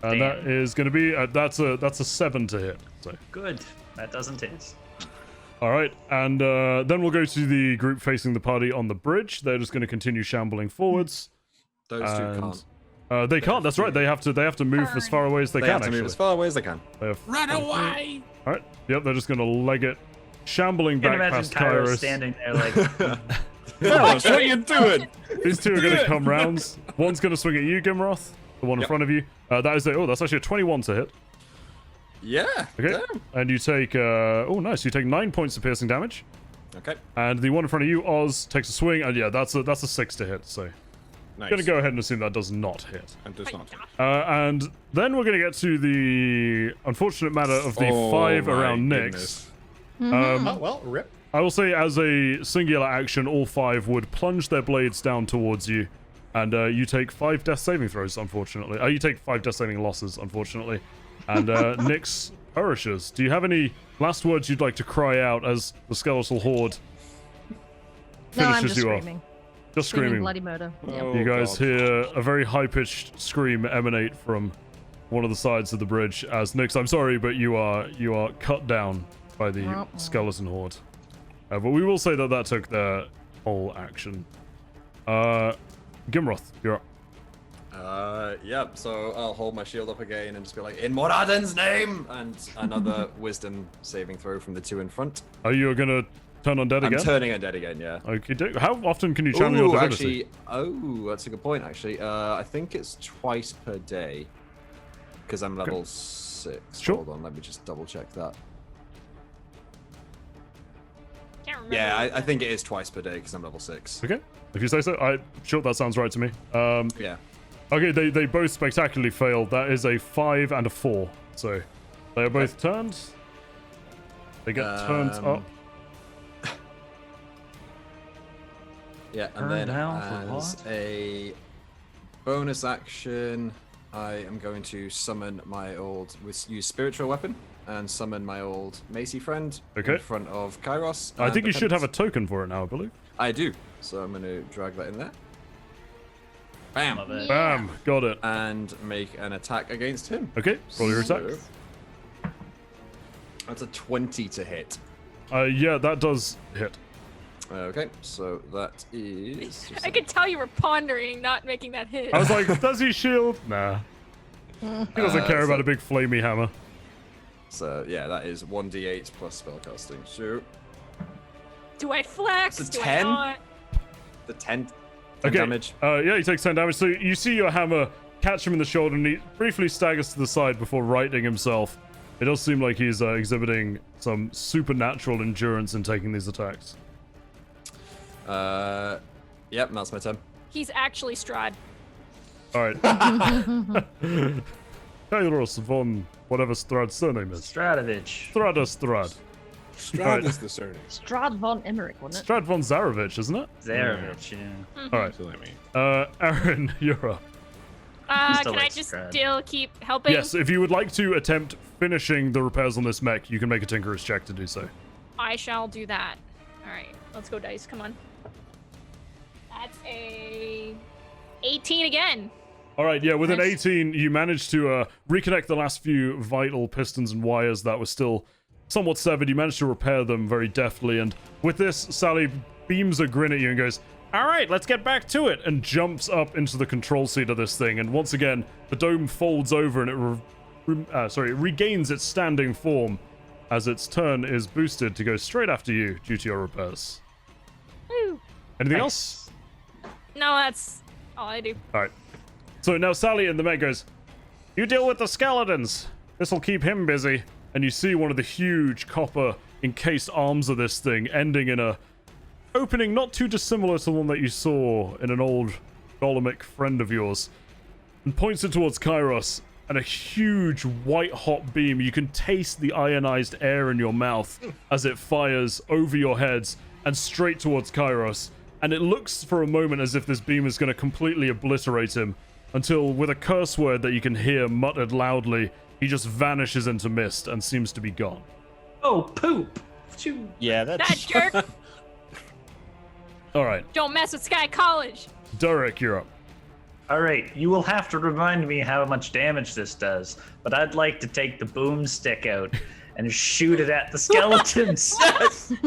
And that Damn. is going to be that's a 7 to hit. So. Good. That doesn't hit. All right, and then we'll go to the group facing the party on the bridge. They're just going to continue shambling forwards. Those two can't. They can't. That's right. They have to move as far away as they They can. have to Actually, move as far away as they can. They have- Run away! all right. Yep. They're just going to leg it, shambling You can back imagine past Kairos Kairos. standing there like, Kairos, what are you doing? These 2 are going to come rounds. One's going to swing at you, Gimroth. The one in Yep. front of you. That's actually a 21 to hit. Yeah. Okay. Damn. And you take oh nice. You take 9 points of piercing damage. Okay. And the one in front of you, Oz, takes a swing, and yeah, that's a 6 to hit. So Nice. gonna go ahead and assume that does not hit. And does not. And then we're gonna get to the unfortunate matter of the Oh 5 my around goodness. Nyx. Oh, well, rip. I will say, as a singular action, all 5 would plunge their blades down towards you, and you take 5 death saving throws. Unfortunately, you take 5 death saving losses. Unfortunately, and Nyx perishes. Do you have any last words you'd like to cry out as the skeletal horde No, I'm finishes just you off? screaming. Just Screaming screaming. bloody murder. Yep. Oh, You guys God. hear a very high-pitched scream emanate from one of the sides of the bridge as Nyx, I'm sorry, but you are cut down by the Uh-oh. skeleton horde. But we will say that took their whole action. Gimroth, you're up. Yep, so I'll hold my shield up again and just be like, in Moradin's name! And another wisdom saving throw from the 2 in front. Are you gonna turn undead I'm again? turning undead again, yeah. Okay, how often can you channel your divinity? That's a good point, actually. I think it's twice per day. Because I'm level 6. Sure. Hold on, let me just double check that. Can't remember. Yeah, I think it is twice per day because I'm level 6. Okay, if you say so. Sure, that sounds right to me. Yeah. Okay, they both spectacularly failed. That is a 5 and a 4. So they are both turned. They get turned up. Yeah, and Turn then down for as what? a bonus action, I am going to summon my use spiritual weapon and summon my old Macy friend in front of Kairos. I think you should have a Dependence. token for it now, I believe. I do, so I'm going to drag that in there. Bam! Love it. Bam, got it. And make an attack against him. Okay, roll your attack. So, that's a 20 to hit. Yeah, that does hit. Okay, so that is. I could tell you were pondering not making that hit. I was like, does he shield? Nah. He doesn't care about a big flamey hammer. So yeah, that is 1d8 plus spellcasting. So Do I flex? It's a Do 10? I not? the 10 Okay. damage. Yeah, he takes 10 damage. So you see your hammer catch him in the shoulder, and he briefly staggers to the side before righting himself. It does seem like he's exhibiting some supernatural endurance in taking these attacks. Yep, that's my turn. He's actually Strahd. All right. Kairos von whatever Strad's surname is. Stratovich. Strad. Strahd is the surname. Strad von Emmerich, wasn't it? Strad von Zarovich, isn't it? Zarovich, yeah. All right. So let me. Aaron, you're up. Can Still I like just Strahd. still keep helping? Yes, if you would like to attempt finishing the repairs on this mech, you can make a Tinkerer's check to do so. I shall do that. All right, let's go, dice. Come on. That's a 18 again. All right, yeah, with an Nice. 18, you managed to reconnect the last few vital pistons and wires that were still somewhat severed. You managed to repair them very deftly, and with this, Sally beams a grin at you and goes, "All right, let's get back to it," and jumps up into the control seat of this thing. And once again, the dome folds over and it regains its standing form as its turn is boosted to go straight after you due to your repairs. Woo. Anything Nice. else? No, that's all I do. All right. So now Sally in the mech goes, "You deal with the skeletons. This'll keep him busy." And you see one of the huge copper encased arms of this thing ending in a opening not too dissimilar to the one that you saw in an old Golemic friend of yours, and points it towards Kairos, and a huge white hot beam. You can taste the ionized air in your mouth as it fires over your heads and straight towards Kairos. And it looks for a moment as if this beam is going to completely obliterate him, until with a curse word that you can hear muttered loudly, he just vanishes into mist and seems to be gone. Oh, poop! Phew. Yeah, That that's jerk. All right, Don't mess with Sky College. Derek, you're up. All right, you will have to remind me how much damage this does, but I'd like to take the boomstick out and shoot it at the skeletons. yes. Do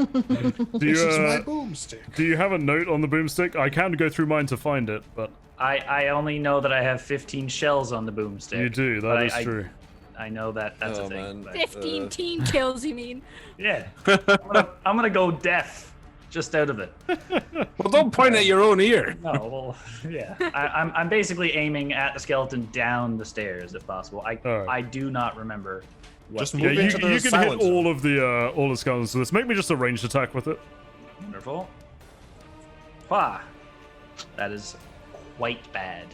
This is my you, boomstick. do you have a note on the boomstick? I can go through mine to find it, but I only know that I have 15 shells on the boomstick. you do. but That is I true. I know that that's Oh, a thing. man. but- 15 teen kills, you mean? Yeah, I'm gonna go deaf, just out of it. Well, don't point at your own ear. No, well, yeah. I'm basically aiming at the skeleton down the stairs if possible. Alright. I do not remember. What Just Yeah, move you, into the you can hit silent zone. all of the skeletons. So this make me just a ranged attack with it. Wonderful. Wah. That is quite bad.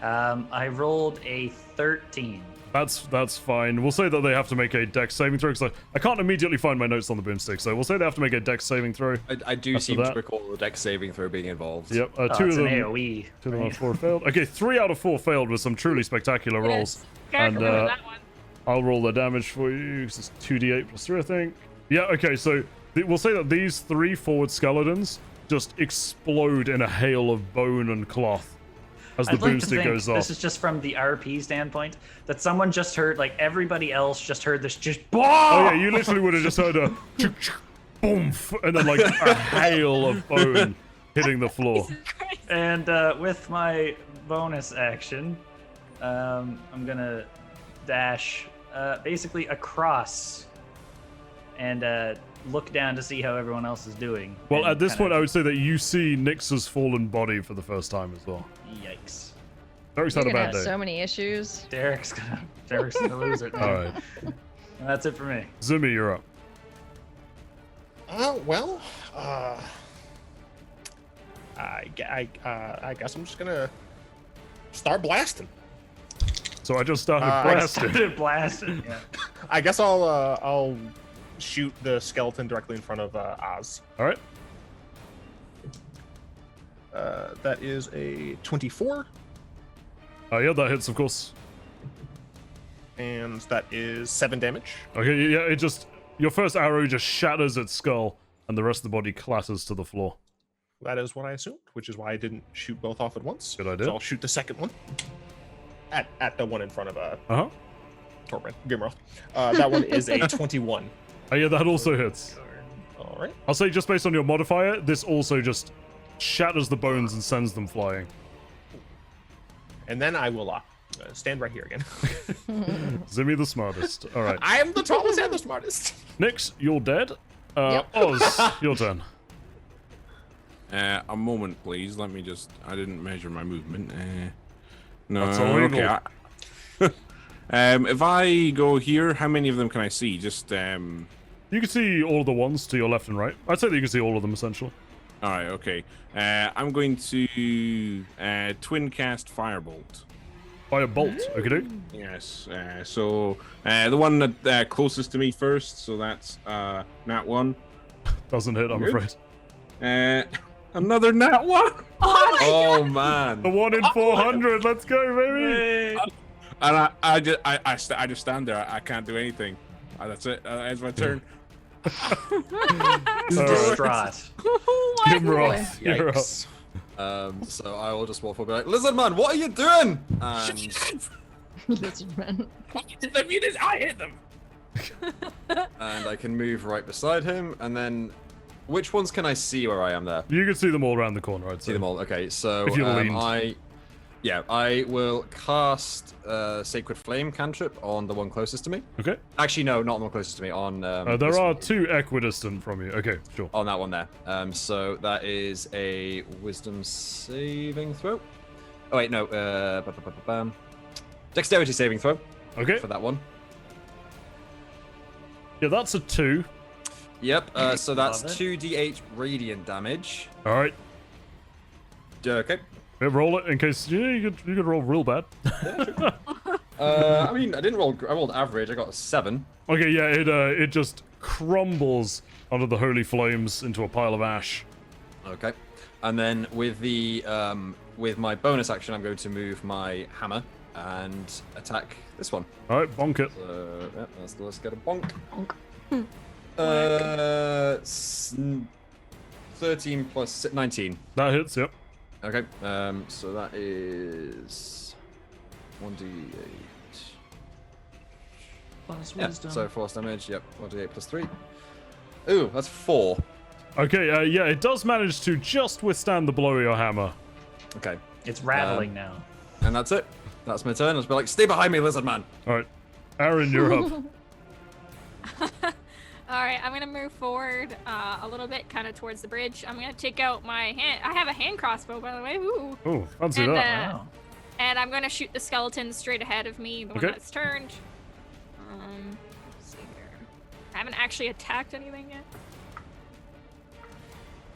I rolled a 13. That's fine. We'll say that they have to make a dex saving throw, because I can't immediately find my notes on the boomstick, so we'll say they have to make a dex saving throw. I do After seem that- to recall the dex saving throw being involved. Yep, Oh, two it's of an them. AoE. 2 out of 4 failed. Okay, 3 out of 4 failed with some truly spectacular rolls. Yes. Gotta And, remember that one. I'll roll the damage for you, 'cause it's 2d8 plus 3, I think. Yeah, okay, so we'll say that these 3 forward skeletons just explode in a hail of bone and cloth as the I'd like to boomstick think goes off. this is just from the RP standpoint that someone just heard, like everybody else just heard this just. Oh yeah, you literally would have just heard a boom, and then like a hail of bone hitting the floor. Jesus Christ. And with my bonus action, I'm gonna dash basically across and look down to see how everyone else is doing. Well, and at this kinda- point, I would say that you see Nyx's fallen body for the first time as well. Yikes. Derek's You're had a gonna bad have day. so many issues. Derek's gonna lose it. All right. And that's it for me. Zimmy, you're up. Well, I guess I'm just gonna start blasting. So I just started I blasting. Started blasting. Yeah. I guess I'll shoot the skeleton directly in front of Oz. All right. That is a 24, Yeah, that hits, of course. and that is 7 damage. Okay, yeah, it just... Your first arrow just shatters its skull, and the rest of the body clatters to the floor. That is what I assumed, which is why I didn't shoot both off at once. Good idea. So I'll shoot the second one at the one in front of Uh-huh. Grimroth. That one is a 21. Oh, yeah, that also hits. All right. I'll say just based on your modifier, this also just shatters the bones and sends them flying. And then I will stand right here again. Zimmy the smartest. All right. I am the tallest and the smartest. Nyx, you're dead. Yep. Oz, your turn. A moment, please. Let me just. I didn't measure my movement. No. That's illegal. Okay. If I go here, how many of them can I see? Just. You can see all of the ones to your left and right. I'd say that you can see all of them, essentially. All right. Okay. I'm going to twin cast firebolt. By a bolt, okay, dude. Yes. So the one that closest to me first. So that's nat 1. Doesn't hit, I'm Good. afraid. Another nat 1. Oh The man. 1 in 400, let's go, baby! And I just stand there. I can't do anything. That's it. That's my turn. He's distraught. Grimroth, you're up. Yikes. So I will just walk forward and be like, Lizard Man, what are you doing? And Lizard man. I hit them. and I can move right beside him, and then which ones can I see where I am there? You can see them all around the corner, I'd say. See them all. Okay, so If you leaned. I will cast Sacred Flame cantrip on the one closest to me. Okay. Actually, no, not on the one closest to me. On There this are one. 2 equidistant from you. Okay, sure. On that one there. So that is a Wisdom saving throw. Oh wait, no. Dexterity saving throw Okay. for that one. Yeah, that's a 2. Yep. So that's Love it. 2d8 radiant damage. All right. Okay. Yeah, roll it in case you could roll real bad. I mean, I didn't roll. I rolled average. I got a 7. Okay, yeah, it just crumbles under the holy flames into a pile of ash. Okay. And then with the with my bonus action, I'm going to move my hammer and attack this one. All right, bonk it. Yeah, let's get a bonk. Bonk. 13 plus 19. That hits. Yep. Okay. So that is 1d8. Yeah. So force damage. Yep. 1d8 plus 3. Ooh, that's 4. Okay. Yeah, it does manage to just withstand the blow of your hammer. Okay. It's rattling now. And that's it. That's my turn. I'll just be like, stay behind me, lizard man. All right, Aaron, you're up. All right, I'm gonna move forward a little bit, kind of towards the bridge. I'm gonna take out my hand. I have a hand crossbow, by the way. Ooh. Oh, fancy And, that. Wow. And I'm gonna shoot the skeleton straight ahead of me, the one Okay. that's turned. Let's see here. I haven't actually attacked anything yet.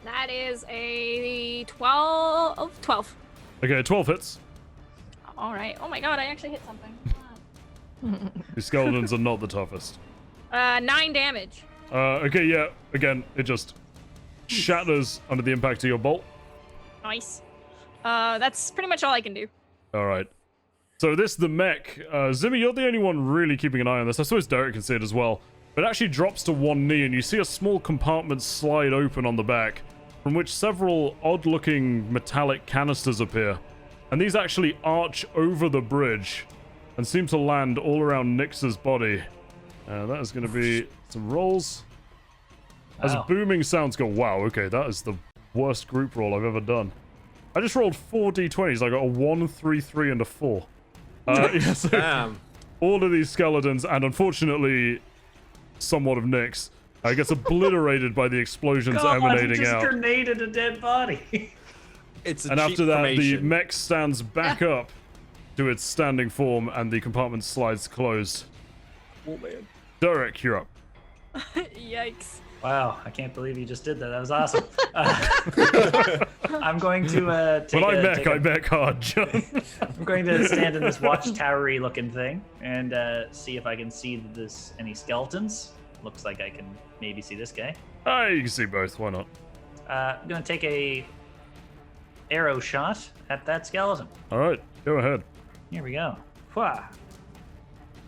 That is a 12. Okay, 12 hits. All right. Oh my god, I actually hit something. These skeletons are not the toughest. 9 damage. Okay, yeah. Again, it just shatters under the impact of your bolt. Nice. That's pretty much all I can do. All right. So this the mech. Zimmy, you're the only one really keeping an eye on this. I suppose Derek can see it as well. But it actually drops to one knee, and you see a small compartment slide open on the back, from which several odd-looking metallic canisters appear. And these actually arch over the bridge and seem to land all around Nyx's body. That is going to be some rolls. As Wow. booming sounds go, wow, okay, that is the worst group roll I've ever done. I just rolled 4 d20s. I got a 1, 3, 3, and a 4. Yeah, so Damn. all of these skeletons, and unfortunately, somewhat of Nyx, Gets obliterated by the explosions God, he emanating just out. grenaded a dead body. It's a And cheap after that, the cremation. mech stands back up to its standing form, and the compartment slides closed. Oh, man. Derek, you're up. Yikes. Wow, I can't believe you just did that. That was awesome. I'm going to take When a, I take a- mech hard, John. I'm going to stand in this watchtowery looking thing and see if I can see any skeletons. Looks like I can maybe see this guy. You can see both. Why not? I'm going to take a arrow shot at that skeleton. All right, go ahead. Here we go. Wha.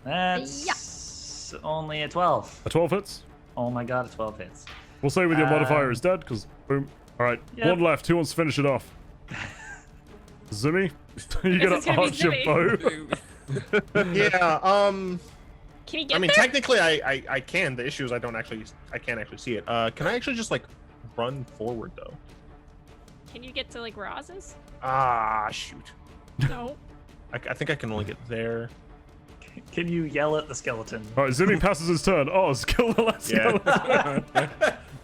That's only a 12. A 12 hits. Oh my god, a 12 hits. We'll say with your modifier is dead, because boom. All right, Yep. one left. Who wants to finish it off? Zimmy, you This gotta is gonna be arch your Zimmy. bow. Yeah. Can you get I mean, there? technically, I can. The issue is I can't actually see it. Can I actually just like run forward though? Can you get to like Roz's? Ah, shoot. No. I think I can only get there. Can you yell at the skeleton? All right, Zimmy passes his turn. Oh, kill the last skeleton.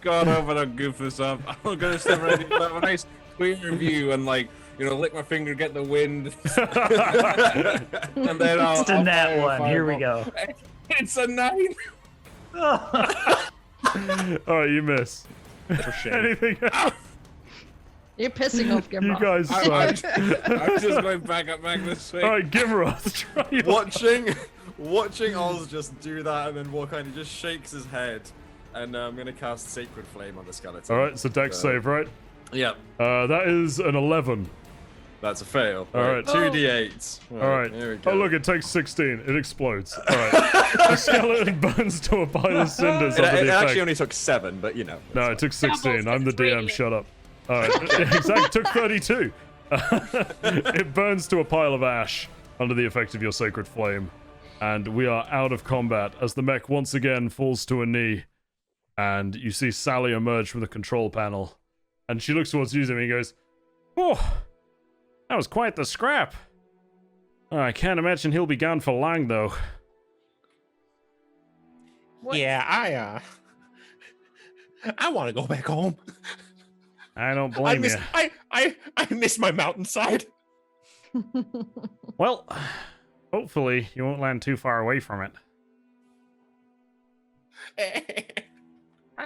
God, I'm gonna goof this up. I'm gonna step right in, have a nice clear view and like, lick my finger, get the wind. And then I'll It's a nat fire a one. Here we fireball. go. It's a 9. All right, you miss. For shame. Anything else? You're pissing off You Gimroth. guys I'm suck. just going back this way. All right, Gimroth, try your Watching Oz just do that, and then what kind of just shakes his head. And I'm gonna cast Sacred Flame on the skeleton. All right, so Dex save, right? Yep, That is an 11. that's a fail. All right. 2d8s. All right. Here we go. Oh, look, it takes 16. It explodes. All right. The skeleton burns to a pile of cinders It, under it the actually effect. only took 7, but No, it took 16. I'm the it's DM. radiant. Shut up. All right. Exactly. It took 32. It burns to a pile of ash under the effect of your sacred flame. And we are out of combat as the mech once again falls to a knee. And you see Sally emerge from the control panel. And she looks towards you, and he goes, "Oh, that was quite the scrap. I can't imagine he'll be gone for long, though." What? Yeah, I want to go back home. I don't I blame miss you. I miss my mountainside. Well, hopefully you won't land too far away from it.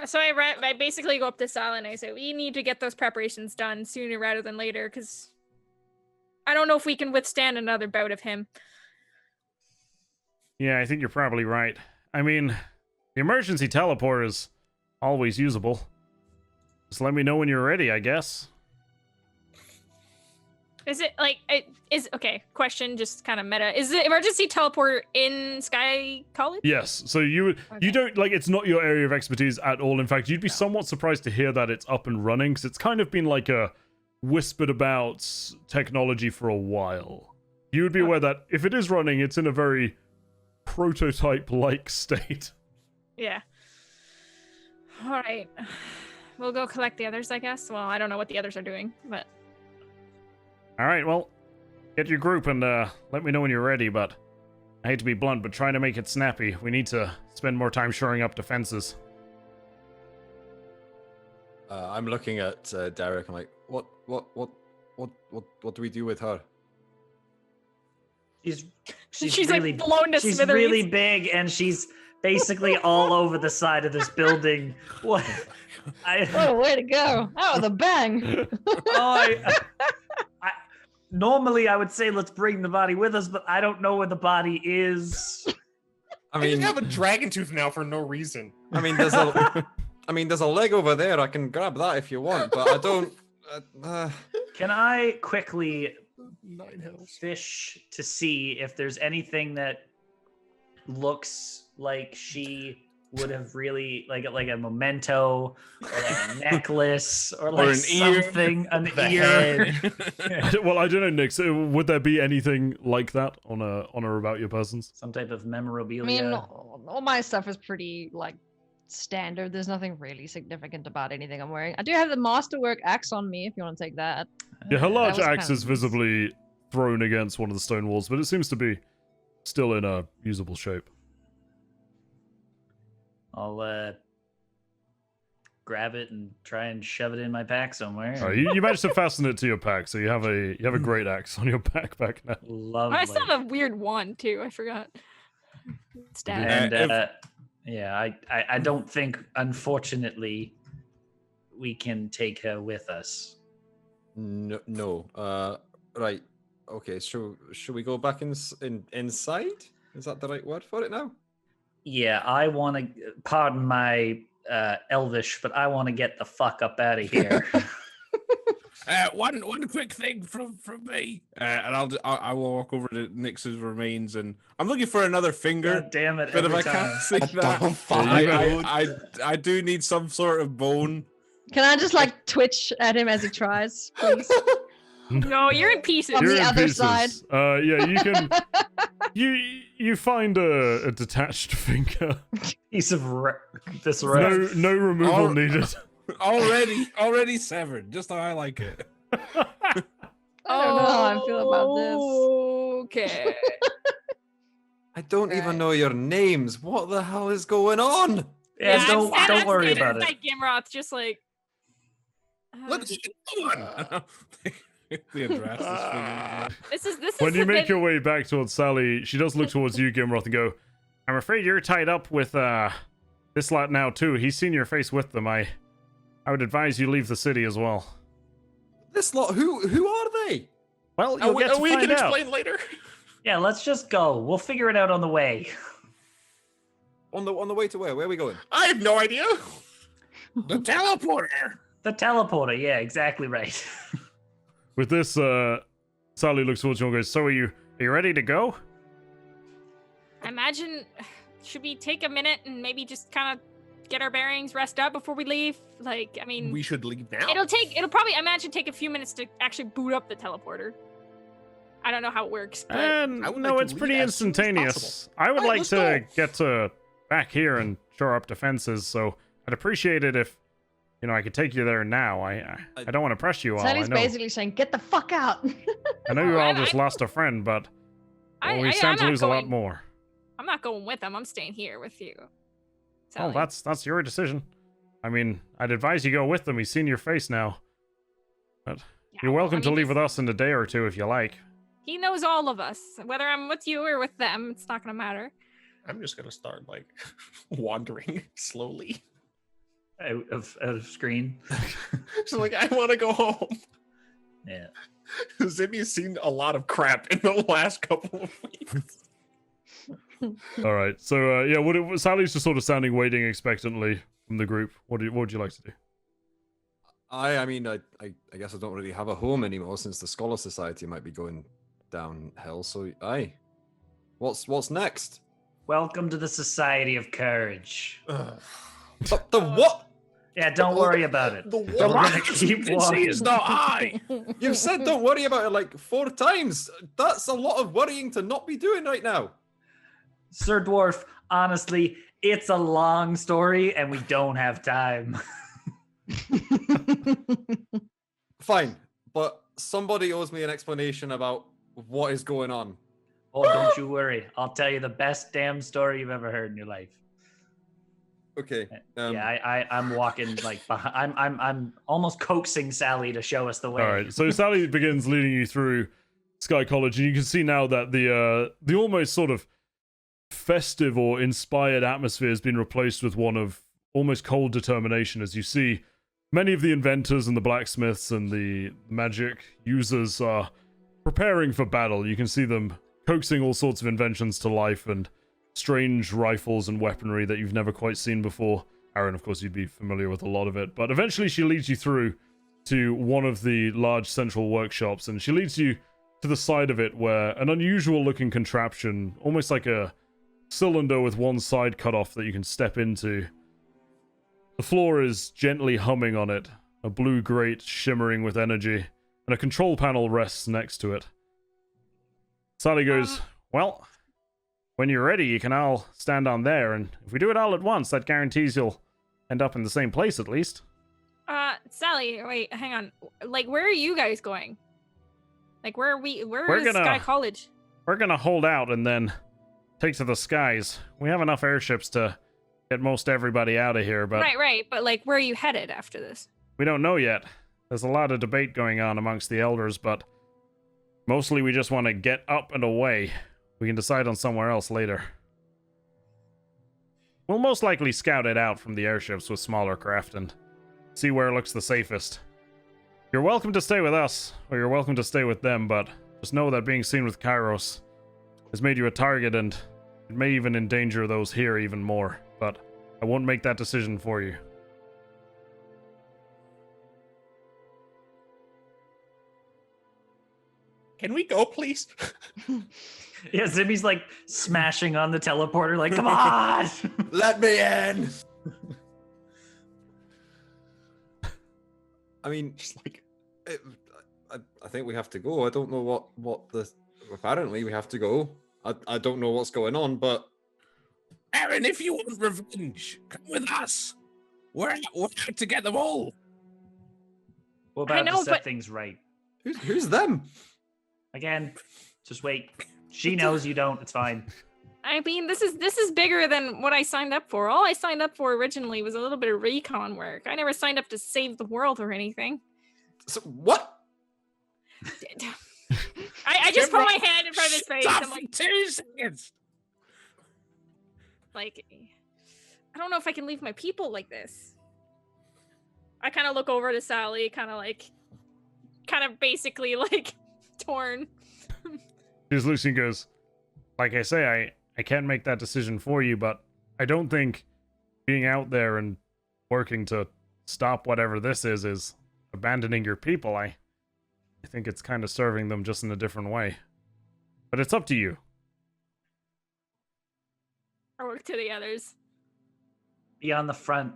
So I basically go up to Sal and I say, we need to get those preparations done sooner rather than later, because I don't know if we can withstand another bout of him. Yeah, I think you're probably right. I mean, the emergency teleport is always usable. Just let me know when you're ready, I guess. Is it like okay? Question, just kind of meta. Is the emergency teleport in Sky College? Yes, so you Okay. don't, like, it's not your area of expertise at all. In fact, you'd be somewhat surprised to hear that it's up and running, because it's kind of been like a whispered about technology for a while. You would be aware that if it is running, it's in a very prototype-like state. Yeah. All right. We'll go collect the others, I guess. Well, I don't know what the others are doing, but All right, well, get your group and let me know when you're ready, but I hate to be blunt, but try to make it snappy. We need to spend more time shoring up defenses. I'm looking at Derek. I'm like, what do we do with her? She's she's really, like blown to she's smithereens. really big, and she's basically all over the side of this building. What? What a way to go. Oh, the bang. Normally I would say let's bring the body with us, but I don't know where the body is. I I mean, just have a dragon tooth now for no reason. there's a leg over there. I can grab that if you want, but I don't. Can I quickly 9 hills. fish to see if there's anything that looks like she would have really like a memento or like a necklace or like an ear. something, an The ear. head. Well, I don't know, Nick. So would there be anything like that on or about your persons? Some type of I memorabilia. mean, all my stuff is pretty, like, standard. There's nothing really significant about anything I'm wearing. I do have the masterwork axe on me, if you want to take that. Yeah, her large was axe kind is of- visibly thrown against one of the stone walls, but it seems to be still in a usable shape. I'll grab it and try and shove it in my pack somewhere. All right, you managed to fasten it to your pack, so you have a great axe on your backpack now. Lovely. I still have a weird wand too. I forgot. Stab. And yeah, I don't think, unfortunately, we can take her with us. No. Right. Okay. Should we go back inside? Is that the right word for it now? Yeah, I want to. Pardon my Elvish, but I want to get the fuck up out of here. One quick thing from me, and I will walk over to Nyx's remains, and I'm looking for another finger. God damn it! But if every I time. can't see Don't that, I do need some sort of bone. Can I just like twitch at him as he tries, please? No, you're in pieces. On You're the in other pieces. side. Yeah, you can. You find a detached finger. Piece of this red. No removal Oh. needed. Already severed, just how I like it. I don't know how I feel about this. Okay. I don't even know your names. What the hell is going on? Yeah, I'm don't worry standing about it. beside Gimroth, just like. Let's get on. The address is figured. This is. When you a make bit- your way back towards Sally, she does look towards you, Gimroth, and go, "I'm afraid you're tied up with this lot now too. He's seen your face with them. I would advise you leave the city as well." This lot. Who are they? Well, you'll get to we find can out. explain later. Yeah, let's just go. We'll figure it out on the way. On the way to where? Where are we going? I have no idea. The teleporter. The teleporter. Yeah, exactly right. With this, Sally looks towards you and goes, "So are you ready to go?" I imagine. Should we take a minute and maybe just kind of get our bearings, rest up before we leave? Like, I mean, We should leave now. it'll probably, I imagine, take a few minutes to actually boot up the teleporter. I don't know how it works, but And I would no, like to it's leave pretty as soon as instantaneous. possible. I would Alright, like let's to go. get back here and shore up defenses, so I'd appreciate it if, I could take you there now. I don't want to press you all. Sally's I know, basically saying, "Get the fuck out." I know you all I- just lost a friend, but we stand I'm to not lose a lot going- more. I'm not going with them. I'm staying here with you. Oh, Sally. that's your decision. I mean, I'd advise you go with them. He's seen your face now. But Yeah, you're welcome I to mean, leave with us in a day or two if you like. He knows all of us. Whether I'm with you or with them, it's not gonna matter. I'm just gonna start like wandering slowly. out of screen. So like I want to go home. Yeah. Zimmy's seen a lot of crap in the last couple of weeks. All right. So yeah, Sally's just sort of standing, waiting expectantly from the group. What would you like to do? I mean, I guess I don't really have a home anymore since the Scholar Society might be going downhill. So, what's next? Welcome to the Society of Courage. Ugh. The what? Yeah, don't worry about it. The We're what? gonna keep See, walking. it's not I. You've said don't worry about it like 4 times. That's a lot of worrying to not be doing right now. Sir Dwarf, honestly, it's a long story and we don't have time. Fine, but somebody owes me an explanation about what is going on. Oh, don't you worry. I'll tell you the best damn story you've ever heard in your life. Okay. Yeah, I'm walking like behind. I'm almost coaxing Sally to show us the way. All right. So Sally begins leading you through Sky College, and you can see now that the almost sort of festive or inspired atmosphere has been replaced with one of almost cold determination, as you see many of the inventors and the blacksmiths and the magic users are preparing for battle. You can see them coaxing all sorts of inventions to life and strange rifles and weaponry that you've never quite seen before. Aaron, of course, you'd be familiar with a lot of it. But eventually she leads you through to one of the large central workshops, and she leads you to the side of it where an unusual looking contraption, almost like a cylinder with one side cut off that you can step into. The floor is gently humming on it, a blue grate shimmering with energy, and a control panel rests next to it. Sally goes, "Well, when you're ready, you can all stand on there, and if we do it all at once, that guarantees you'll end up in the same place at least." Sally, wait, hang on. Like, where are you guys going? Like, where are we? Where We're is gonna- Sky College? We're gonna hold out and then take to the skies. We have enough airships to get most everybody out of here, but Right. But like, where are you headed after this? we don't know yet. There's a lot of debate going on amongst the elders, but mostly we just want to get up and away. We can decide on somewhere else later. We'll most likely scout it out from the airships with smaller craft and see where looks the safest. You're welcome to stay with us, or you're welcome to stay with them, but just know that being seen with Kairos has made you a target, and it may even endanger those here even more, but I won't make that decision for you. Can we go, please? Yeah, Zimmy's like smashing on the teleporter, like, come on! Let me in. I mean, Just like, I think we have to go. I don't know what the. Apparently, we have to go. I don't know what's going on, but Aaron, if you want revenge, come with us. We're out to get them all. We're about know, to set but- things right. who's them? Again, just wait. She knows, you don't. It's fine. I mean, this is bigger than what I signed up for. All I signed up for originally was a little bit of recon work. I never signed up to save the world or anything. So, what? I just put my hand in front of his face. Stop I'm like, 2 seconds. like, I don't know if I can leave my people like this. I kind of look over to Sally, kind of basically like torn. Just Lucy goes, like I say, I can't make that decision for you, but I don't think being out there and working to stop whatever this is abandoning your people. I think it's kind of serving them just in a different way. But it's up to you. I work to the others. Be on the front.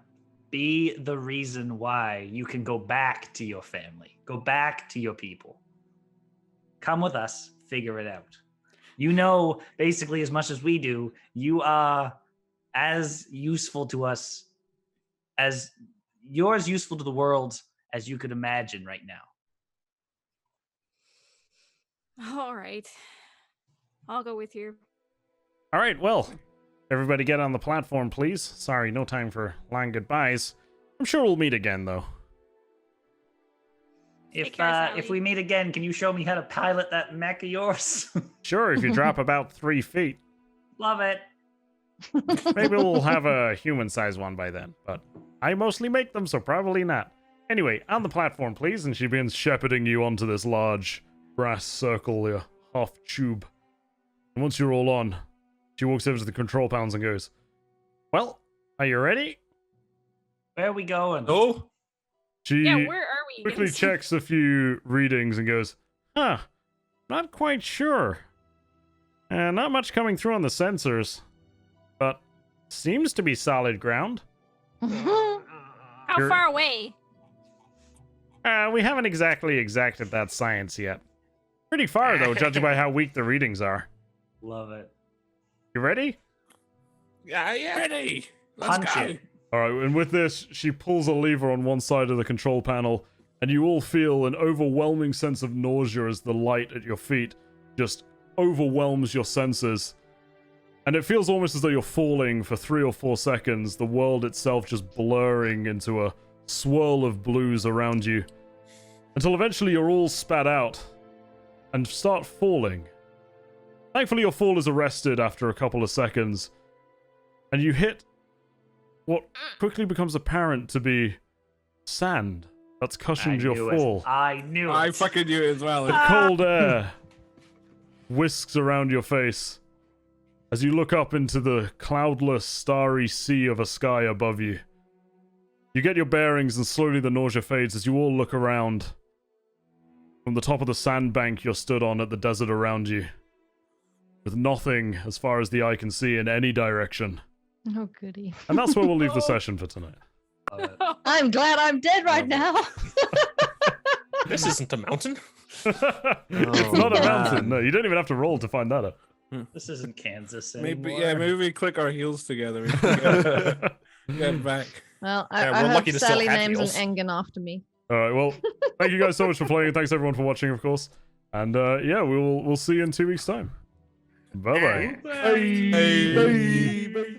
Be the reason why you can go back to your family. Go back to your people. Come with us. Figure it out. You know basically as much as we do. You are as useful to us as you're as useful to the world as you could imagine right now. All right. I'll go with you. All right, well, everybody get on the platform, please. Sorry, no time for long goodbyes. I'm sure we'll meet again, though. Take care, Sally. If we meet again, can you show me how to pilot that mech of yours? Sure, if you drop about 3 feet. Love it. Maybe we'll have a human-sized one by then, but I mostly make them, so probably not. Anyway, on the platform, please, and she begins shepherding you onto this large brass circle, your half tube. And once you're all on, she walks over to the control panels and goes, "Well, are you ready?" Where are we going? No. She Yeah, where are we? quickly Give us- checks a few readings and goes, "Huh, not quite sure. Not much coming through on the sensors, but seems to be solid ground. How You're- far away? We haven't exactly exacted that science yet. Pretty far, though, judging by how weak the readings are. Love it. You ready?" yeah. Ready? Let's Punch go. it. All right, and with this, she pulls a lever on one side of the control panel, and you all feel an overwhelming sense of nausea as the light at your feet just overwhelms your senses. And it feels almost as though you're falling for 3 or 4 seconds, the world itself just blurring into a swirl of blues around you, until eventually you're all spat out and start falling. Thankfully, your fall is arrested after a couple of seconds, and you hit what quickly becomes apparent to be sand that's cushioned your knew fall. it. I knew I it. fucking knew it as well. The cold air whisks around your face as you look up into the cloudless, starry sea of a sky above you. You get your bearings and slowly the nausea fades as you all look around from the top of the sandbank you're stood on at the desert around you, with nothing as far as the eye can see in any direction. Oh, goody. And that's where we'll leave the session for tonight. Love it. I'm glad I'm dead right now. This isn't a mountain. It's not a mountain. No, you don't even have to roll to find that out. This isn't Kansas anymore. Maybe we click our heels together. We can get back. Well, Yeah, I we're hope lucky to still Sally have names heels. an Engen after me. All right, well, thank you guys so much for playing. Thanks everyone for watching, of course. And yeah, we'll see you in 2 weeks' time. Bye-bye. Hey.